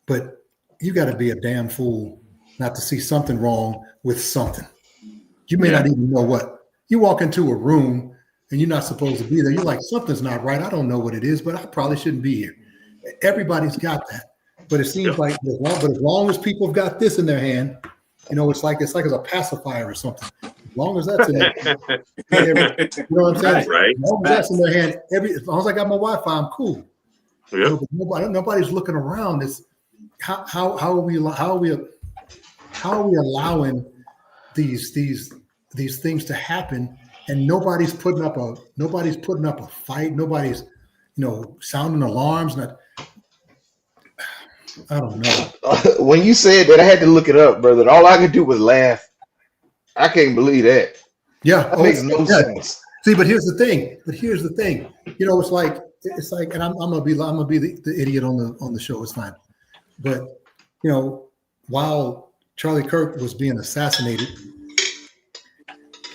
But you got to be a damn fool not to see something wrong with something. You may not even know what. You walk into a room and you're not supposed to be there. You're like, something's not right. I don't know what it is, but I probably shouldn't be here. Everybody's got that. But it seems like as long as people have got this in their hand, it's like it's a pacifier or something. As long as that's in their hand, you know what I'm saying?
Right.
As long as that's in their hand, as long as I got my Wi-Fi, I'm cool.
Yep.
Nobody's looking around. It's how are we allowing these things to happen, and nobody's putting up a fight. Nobody's sounding alarms. I don't know.
When you said that, I had to look it up, brother. All I could do was laugh. I can't believe that.
Yeah,
that makes no sense.
See, but here's the thing. It's like, and I'm gonna be the idiot on the show. It's fine. But while Charlie Kirk was being assassinated,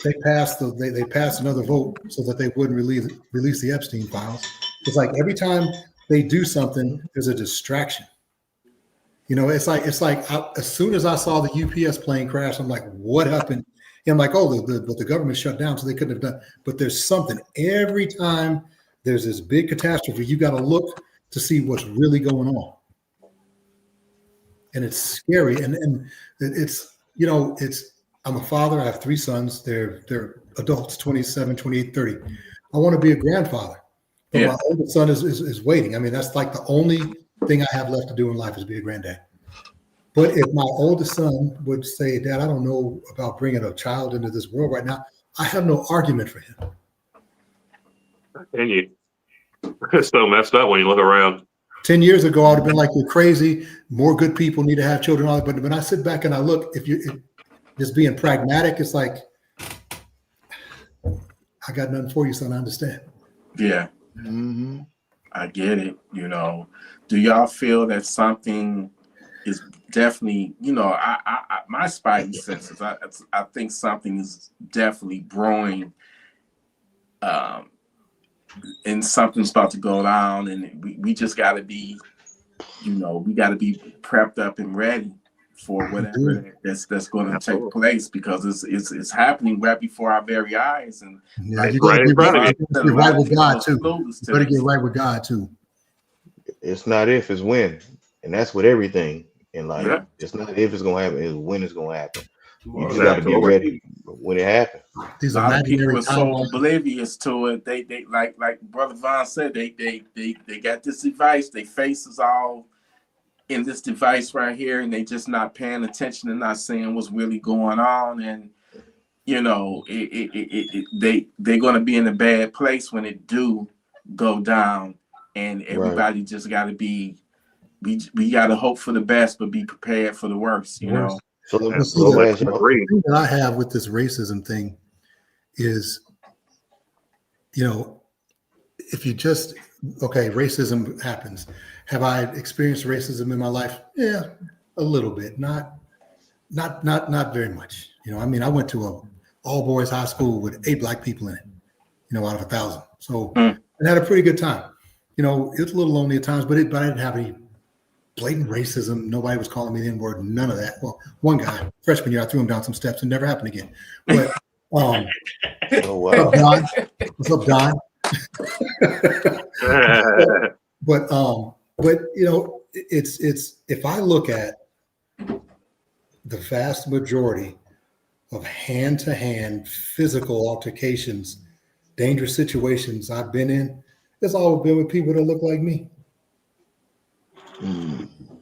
they passed another vote so that they wouldn't release the Epstein files. It's like every time they do something, there's a distraction. It's like as soon as I saw the UPS plane crash, I'm like, what happened? And I'm like, the government shut down, so they couldn't have done. But there's something every time there's this big catastrophe. You got to look to see what's really going on, and it's scary. And it's I'm a father. I have 3 sons. They're adults, 27, 28, 30. I want to be a grandfather, but my oldest son is waiting. I mean, that's like the only thing I have left to do in life is be a granddad. But if my oldest son would say, Dad, I don't know about bringing a child into this world right now, I have no argument for him.
And it's so messed up when you look around.
10 years ago, I would have been like, you're crazy. More good people need to have children. But when I sit back and I look, if just being pragmatic, it's like, I got nothing for you, son. I understand.
Yeah.
Mm-hmm.
I get it. Do y'all feel that something is definitely, my spidey senses, I think something is definitely brewing, and something's about to go down, and we just got to be, we got to be prepped up and ready for whatever that's going to take place, because it's happening right before our very eyes, and
you got to get right with God too. You better get right with God too.
It's not if, it's when, and that's with everything in life.
Yeah.
It's not if it's gonna happen, it's when it's gonna happen. You just
Well,
got to be
Absolutely.
ready when it happens.
These
A lot of
imaginary
people are so
timelines.
oblivious to it. They like Brother Vaughn said, they got this device, their face is all in this device right here, and they just not paying attention and not seeing what's really going on. And you know, they're gonna be in a bad place when it do go down. And
Right.
everybody just gotta we gotta hope for the best, but be prepared for the worst, you know.
So
You
let
see,
me
the
ask y'all.
thing that I have with this racism thing is, you know, if you just, okay, racism happens. Have I experienced racism in my life? Yeah, a little bit, not very much. You know, I mean, I went to a all boys high school with 8 black people in it, you know, out of 1,000. So I had a pretty good time. You know, it was a little lonely at times, but I didn't have any blatant racism. Nobody was calling me the N-word, none of that. Well, one guy, freshman year, I threw him down some steps and never happened again. But
Oh
what's up,
wow.
Don? What's up, Don? But you know, it's if I look at the vast majority of hand-to-hand physical altercations, dangerous situations I've been in, it's all been with people that look like me.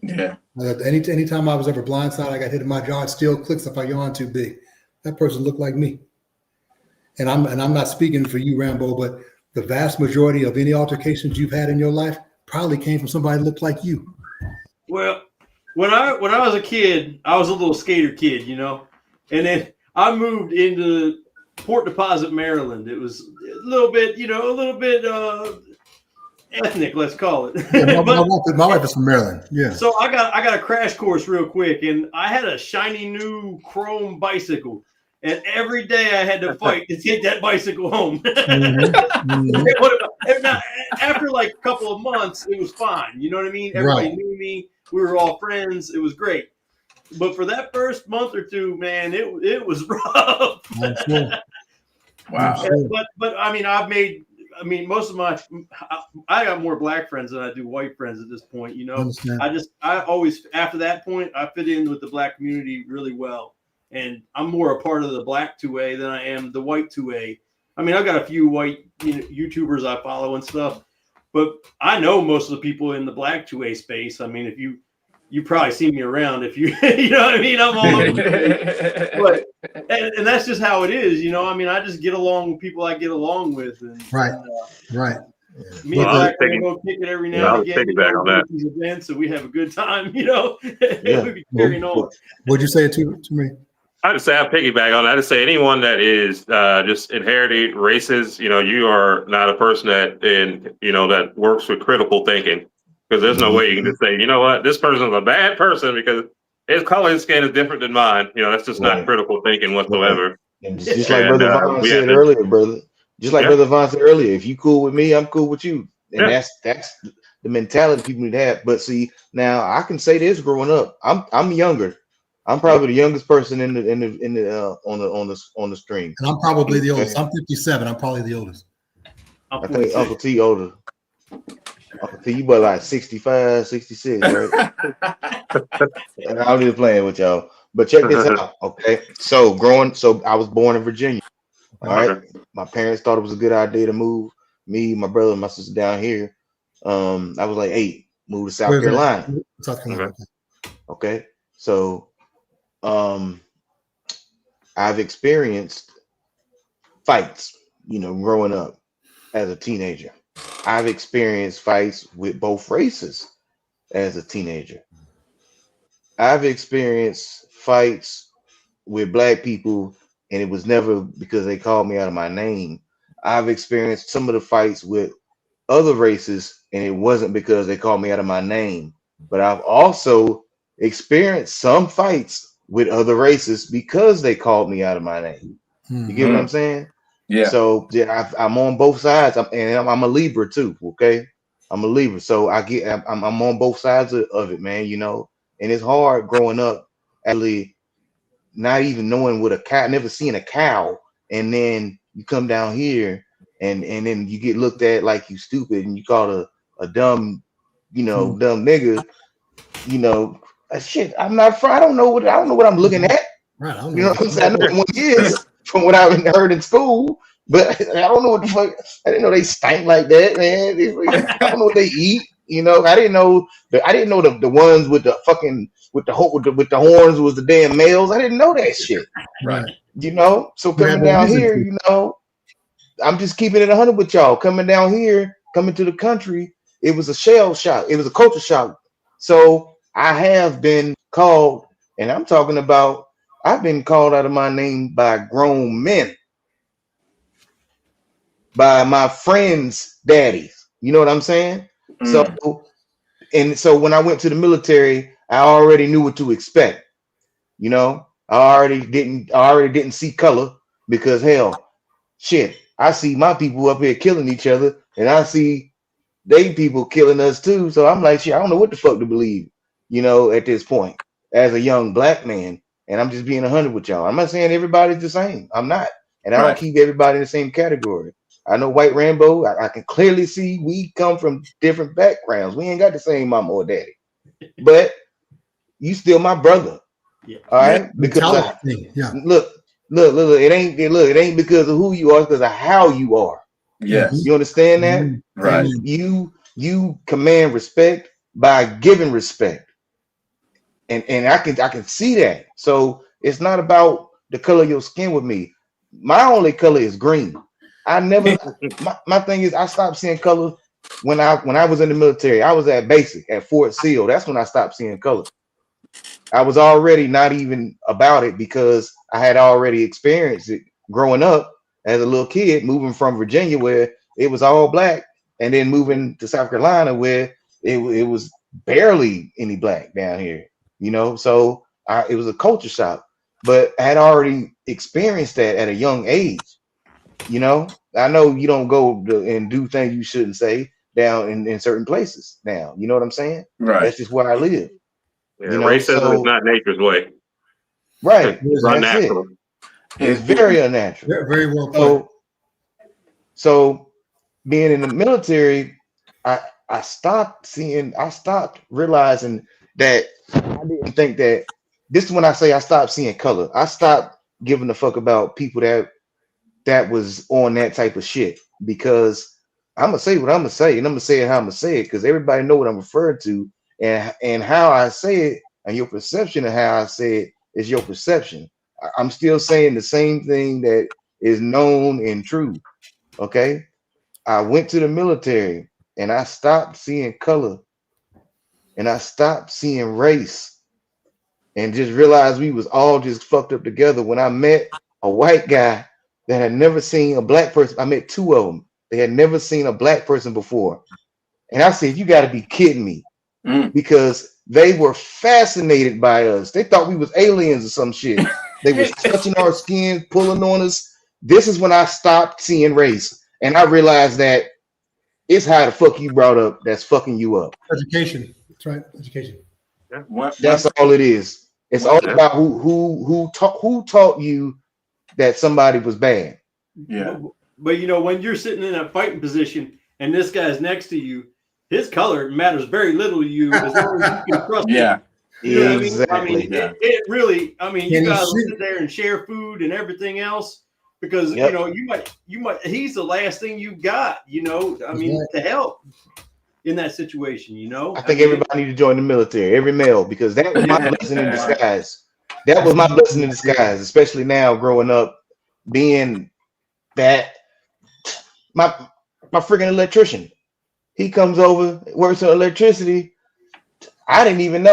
Yeah.
Anytime I was ever blindsided, I got hit in my jaw, it still clicks if I yawn too big. That person looked like me. And I'm not speaking for you, Rambo, but the vast majority of any altercations you've had in your life probably came from somebody that looked like you.
Well, when I was a kid, I was a little skater kid, you know, and then I moved into Port Deposit, Maryland. It was a little bit, you know, ethnic, let's call it.
Yeah, my wife is from Maryland. Yeah.
So I got a crash course real quick, and I had a shiny new chrome bicycle, and every day I had to fight to take that bicycle home. After like a couple of months, it was fine. You know what I mean? Everybody knew me. We were all friends. It was great. But for that first month or two, man, it was rough.
Wow.
But I mean, most of I got more black friends than I do white friends at this point. You know, I always, after that point, I fit in with the black community really well. And I'm more a part of the black 2A than I am the white 2A. I mean, I've got a few white YouTubers I follow and stuff, but I know most of the people in the black 2A space. I mean, if you probably see me around, if you, you know what I mean? I'm all over the place. But, and that's just how it is, you know? I mean, I just get along with people I get along with. And,
right.
Me and Black Rambo kick it every now and again. On that. These events, so we have a good time, you know?
Yeah.
We be carrying on.
What'd you say to me?
I just say I piggyback on that. I just say anyone that is just inherited racist, you know, you are not a person that works with critical thinking, because there's no way you can just say, you know what, this person is a bad person because his color of skin is different than mine. You know, that's just not critical thinking whatsoever.
And just like Brother Vaughn said earlier, brother. Just like Brother Vaughn said earlier, if you cool with me, I'm cool with you, and that's the mentality people need to have. But see, now I can say this: growing up, I'm younger. I'm probably the youngest person on the stream.
And I'm probably the oldest. I'm 57. I'm probably the oldest.
I think Uncle T older. Uncle T, you about like 65, 66, right? And I'm just playing with y'all. But check this out, okay? So I was born in Virginia. All right. My parents thought it was a good idea to move me, my brother, and my sister down here. I was like 8, moved to South Carolina.
South Carolina.
Okay. So I've experienced fights, you know, growing up as a teenager. I've experienced fights with both races as a teenager. I've experienced fights with black people, and it was never because they called me out of my name. I've experienced some of the fights with other races, and it wasn't because they called me out of my name. But I've also experienced some fights with other races because they called me out of my name. You get what I'm saying?
Yeah.
So I'm on both sides. I'm a Libra too. Okay, I'm a Libra, so I'm on both sides of it, man. You know, and it's hard growing up, actually, not even knowing what a cow, never seeing a cow, and then you come down here and then you get looked at like you stupid and you called a dumb dumb nigga, shit. I'm not. I don't know what I'm looking at.
Right. I don't
You
know.
know what I'm saying? I know what one is from what I've heard in school, but I don't know what the fuck. I didn't know they stank like that, man. I don't know what they eat. I didn't know the ones with the fucking with the horns was the damn males. I didn't know that shit.
Right.
So
You have
coming
a
down
reason
here,
to.
I'm just keeping it 100 with y'all. Coming down here, coming to the country, it was a shell shock. It was a culture shock. So I have been called, and I'm talking about, I've been called out of my name by grown men, by my friends' daddies. You know what I'm saying? So, when I went to the military, I already knew what to expect. I already didn't see color because hell, shit, I see my people up here killing each other, and I see they people killing us too. So I'm like, shit, I don't know what the fuck to believe, at this point, as a young black man. And I'm just being 100 with y'all. I'm not saying everybody's the same. I'm not. And I don't keep everybody in the same category. I know White Rambo, I can clearly see we come from different backgrounds. We ain't got the same mama or daddy. But you still my brother.
Yeah.
All right. Because look, it ain't because of who you are, it's because of how you are.
Yes.
You understand that?
Right.
You command respect by giving respect. And I can see that. So it's not about the color of your skin with me. My only color is green. I never my thing is I stopped seeing color when I was in the military. I was at basic at Fort Sill. That's when I stopped seeing color. I was already not even about it because I had already experienced it growing up as a little kid, moving from Virginia where it was all black, and then moving to South Carolina where it was barely any black down here. So it was a culture shock, but I had already experienced that at a young age. I know you don't go and do things you shouldn't say down in certain places now. You know what I'm saying?
Right.
That's just where I live.
Yeah, racism is not nature's way.
Right.
It's
That's
unnatural.
It's very unnatural.
Very well put.
So being in the military, I stopped realizing that I didn't think that this is when I say I stopped seeing color. I stopped giving a fuck about people that was on that type of shit, because I'm gonna say what I'm gonna say, and I'm gonna say it how I'm gonna say it, because everybody know what I'm referring to, and how I say it, and your perception of how I say it is your perception. I'm still saying the same thing that is known and true. Okay, I went to the military and I stopped seeing color and I stopped seeing race, and just realized we was all just fucked up together. When I met a white guy that had never seen a black person, I met two of them. They had never seen a black person before. And I said, you got to be kidding me. Because they were fascinated by us. They thought we was aliens or some shit. They was touching our skin, pulling on us. This is when I stopped seeing race. And I realized that it's how the fuck you brought up that's fucking you up.
Education. That's right. Education.
Yeah.
That's all it is. It's all about who taught you that somebody was bad.
Yeah.
But when you're sitting in a fighting position and this guy's next to you, his color matters very little to you as long as you can trust him.
Yeah.
You know
Exactly.
what I mean? It really, you guys
see?
sit there and share food and everything else because you might he's the last thing you got, to help in that situation,
I think everybody need to join the military, every male, because that was my blessing in disguise. That was my blessing in disguise, especially now growing up, being that my freaking electrician. He comes over, works on electricity. I didn't even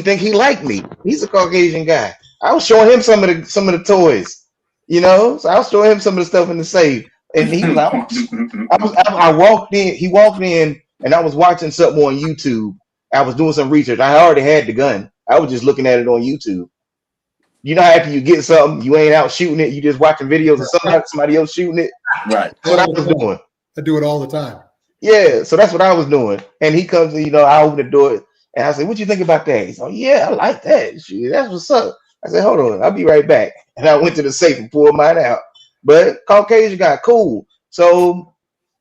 think he liked me. He's a Caucasian guy. I was showing him some of the toys, So I was showing him some of the stuff in the safe, and he was like, I walked in. He walked in, and I was watching something on YouTube. I was doing some research. I already had the gun. I was just looking at it on YouTube. After you get something, you ain't out shooting it. You just watching videos of somebody else shooting it.
Right.
That's what I was doing.
I do it all the time.
Yeah, so that's what I was doing. And he comes in, I open the door and I say, what you think about that? He's like, yeah, I like that. Shit, that's what's up. I said, hold on, I'll be right back. And I went to the safe and pulled mine out. But Caucasian guy, cool. So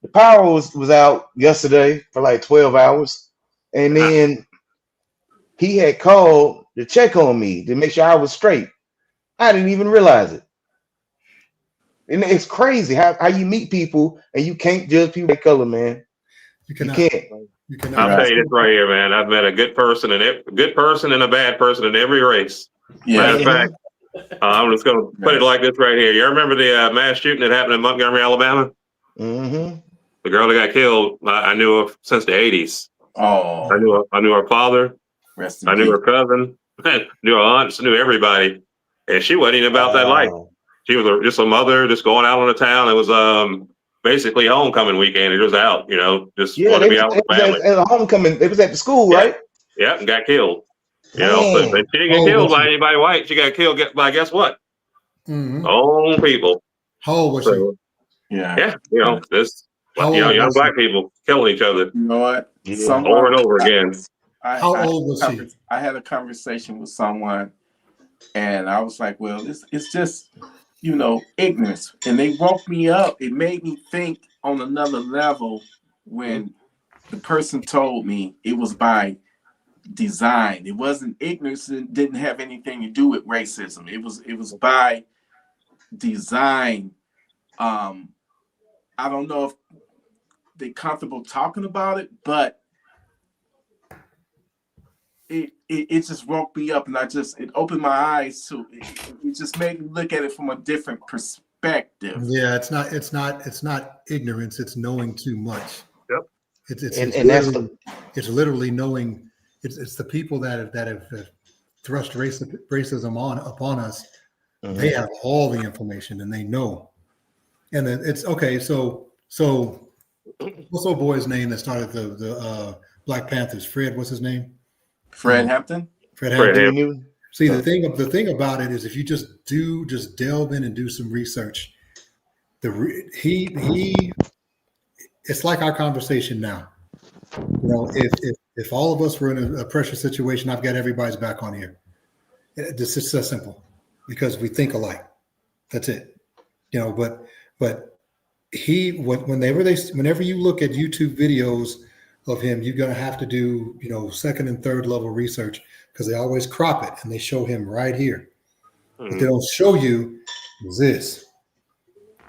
the power was out yesterday for like 12 hours. And then he had called to check on me to make sure I was straight. I didn't even realize it. And it's crazy how you meet people and you can't judge people by color, man.
You cannot.
can't.
You cannot.
I'll tell you this right here, man. I've met a good person and a bad person in every race. Matter of fact, I'm just going to put it like this right here. You remember the mass shooting that happened in Montgomery, Alabama?
Mm-hmm.
The girl that got killed, I knew her since the 80s.
Oh,
I knew her father.
rest in
I knew
peace.
her cousin. Knew her aunts. Knew everybody. And she wasn't even about that life. She was just a mother, just going out on the town. It was basically homecoming weekend. It was out, just wanted to be out with the family.
At homecoming, it was at the school, right?
Yeah, and got killed.
Man.
But she didn't get killed by anybody white. She got killed by guess what? Own people.
How old was she?
Yeah.
This young black people killing each other.
You know what?
Yeah.
Over and over again.
How old was she?
I had a conversation with someone, and I was like, well, it's just, ignorance. And they woke me up. It made me think on another level when the person told me it was by design. It wasn't ignorance. It didn't have anything to do with racism. It was by design. I don't know if they're comfortable talking about it, but it just woke me up, and it opened my eyes to it just made me look at it from a different perspective.
Yeah, it's not ignorance, it's knowing too much.
Yep.
It's literally knowing. It's the people that have thrust racism upon us. Mm-hmm. They have all the information and they know. And then it's okay. So what's old boy's name that started the Black Panthers? Fred, what's his name?
Fred Hampton.
Fred Hampton. See, the thing about it is, if you just delve in and do some research, it's like our conversation now. If all of us were in a pressure situation, I've got everybody's back on here. This is so simple because we think alike. That's it. But whenever you look at YouTube videos of him, you're going to have to do, second and third level research, because they always crop it and they show him right here. But they don't show you this.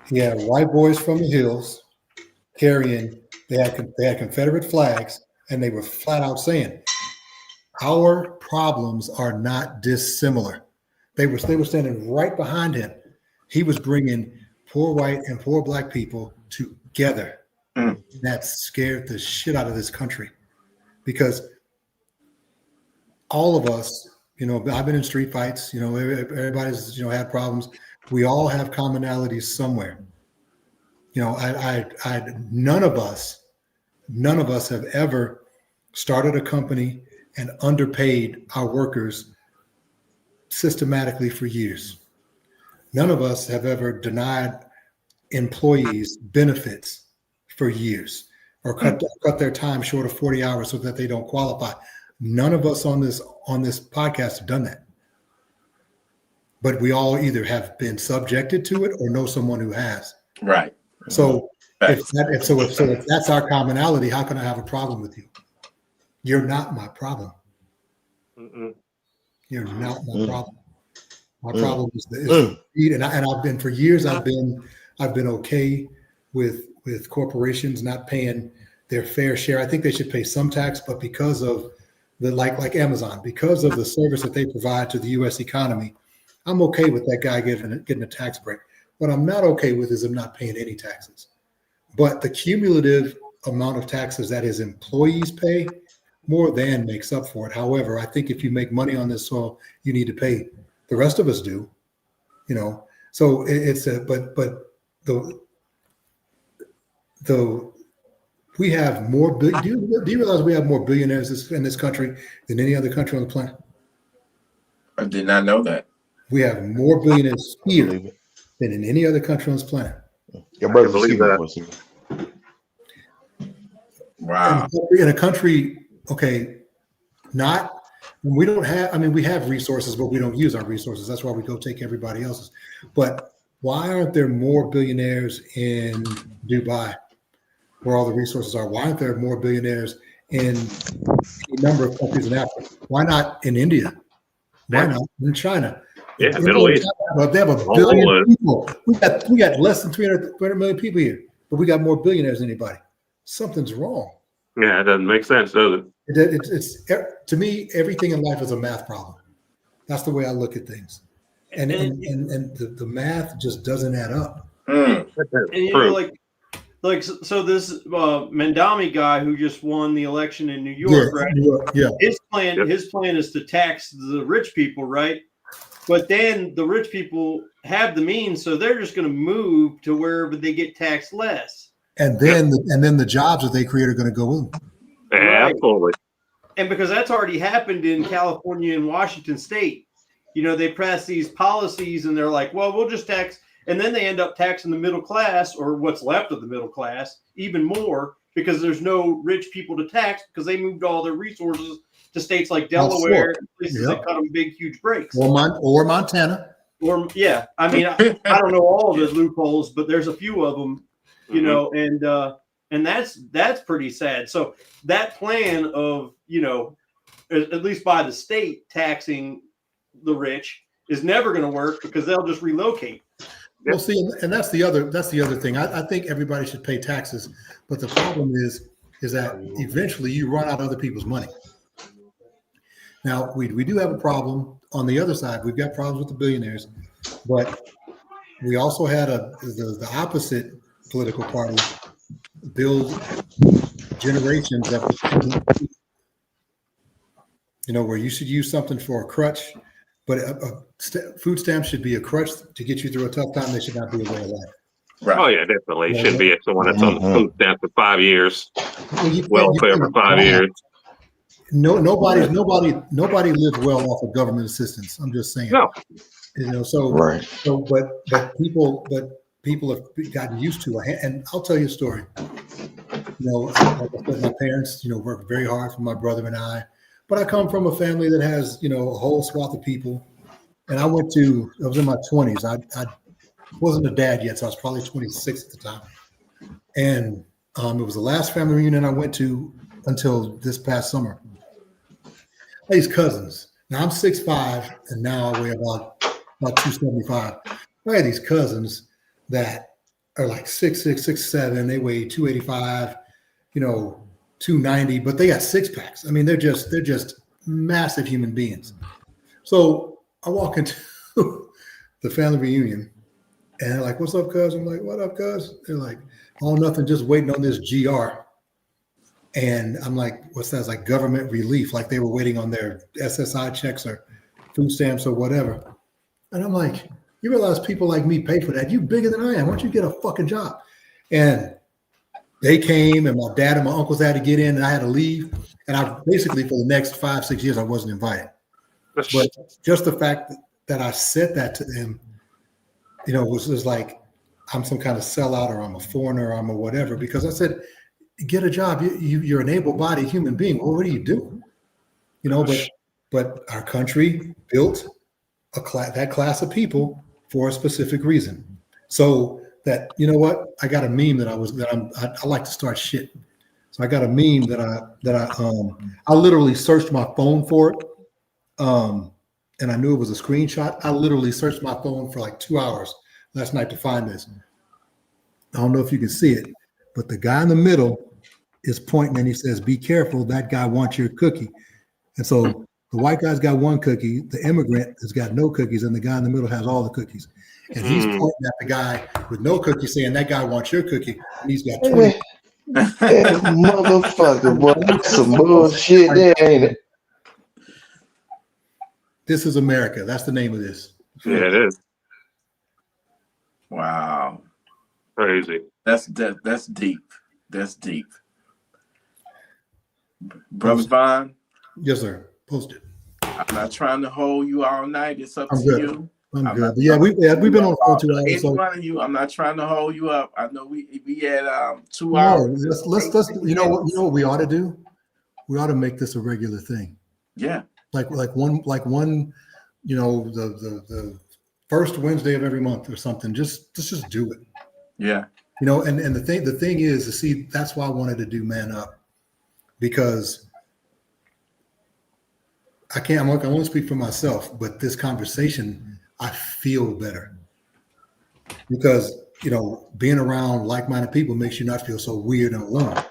He had white boys from the hills carrying, they had Confederate flags, and they were flat out saying, our problems are not dissimilar. They were standing right behind him. He was bringing poor white and poor black people together. That scared the shit out of this country, because all of us, I've been in street fights, everybody's, had problems. We all have commonalities somewhere. None of us have ever started a company and underpaid our workers systematically for years. None of us have ever denied employees benefits for years, or cut their time short of 40 hours so that they don't qualify. None of us on this podcast have done that. But we all either have been subjected to it or know someone who has.
Right.
So if that's our commonality, how can I have a problem with you? You're not my problem. You're not my problem. My problem is the greed, and I've been for years. I've been okay with corporations not paying their fair share. I think they should pay some tax, but because of like Amazon, because of the service that they provide to the U.S. economy, I'm okay with that guy getting a tax break. What I'm not okay with is him not paying any taxes. But the cumulative amount of taxes that his employees pay more than makes up for it. However, I think if you make money on this soil, you need to pay. The rest of us do, So we have more. Do you realize we have more billionaires in this country than any other country on the planet?
I did not know that.
We have more billionaires here than in any other country on this planet.
Your brother believe that.
Wow.
In a country, okay, we don't have. I mean, we have resources, but we don't use our resources. That's why we go take everybody else's. But why aren't there more billionaires in Dubai, where all the resources are? Why aren't there more billionaires in a number of countries in Africa. Why not in India? Why not in China?
Yeah, Middle East.
They have a billion people. We got less than 300 million people here, but we got more billionaires than anybody. Something's wrong.
Yeah, it doesn't make sense, does it?
It's to me, everything in life is a math problem. That's the way I look at things, and the math just doesn't add up.
And you know, like so this Mandami guy who just won the election in New York, right?
Yeah.
His plan is to tax the rich people, right? But then the rich people have the means, so they're just going to move to wherever they get taxed less.
And then the jobs that they create are going to go in.
Right. Absolutely.
And because that's already happened in California and Washington State, you know, they pass these policies and they're like, well, we'll just tax. And then they end up taxing the middle class, or what's left of the middle class, even more, because there's no rich people to tax because they moved all their resources to states like Delaware, places that cut them big, huge breaks.
Or Montana.
Or yeah, I mean, I don't know all of the loopholes, but there's a few of them, you know, and that's pretty sad. So that plan of, you know, at least by the state taxing the rich is never going to work because they'll just relocate.
Well, see, and that's the other thing. I think everybody should pay taxes, but the problem is that eventually you run out of other people's money. Now, we do have a problem on the other side. We've got problems with the billionaires, but we also had the opposite political party build generations of, you know, where you should use something for a crutch, but food stamps should be a crutch to get you through a tough time. They should not be a way of life.
Right. Oh yeah, definitely. It shouldn't be someone that's on the food stamp for 5 years, welfare for 5 years.
Nobody lives well off of government assistance. I'm just saying. No. You know, but people have gotten used to it. And I'll tell you a story. You know, like I said, my parents, you know, worked very hard for my brother and I. But I come from a family that has, you know, a whole swath of people. And I was in my 20s. I wasn't a dad yet, so I was probably 26 at the time. And it was the last family reunion I went to until this past summer. These cousins. Now I'm 6'5", and now I weigh about 275. I had these cousins that are like 6'6", 6'7". They weigh 285, you know, 290, but they got six packs. I mean, they're just massive human beings. So I walk into the family reunion, and they're like, "What's up, cuz?" I'm like, "What up, cuz?" They're like, "Oh, nothing, just waiting on this GR." And I'm like, what's that? It's like government relief, like they were waiting on their SSI checks or food stamps or whatever. And I'm like, you realize people like me pay for that? You bigger than I am. Why don't you get a fucking job? And they came, and my dad and my uncles had to get in, and I had to leave. And I basically, for the next 5-6 years, I wasn't invited. But just the fact that I said that to them, you know, was like I'm some kind of sellout, or I'm a foreigner, or I'm a whatever, because I said, get a job. You're an able-bodied human being. Well, what do you do? You know, but our country built that class of people for a specific reason. So that, you know what? I got a meme I like to start shit. So I got a meme I literally searched my phone for it. And I knew it was a screenshot. I literally searched my phone for like 2 hours last night to find this. I don't know if you can see it, but the guy in the middle is pointing and he says, "Be careful, that guy wants your cookie." And so the white guy's got one cookie, the immigrant has got no cookies, and the guy in the middle has all the cookies. And he's pointing at the guy with no cookie saying, "That guy wants your cookie." And he's got 20.
Motherfucker, boy, that's some bullshit there, ain't it?
This is America. That's the name of this.
Yeah, it is.
Wow.
Crazy.
That's deep. That's deep. Brother Vaughn?
Yes, sir. Post it.
I'm not trying to hold you all night. It's up to you.
I'm good. Yeah, we've been on the phone 2 hours.
Any one of you, I'm not trying to hold you up. I know we had 2 hours.
Let's you know what we ought to do? We ought to make this a regular thing.
Yeah.
Like one, you know, the first Wednesday of every month or something. Just do it.
Yeah.
You know, and the thing is, to see, that's why I wanted to do Man Up, because I can't. I won't speak for myself, but this conversation, I feel better because being around like-minded people makes you not feel so weird and alone.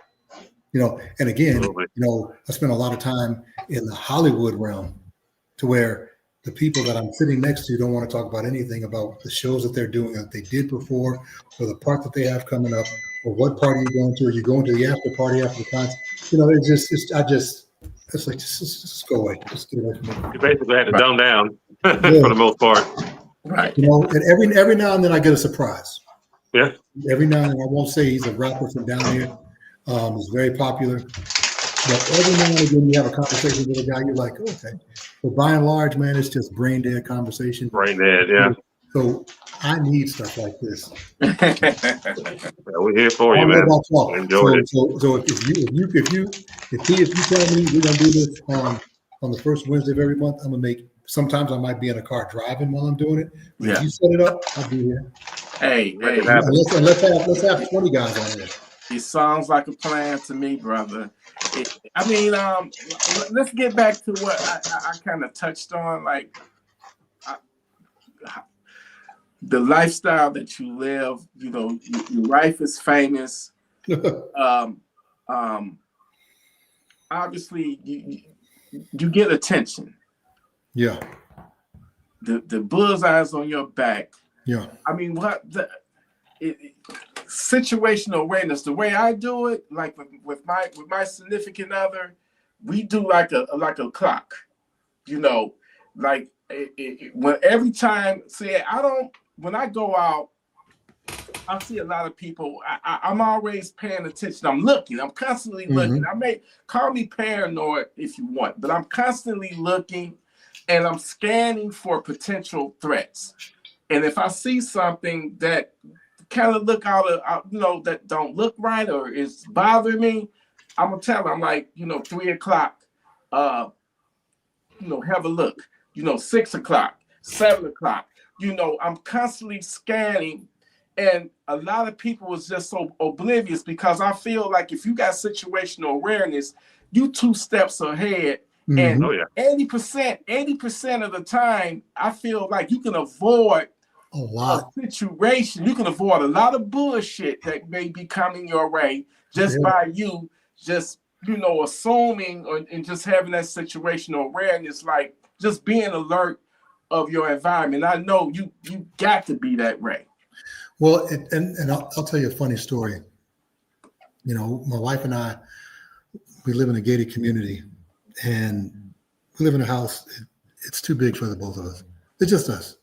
And again, I spent a lot of time in the Hollywood realm to where the people that I'm sitting next to don't want to talk about anything about the shows that they're doing that they did before, or the part that they have coming up, or what party you're going to, or you're going to the after party after the concert. It's like, just go away. Just get away from me.
You basically had to dumb down for the most part.
Right.
And every now and then I get a surprise.
Yeah.
Every now and then, I won't say he's a rapper from down here. He's very popular. But every now and again, you have a conversation with a guy, you're like, okay. But by and large, man, it's just brain dead conversation.
Brain dead, yeah.
So I need stuff like this.
We're here for you, man. Enjoy it.
So if you tell me we're gonna do this on the first Wednesday of every month, I'm gonna make. Sometimes I might be in a car driving while I'm doing it. But if you set it up, I'll be here.
Hey,
let's have 20 guys on there.
It sounds like a plan to me, brother. Let's get back to what I kind of touched on, like the lifestyle that you live. Your wife is famous. Obviously, you get attention.
Yeah.
The bullseyes on your back.
Yeah.
I mean, situational awareness. The way I do it, like with my significant other, we do like a clock. Like when every time. When I go out, I see a lot of people. I'm always paying attention. I'm looking. I'm constantly looking. I may call me paranoid if you want, but I'm constantly looking, and I'm scanning for potential threats. And if I see something that kind of look that don't look right or is bothering me, I'm gonna tell them, like, 3:00, have a look. 6:00, 7:00. I'm constantly scanning, and a lot of people is just so oblivious because I feel like if you got situational awareness, you 2 steps ahead. And 80% of the time, I feel like you can avoid a situation. You can avoid a lot of bullshit that may be coming your way just by you assuming and just having that situational awareness, like just being alert of your environment. I know you got to be that way.
Well, and I'll tell you a funny story. My wife and I, we live in a gated community, and we live in a house. It's too big for the both of us. It's just us.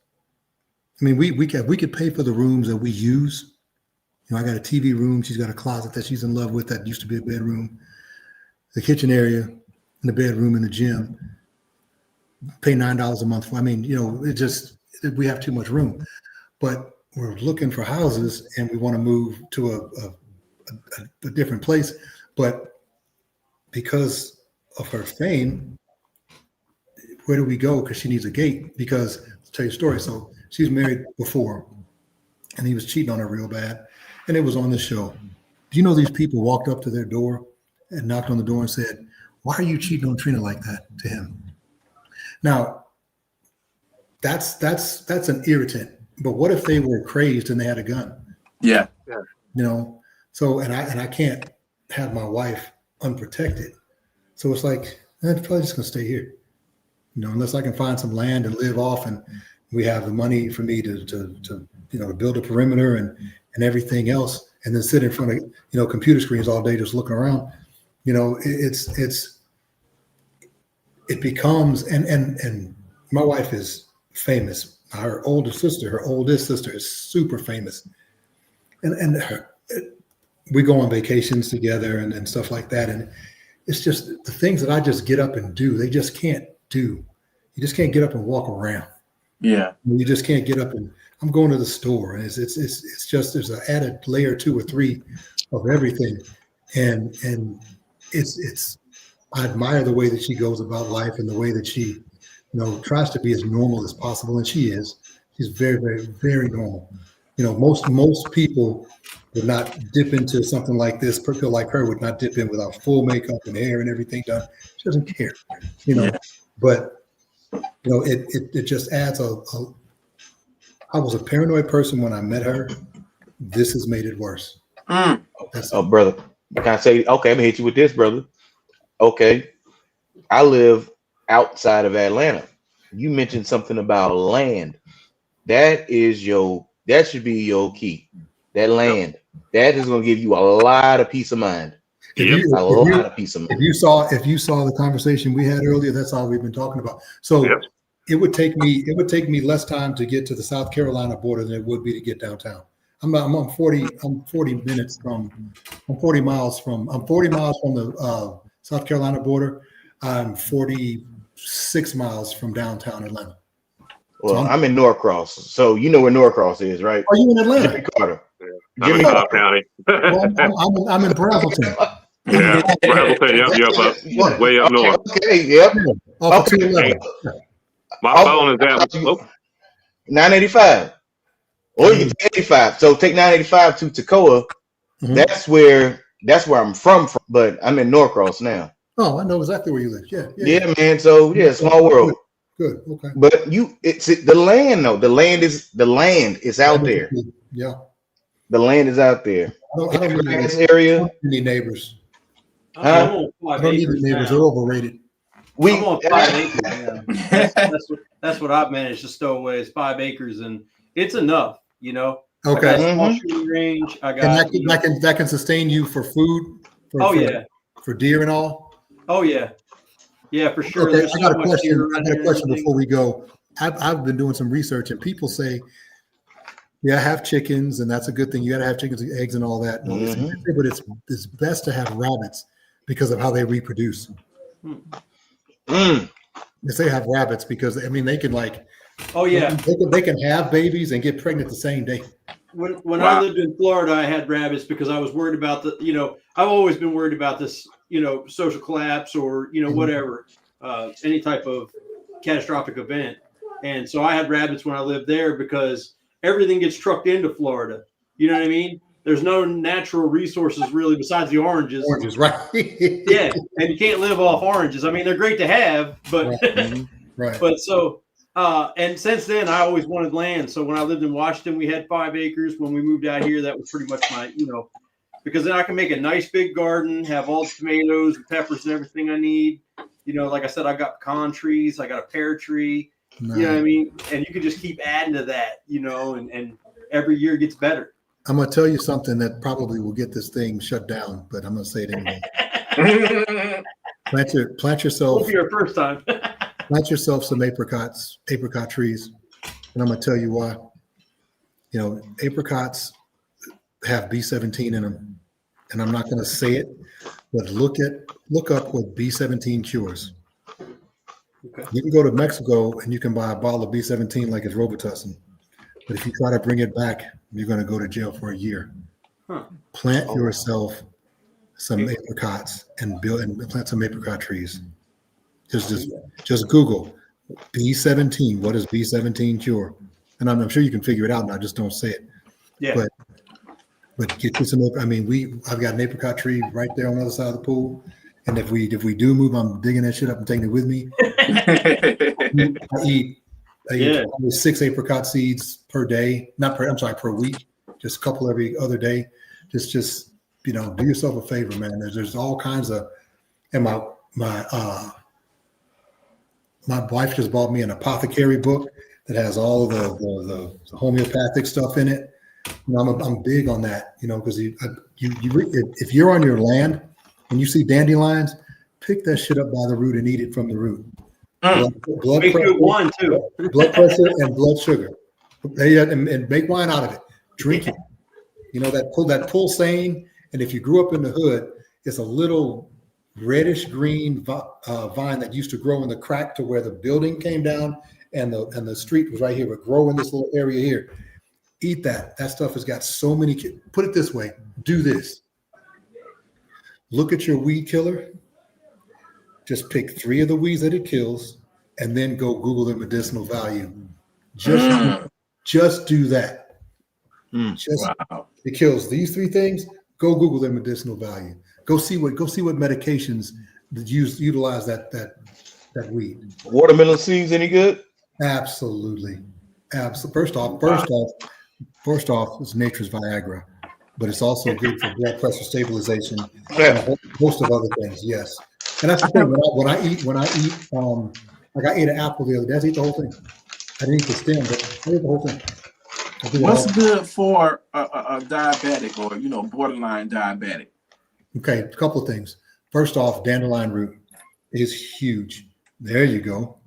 I mean, we could pay for the rooms that we use. I got a TV room. She's got a closet that she's in love with that used to be a bedroom. The kitchen area, and the bedroom, and the gym. Pay $9 a month for. I mean, we have too much room. But we're looking for houses, and we want to move to a different place. But because of her fame, where do we go? Because she needs a gate. Because I'll tell you a story. So she was married before, and he was cheating on her real bad, and it was on the show. Do you know these people walked up to their door and knocked on the door and said, "Why are you cheating on Trina like that?" to him? Now, that's an irritant. But what if they were crazed and they had a gun?
Yeah.
So and I can't have my wife unprotected. So it's like, I'm probably just gonna stay here. Unless I can find some land and live off, and we have the money for me to build a perimeter and everything else, and then sit in front of computer screens all day just looking around. It becomes and my wife is famous. Her oldest sister is super famous, and we go on vacations together and stuff like that. And it's just the things that I just get up and do. They just can't do. You just can't get up and walk around.
Yeah,
you just can't get up and I'm going to the store, and it's just there's an added layer 2 or 3 of everything, and it's I admire the way that she goes about life and the way that she tries to be as normal as possible, and she is. She's very, very, very normal. Most people would not dip into something like this. People like her would not dip in without full makeup and hair and everything done. She doesn't care, you know.
Yeah.
But you know, it just adds I was a paranoid person when I met her. This has made it worse.
Oh, brother, can I say? Okay, I'm gonna hit you with this, brother. Okay, I live outside of Atlanta. You mentioned something about land. That should be your key. That land. That is gonna give you a lot of peace of mind.
Yep.
A lot of peace of mind.
If you saw the conversation we had earlier, that's all we've been talking about. So
Yep.
it would take me less time to get to the South Carolina border than it would be to get downtown. I'm 40 miles from the South Carolina border. I'm 46 miles from downtown Atlanta.
Well, I'm in Norcross, so you know where Norcross is, right?
Are you in Atlanta?
Jimmy Carter.
I'm in Cobb County.
Well, I'm in Brazelton.
Yeah, Brazelton, yep, way up north.
Okay, yep.
Off of 211.
My phone is at
985. Or you can take 85. So take 985 to Toccoa.
Mhm.
That's where I'm from, but I'm in Norcross now.
Oh, I know exactly where you live.
Yeah, man. So yeah, small world.
Good. Okay.
But it's the land though. The land is out there.
Yeah.
The land is out there.
I don't need
This area.
any neighbors.
I'm on
I
5
don't need
acres
neighbors.
now.
They're overrated.
I'm on 5 acres now. That's what I've managed to stow away is 5 acres, and it's enough, you know.
Okay.
I got a small shooting range. I got
And that can sustain you for food. For deer and all.
Oh yeah, for sure.
Okay,
There's
I got
so
a
much
question.
deer
I
around
got a
here
question
and everything.
before we go. I've been doing some research, and people say, "Yeah, have chickens, and that's a good thing. You got to have chickens, eggs, and all that." But it's best to have rabbits because of how they reproduce. They say have rabbits because they can
Oh yeah.
they can have babies and get pregnant the same day.
When I lived in Florida, I had rabbits because I was worried about I've always been worried about this, social collapse or, whatever, any type of catastrophic event. And so I had rabbits when I lived there because everything gets trucked into Florida. You know what I mean? There's no natural resources really besides the oranges.
Oranges, right?
Yeah. And you can't live off oranges. I mean, they're great to have, but,
right.
But so, and since then, I always wanted land. So when I lived in Washington, we had 5 acres. When we moved out here, that was pretty much my, because then I can make a nice big garden, have all the tomatoes and peppers and everything I need. Like I said, I got pecan trees, I got a pear tree.
Nice.
You know what I mean? And you can just keep adding to that, and every year gets better.
I'm going to tell you something that probably will get this thing shut down, but I'm going to say it anyway. Plant yourself.
Won't be your first time.
Plant yourself some apricot trees, and I'm going to tell you why. Apricots have B17 in them, and I'm not going to say it, but look up what B17 cures.
Okay.
You can go to Mexico and you can buy a bottle of B17 like it's Robitussin, but if you try to bring it back, you're going to go to jail for a year.
Huh.
Plant yourself some apricots and plant some apricot trees. Just Google B17. What does B17 cure? And I'm sure you can figure it out now. Just don't say it.
Yeah.
But get you some. I've got an apricot tree right there on the other side of the pool. And if we do move, I'm digging that shit up and taking it with me. I eat probably 6 apricot seeds per day. Per week. Just a couple every other day. Just do yourself a favor, man. There's all kinds of. And my wife just bought me an apothecary book that has all of the homeopathic stuff in it. I'm big on that, because if you're on your land and you see dandelions, pick that shit up by the root and eat it from the root. Blood
Make
pressure,
good wine too.
blood pressure and blood sugar. And make wine out of it. Drink it. That pulsane. And if you grew up in the hood, it's a little reddish green vine that used to grow in the crack to where the building came down and the street was right here, but grow in this little area here. Eat that. That stuff has got so many. Put it this way. Do this. Look at your weed killer. Just pick 3 of the weeds that it kills, and then go Google the medicinal value. Just do that.
Wow.
It kills these 3 things. Go Google their medicinal value. Go see what medications that utilize that weed.
Watermelon seeds any good?
Absolutely. First off, it's nature's Viagra, but it's also good for blood pressure stabilization and a whole host of other things. Yes, and that's the thing. When I eat, like I ate an apple the other day. I ate the whole thing. I didn't eat the stem, but I ate the whole thing.
What's good for a diabetic or borderline diabetic?
Okay, a couple of things. First off, dandelion root is huge. There you go.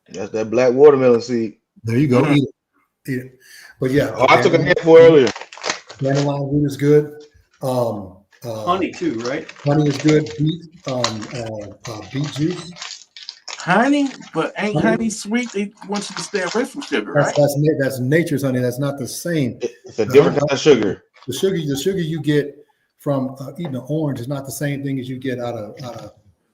That's that black watermelon seed.
There you go. Eat it. But yeah,
I took a handful earlier.
dandelion root is good.
Honey too, right?
Honey is good. Beet juice.
Honey, but ain't honey sweet? They want you to stay away from sugar, right?
That's nature's honey. That's not the same.
It's a different kind of sugar.
The sugar you get from eating an orange is not the same thing as you get out of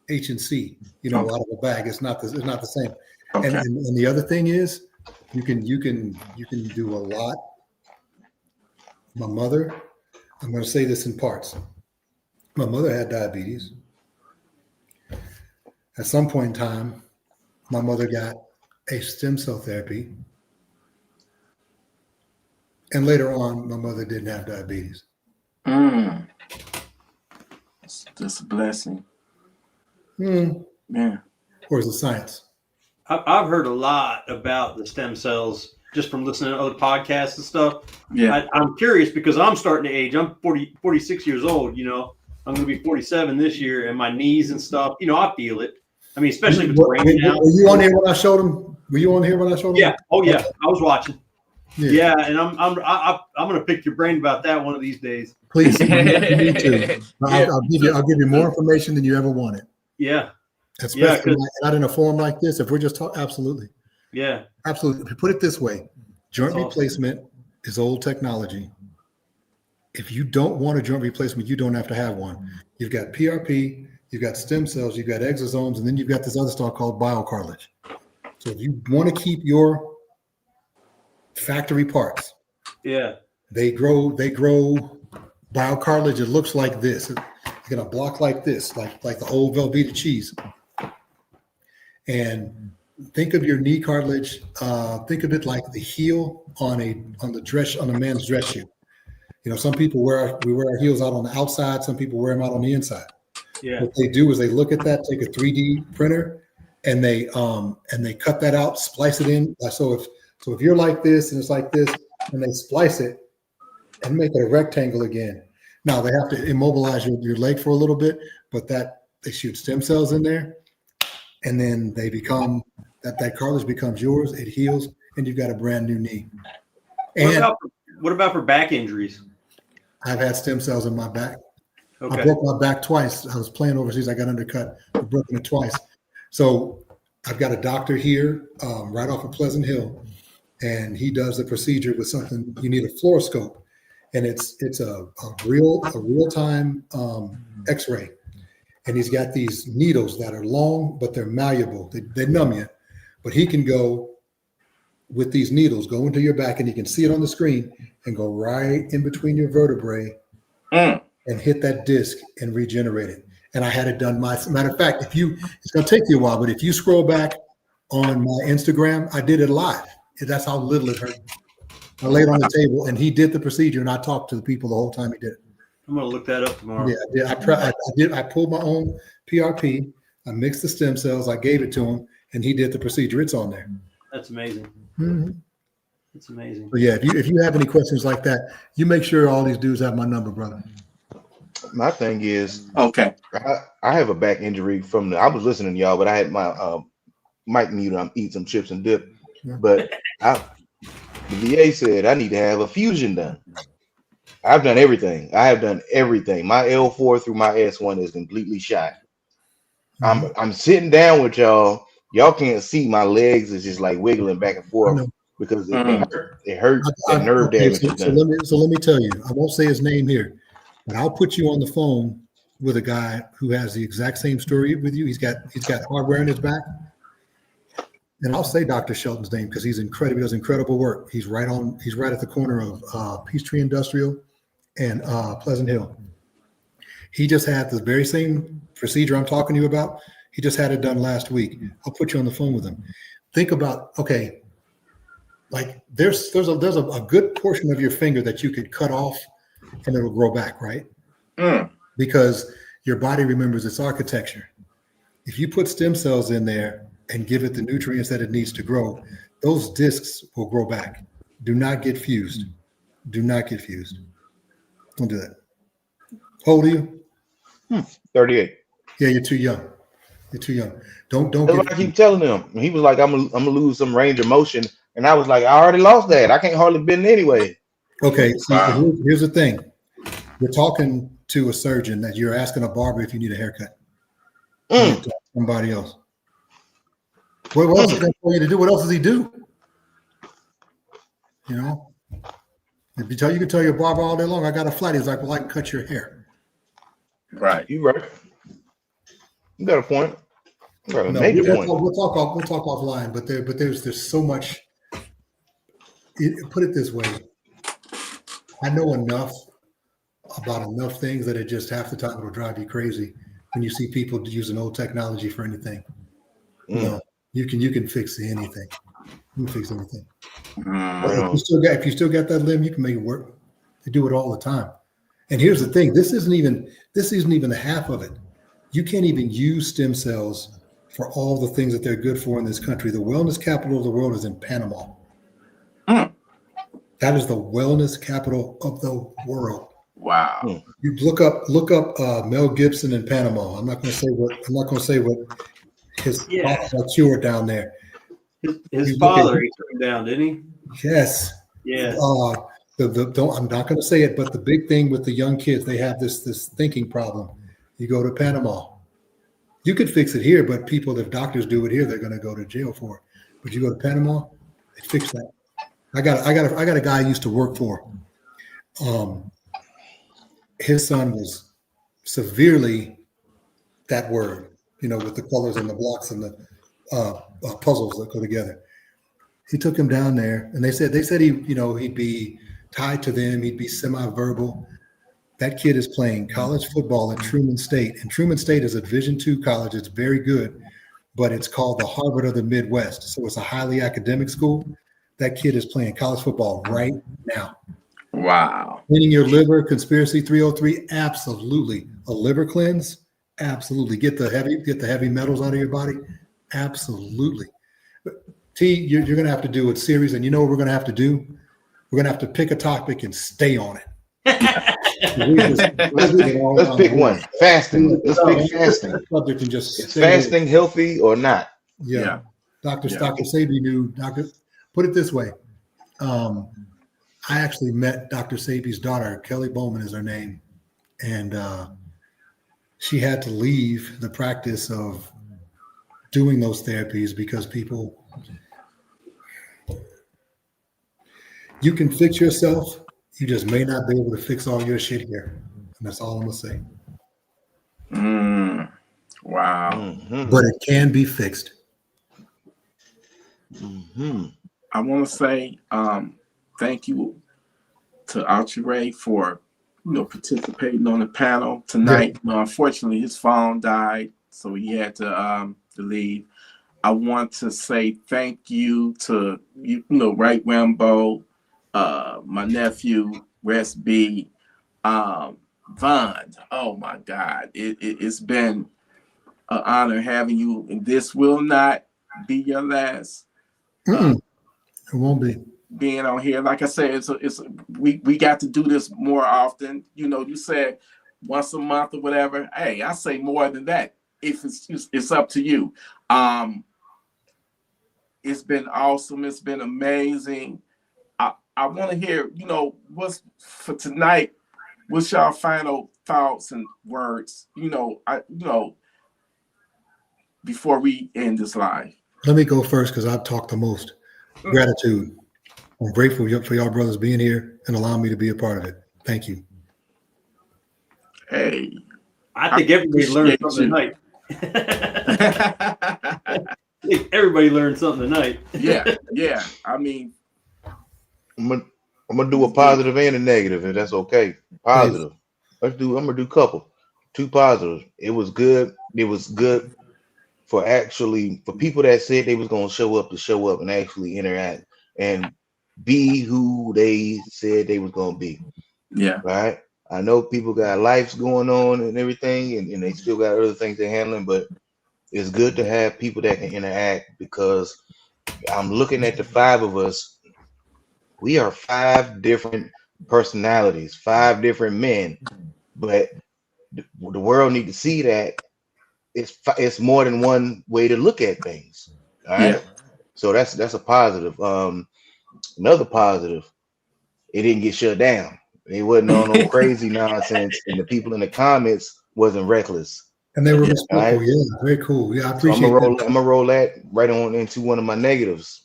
H&C. Out of a bag. It's not the same.
Okay.
And the other thing is, you can do a lot. My mother, I'm going to say this in parts. My mother had diabetes. At some point in time, my mother got a stem cell therapy. And later on, my mother didn't have diabetes.
It's just a blessing.
Yeah. Or is it science?
I've heard a lot about the stem cells just from listening to other podcasts and stuff.
Yeah.
I'm curious because I'm starting to age. I'm 46 years old. I'm going to be 47 this year, and my knees and stuff, I feel it. I mean, especially with the rain now.
Were you on here when I showed them? Were you on here when I showed them?
Yeah. Oh, yeah. I was watching.
Yeah.
And I'm going to pick your brain about that one of these days.
Please, me too. I'll give you more information than you ever wanted.
Yeah.
Especially not in a forum like this. If we're just talking, absolutely.
Yeah.
Absolutely. If you put it this way, joint replacement is old technology. If you don't want a joint replacement, you don't have to have one. You've got PRP, you've got stem cells, you've got exosomes, and then you've got this other stuff called biocartilage. So if you want to keep your factory parts, they grow biocartilage. It looks like this. It's gonna block like this, like the old Velveeta cheese. And think of your knee cartilage. Think of it like the heel on a man's dress shoe. Some people we wear our heels out on the outside. Some people wear them out on the inside.
Yeah.
What they do is they look at that, take a 3D printer, and they cut that out, splice it in. So if you're like this and it's like this, and they splice it and make it a rectangle again. Now they have to immobilize your leg for a little bit, but they shoot stem cells in there, and then they become that cartilage becomes yours. It heals, and you've got a brand new knee. And
what about for back injuries?
I've had stem cells in my back.
Okay.
I broke my back twice. I was playing overseas. I got undercut. I've broken it twice. So I've got a doctor here right off of Pleasant Hill, and he does the procedure with something. You need a fluoroscope, and it's a real-time X-ray. And he's got these needles that are long, but they're malleable. They numb you, but he can go with these needles, go into your back, and you can see it on the screen and go right in between your vertebrae and hit that disc and regenerate it. And I had it done. Matter of fact, it's going to take you a while, but if you scroll back on my Instagram, I did it live. That's how little it hurt. I laid on the table, and he did the procedure, and I talked to the people the whole time he did it.
I'm going to look that up tomorrow.
Yeah, I did. I pulled my own PRP. I mixed the stem cells. I gave it to him, and he did the procedure. It's on there.
That's amazing.
Mm-hmm.
That's amazing.
But yeah, if you have any questions like that, you make sure all these dudes have my number, brother.
My thing is,
okay,
I have a back injury I was listening to y'all, but I had my mic muted. I'm eating some chips and dip, but the VA said I need to have a fusion done. I've done everything. I have done everything. My L4 through my S1 is completely shot. I'm sitting down with y'all. Y'all can't see my legs is just like wiggling back and forth because it hurt. That nerve damage.
So let me tell you. I won't say his name here, but I'll put you on the phone with a guy who has the exact same story with you. He's got hardware in his back, and I'll say Dr. Shelton's name because he's incredible. He does incredible work. He's right at the corner of Peachtree Industrial and Pleasant Hill. He just had the very same procedure I'm talking to you about. He just had it done last week. I'll put you on the phone with him. Think about, okay, like there's a good portion of your finger that you could cut off and it'll grow back, right? Because your body remembers its architecture. If you put stem cells in there and give it the nutrients that it needs to grow, those discs will grow back. Do not get fused. Do not get fused. Don't do that. How old are you?
38.
Yeah, you're too young. You're too young. Don't
That's
get
what I keep telling him. He was like, I'm gonna lose some range of motion. And I was like, I already lost that. I can't hardly bend anyway.
Okay, see,
Wow.
here's the thing. You're talking to a surgeon that you're asking a barber if you need a haircut. You need to talk to somebody else. What else is he going to tell you to do? What else does he do? You know? If you can tell your barber all day long, I got a flat. He's like, well, I can cut your hair.
Right.
You right. You got a point. You got a
No,
major
we'll
point.
talk offline, but there's so much. Put it this way. I know enough about enough things that it just half the time it'll drive you crazy when you see people using old technology for anything. No, you can fix anything. You can fix anything.
Right
If you still got that limb, you can make it work. They do it all the time. And here's the thing: this isn't even the half of it. You can't even use stem cells for all the things that they're good for in this country. The wellness capital of the world is in Panama. That is the wellness capital of the world.
Wow.
You look up Mel Gibson in Panama. I'm not going to say what his father cured down there.
His father, he took him down, didn't he?
Yes.
Yeah.
I'm not going to say it, but the big thing with the young kids, they have this thinking problem. You go to Panama. You could fix it here, but if doctors do it here, they're going to go to jail for it. But you go to Panama, they fix that. I got a guy I used to work for. His son was severely that word, with the colors and the blocks and the puzzles that go together. He took him down there, and they said he'd be tied to them. He'd be semi-verbal. That kid is playing college football at Truman State, and Truman State is a Division II college. It's very good, but it's called the Harvard of the Midwest, so it's a highly academic school. That kid is playing college football right now.
Wow.
Cleaning your liver, conspiracy 303, absolutely. A liver cleanse, absolutely. Get the heavy metals out of your body, absolutely. But T, you're going to have to do a series, and you know what we're going to have to do? We're going to have to pick a topic and stay on it.
Let's pick one. Fasting. Let's pick fasting.
Subject and just
is fasting healthy or not?
Yeah. Dr. Sabi knew. Put it this way. I actually met Dr. Sabi's daughter, Kelly Bowman is her name. And she had to leave the practice of doing those therapies because you can fix yourself. You just may not be able to fix all your shit here. And that's all I'm going to say.
Wow.
Mm-hmm.
But it can be fixed.
Mm-hmm.
I want to say thank you to Atumre for participating on the panel tonight.
Yeah.
Unfortunately, his phone died, so he had to leave. I want to say thank you to Right Rambo, my nephew Rest B, Vaughn. Oh my God, it's been an honor having you, and this will not be your last.
It won't be.
Being on here, like I said, we got to do this more often. You said once a month or whatever. Hey, I say more than that. If it's up to you. It's been awesome. It's been amazing. I want to hear, what's for tonight. What's y'all final thoughts and words? Before we end this live.
Let me go first because I've talked the most. Gratitude. I'm grateful for y'all brothers being here and allowing me to be a part of it. Thank you.
Hey,
I think everybody learned something tonight. think everybody learned something tonight.
Yeah. I mean,
I'm gonna do a positive and a negative, if that's okay. Positive. I'm gonna do couple. Two positives. It was good. It was good for people that said they was gonna show up and actually interact and be who they said they was gonna be.
yeah.
Right? I know people got lives going on and everything, and they still got other things they're handling, but it's good to have people that can interact, because I'm looking at the five of us. We are five different personalities, five different men, but the world need to see that it's more than one way to look at things. All
Yeah.
right. So that's a positive. Another positive, it didn't get shut down. It wasn't on no crazy nonsense, and the people in the comments wasn't reckless.
And they were
Yeah.
respectful.
Right?
Yeah, very cool. Yeah, I
So
appreciate that.
I'm gonna roll that right on into one of my negatives.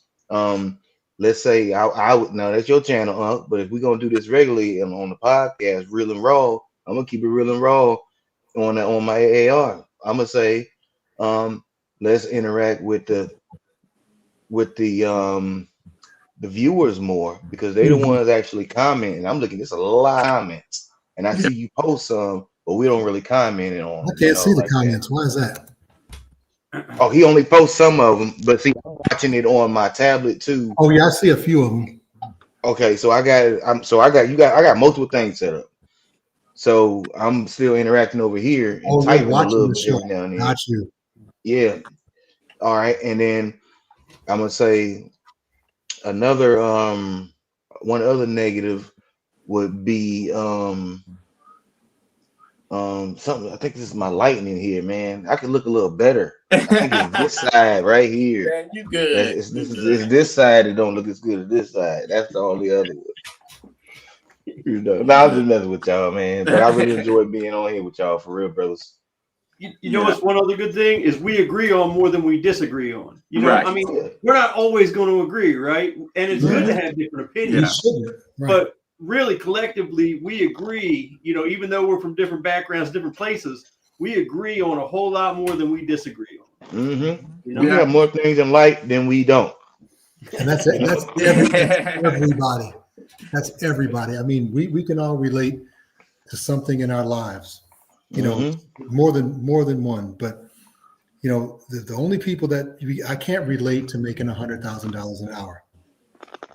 Let's say I would, now that's your channel, but if we're gonna do this regularly and on the podcast, real and raw, I'm gonna keep it real and raw on my AAR. I'm gonna say, let's interact with the viewers more, because they the
Mhm.
ones actually commenting. I'm looking, there's a lot of comments, and I
Yeah.
see you post some, but we don't really comment on
I
them,
can't see the
like that.
comments. Why is that?
Oh, he only posts some of them, but see, I'm watching it on my tablet too.
Oh yeah, I see a few of them.
Okay, so I got multiple things set up. So I'm still interacting over here and
Oh, you're
typing a
watching
little
the
bit
show.
every now and then.
Got you.
Yeah. All right. And then I'm gonna say another one other negative would be something. I think this is my lighting in here, man. I could look a little better. I think it's this side right here.
Man, you good.
It's this side that don't look as good as this side. That's the only other one. No, I'm just messing with y'all, man. But I really enjoy being on here with y'all, for real, brothers.
You know what's one other good thing is we agree on more than we disagree on. You know,
Right.
I mean, we're not always going to agree, right? And it's good to have different
You
opinions.
shouldn't. Right.
But really, collectively, we agree. You know, even though we're from different backgrounds, different places, we agree on a whole lot more than we disagree on.
Mm-hmm.
You know?
We got more things in light than we don't.
And that's it. That's everybody. That's everybody. I mean, we can all relate to something in our lives, you know, more than one. But you know, the only people that I can't relate to making $100,000 an hour.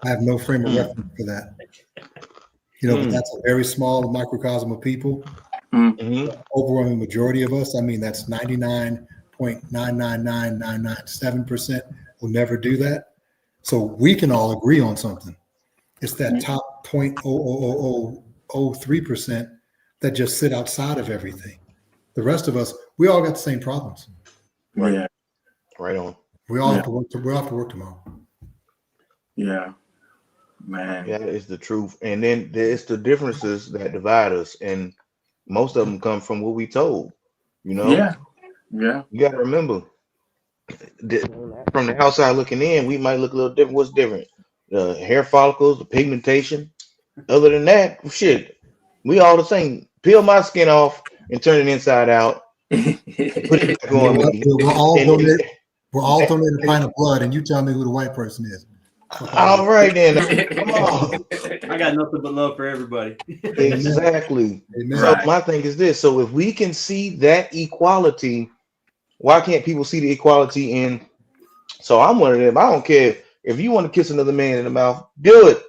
I have no frame of reference for that. You know, but that's a very small microcosm of people. The overwhelming majority of us, I mean, that's 99.999997% will never do that. So we can all agree on something. It's that top 0.00003% that just sit outside of everything. The rest of us, we all got the same problems.
Right.
Yeah.
Right on.
We all have to work. We all have to work tomorrow.
Yeah. Man.
Yeah, it's the truth. And then it's the differences that divide us, and most of them come from what we told. You know.
Yeah. Yeah.
You got to remember, from the outside looking in, we might look a little different. What's different? The hair follicles, the pigmentation. Other than that, shit, we all the same. Peel my skin off and turn it inside out. And put it back on me.
We're all donating a pint of blood, and you tell me who the white person is.
All right then. Come on.
I got nothing but love for everybody.
Exactly.
Amen.
So my thing is this. So if we can see that equality, why can't people see the equality in? So I'm one of them. I don't care if you want to kiss another man in the mouth, do it.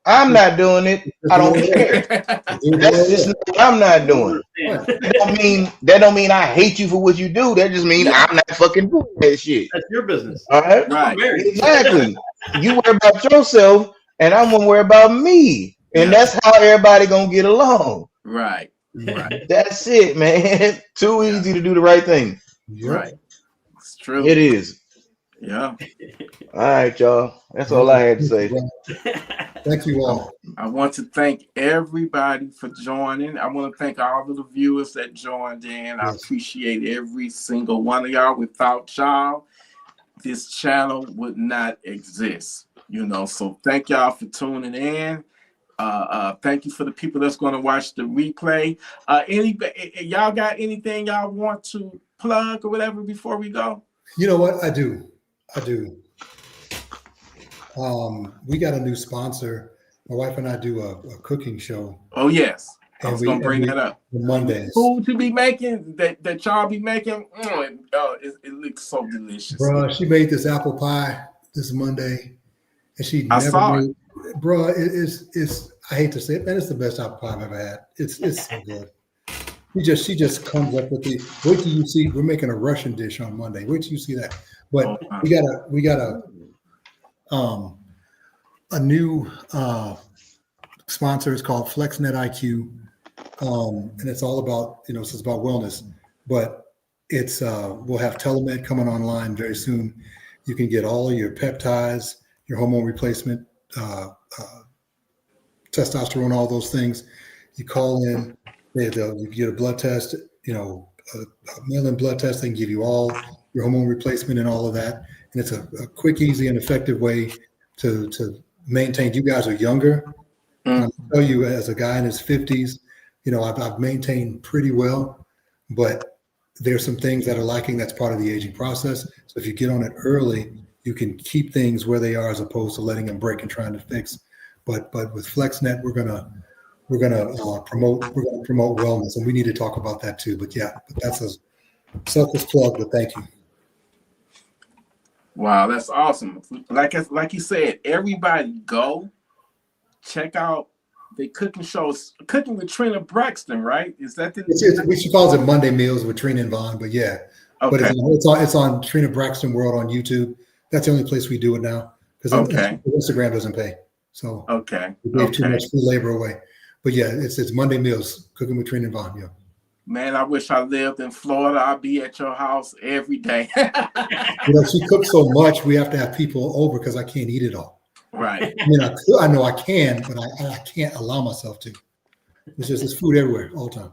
I'm not doing it. I don't care. That's just what I'm not doing. That don't mean I hate you for what you do. That just means I'm not fucking doing that shit.
That's your business.
All right.
Right.
Exactly. You worry about yourself, and I'm gonna worry about me, and that's how everybody gonna get along.
Right. Right.
That's it, man. Too easy to do the right thing.
Right. It's true.
It is.
Yeah.
All right, y'all. That's all I had to say.
Thank you all.
I want to thank everybody for joining. I want to thank all of the viewers that joined in. I appreciate every single one of y'all. Without y'all, this channel would not exist. You know, so thank y'all for tuning in. Thank you for the people that's going to watch the replay. Y'all got anything y'all want to plug or whatever before we go?
You know what? I do. I do. We got a new sponsor. My wife and I do a cooking show.
Oh yes, I
And
was gonna bring that up.
Mondays.
Food you be making that y'all be making, it looks so delicious.
Bro, she made this apple pie this Monday, and she
I
never
saw
made. Bro, it's. I hate to say it, man. It's the best apple pie I've ever had. It's so good. She just comes up with the. Wait till you see. We're making a Russian dish on Monday. Wait till you see that. But we got a new sponsor. It's called FlexNet IQ, and it's all about it's about wellness. But it's we'll have telemed coming online very soon. You can get all your peptides, your hormone replacement, testosterone, all those things. You call in, you get a blood test, a mail-in blood test. They can give you all your hormone replacement and all of that. And it's a quick, easy, and effective way to maintain. You guys are younger. And I'll tell you, as a guy in his 50s, I've maintained pretty well, but there's some things that are lacking. That's part of the aging process. So if you get on it early, you can keep things where they are as opposed to letting them break and trying to fix. But with FlexNet, we're gonna promote wellness, and we need to talk about that too. But that's a selfish plug. But thank you.
Wow, that's awesome. Like you said, everybody go check out the cooking shows. Cooking with Trina Braxton, right? Is that
she calls it Monday Meals with Trina and Vaughn, but yeah. Okay. But it's on Trina Braxton World on YouTube. That's the only place we do it now because Instagram doesn't pay. So we gave too much free labor away. But yeah, it's Monday Meals, Cooking with Trina and Vaughn. Yeah.
Man, I wish I lived in Florida. I'd be at your house every day.
She cooks so much, we have to have people over because I can't eat it all.
Right.
I mean, I know I can, but I can't allow myself to. It's food everywhere all the time.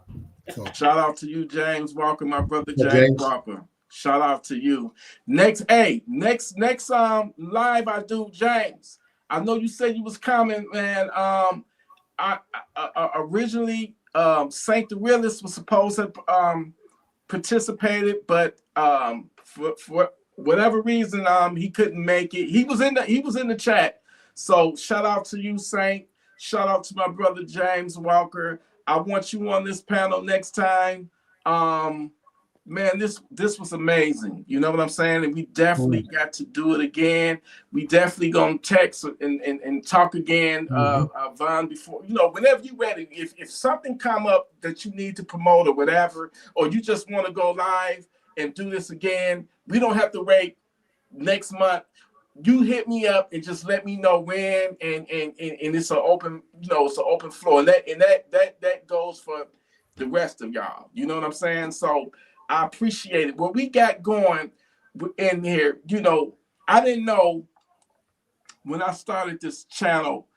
So
shout out to you, James Walker, my brother James Walker. Shout out to you. Next live I do, James. I know you said you was coming, man. I originally Saint the Realist was supposed to participated, but for whatever reason he couldn't make it. He was in the chat. So shout out to you, Saint. Shout out to my brother James Walker. I want you on this panel next time. Man, this was amazing. You know what I'm saying? And we definitely got to do it again. We definitely gonna text and talk again, Vaughn, before, whenever you're ready. If something come up that you need to promote or whatever, or you just want to go live and do this again, we don't have to wait next month. You hit me up and just let me know when, and it's an open, it's an open floor, and that goes for the rest of y'all. You know what I'm saying? So I appreciate it. What we got going in here, I didn't know when I started this channel,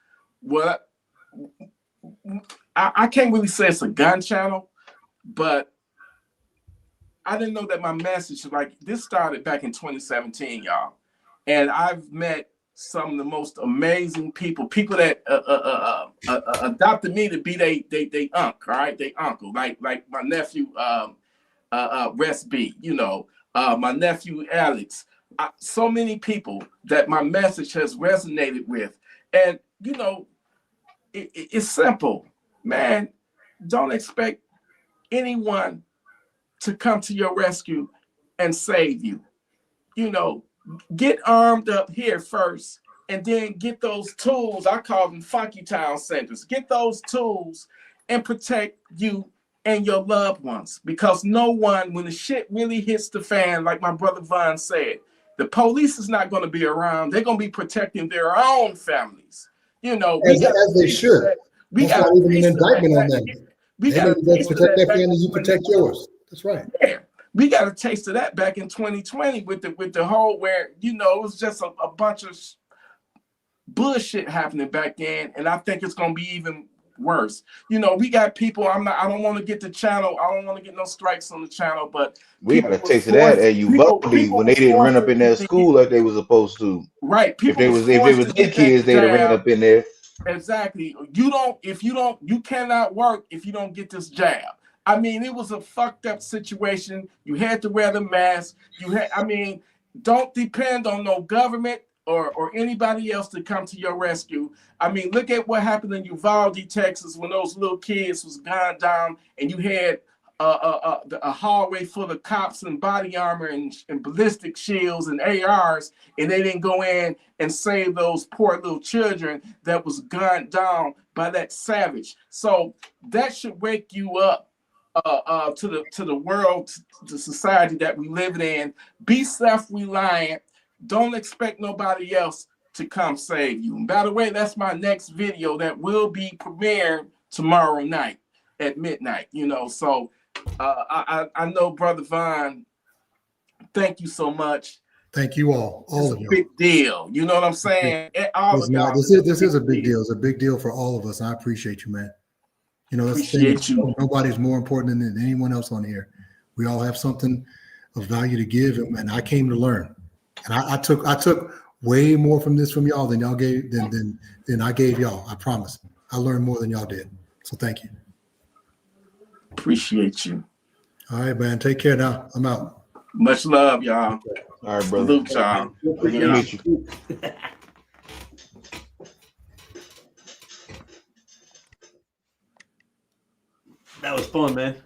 I can't really say it's a gun channel, but I didn't know that my message, this started back in 2017, y'all. And I've met some of the most amazing people that adopted me to be they uncle, right? They uncle, like my nephew, Rest B, my nephew Alex, so many people that my message has resonated with. And it's simple, man. Don't expect anyone to come to your rescue and save you. Get armed up here first, and then get those tools. I call them Funky Town Centers. Get those tools and protect you and your loved ones, because no one, when the shit really hits the fan, like my brother Vaughn said, the police is not going to be around. They're going to be protecting their own families.
As they should. That's not even an indictment on them. They protect their family. You protect yours. That's right.
Yeah. We got a taste of that back in 2020 with the whole where, it was just a bunch of bullshit happening back then. And I think it's going to be even worse. We got people, I don't want to get the channel. I don't want to get no strikes on the channel, but
we got a taste of that at Uvalde when they didn't run up in their school like they were supposed to.
Right.
If it was their kids, they'd have ran up in there.
Exactly. You cannot work if you don't get this jab. I mean, it was a fucked up situation. You had to wear the mask. don't depend on no government or anybody else to come to your rescue. I mean, look at what happened in Uvalde, Texas, when those little kids was gunned down, and you had a hallway full of cops and body armor and ballistic shields and ARs, and they didn't go in and save those poor little children that was gunned down by that savage. So that should wake you up to the world, the society that we live in. Be self-reliant. Don't expect nobody else to come save you. And by the way, that's my next video that will be premiered tomorrow night at midnight. So I know, Brother Vaughn, thank you so much.
Thank you all of you.
Big deal. You know what I'm saying? All of y'all.
This is a big deal. It's a big deal for all of us. I appreciate you, man.
Appreciate you.
Nobody's more important than anyone else on here. We all have something of value to give, and I came to learn. And I took way more from y'all than y'all gave than I gave y'all. I promise. I learned more than y'all did. So thank you.
Appreciate you.
All right, man. Take care now. I'm out.
Much love, y'all.
All right, brother.
Salute, y'all.
Good to meet you.
That was fun, man.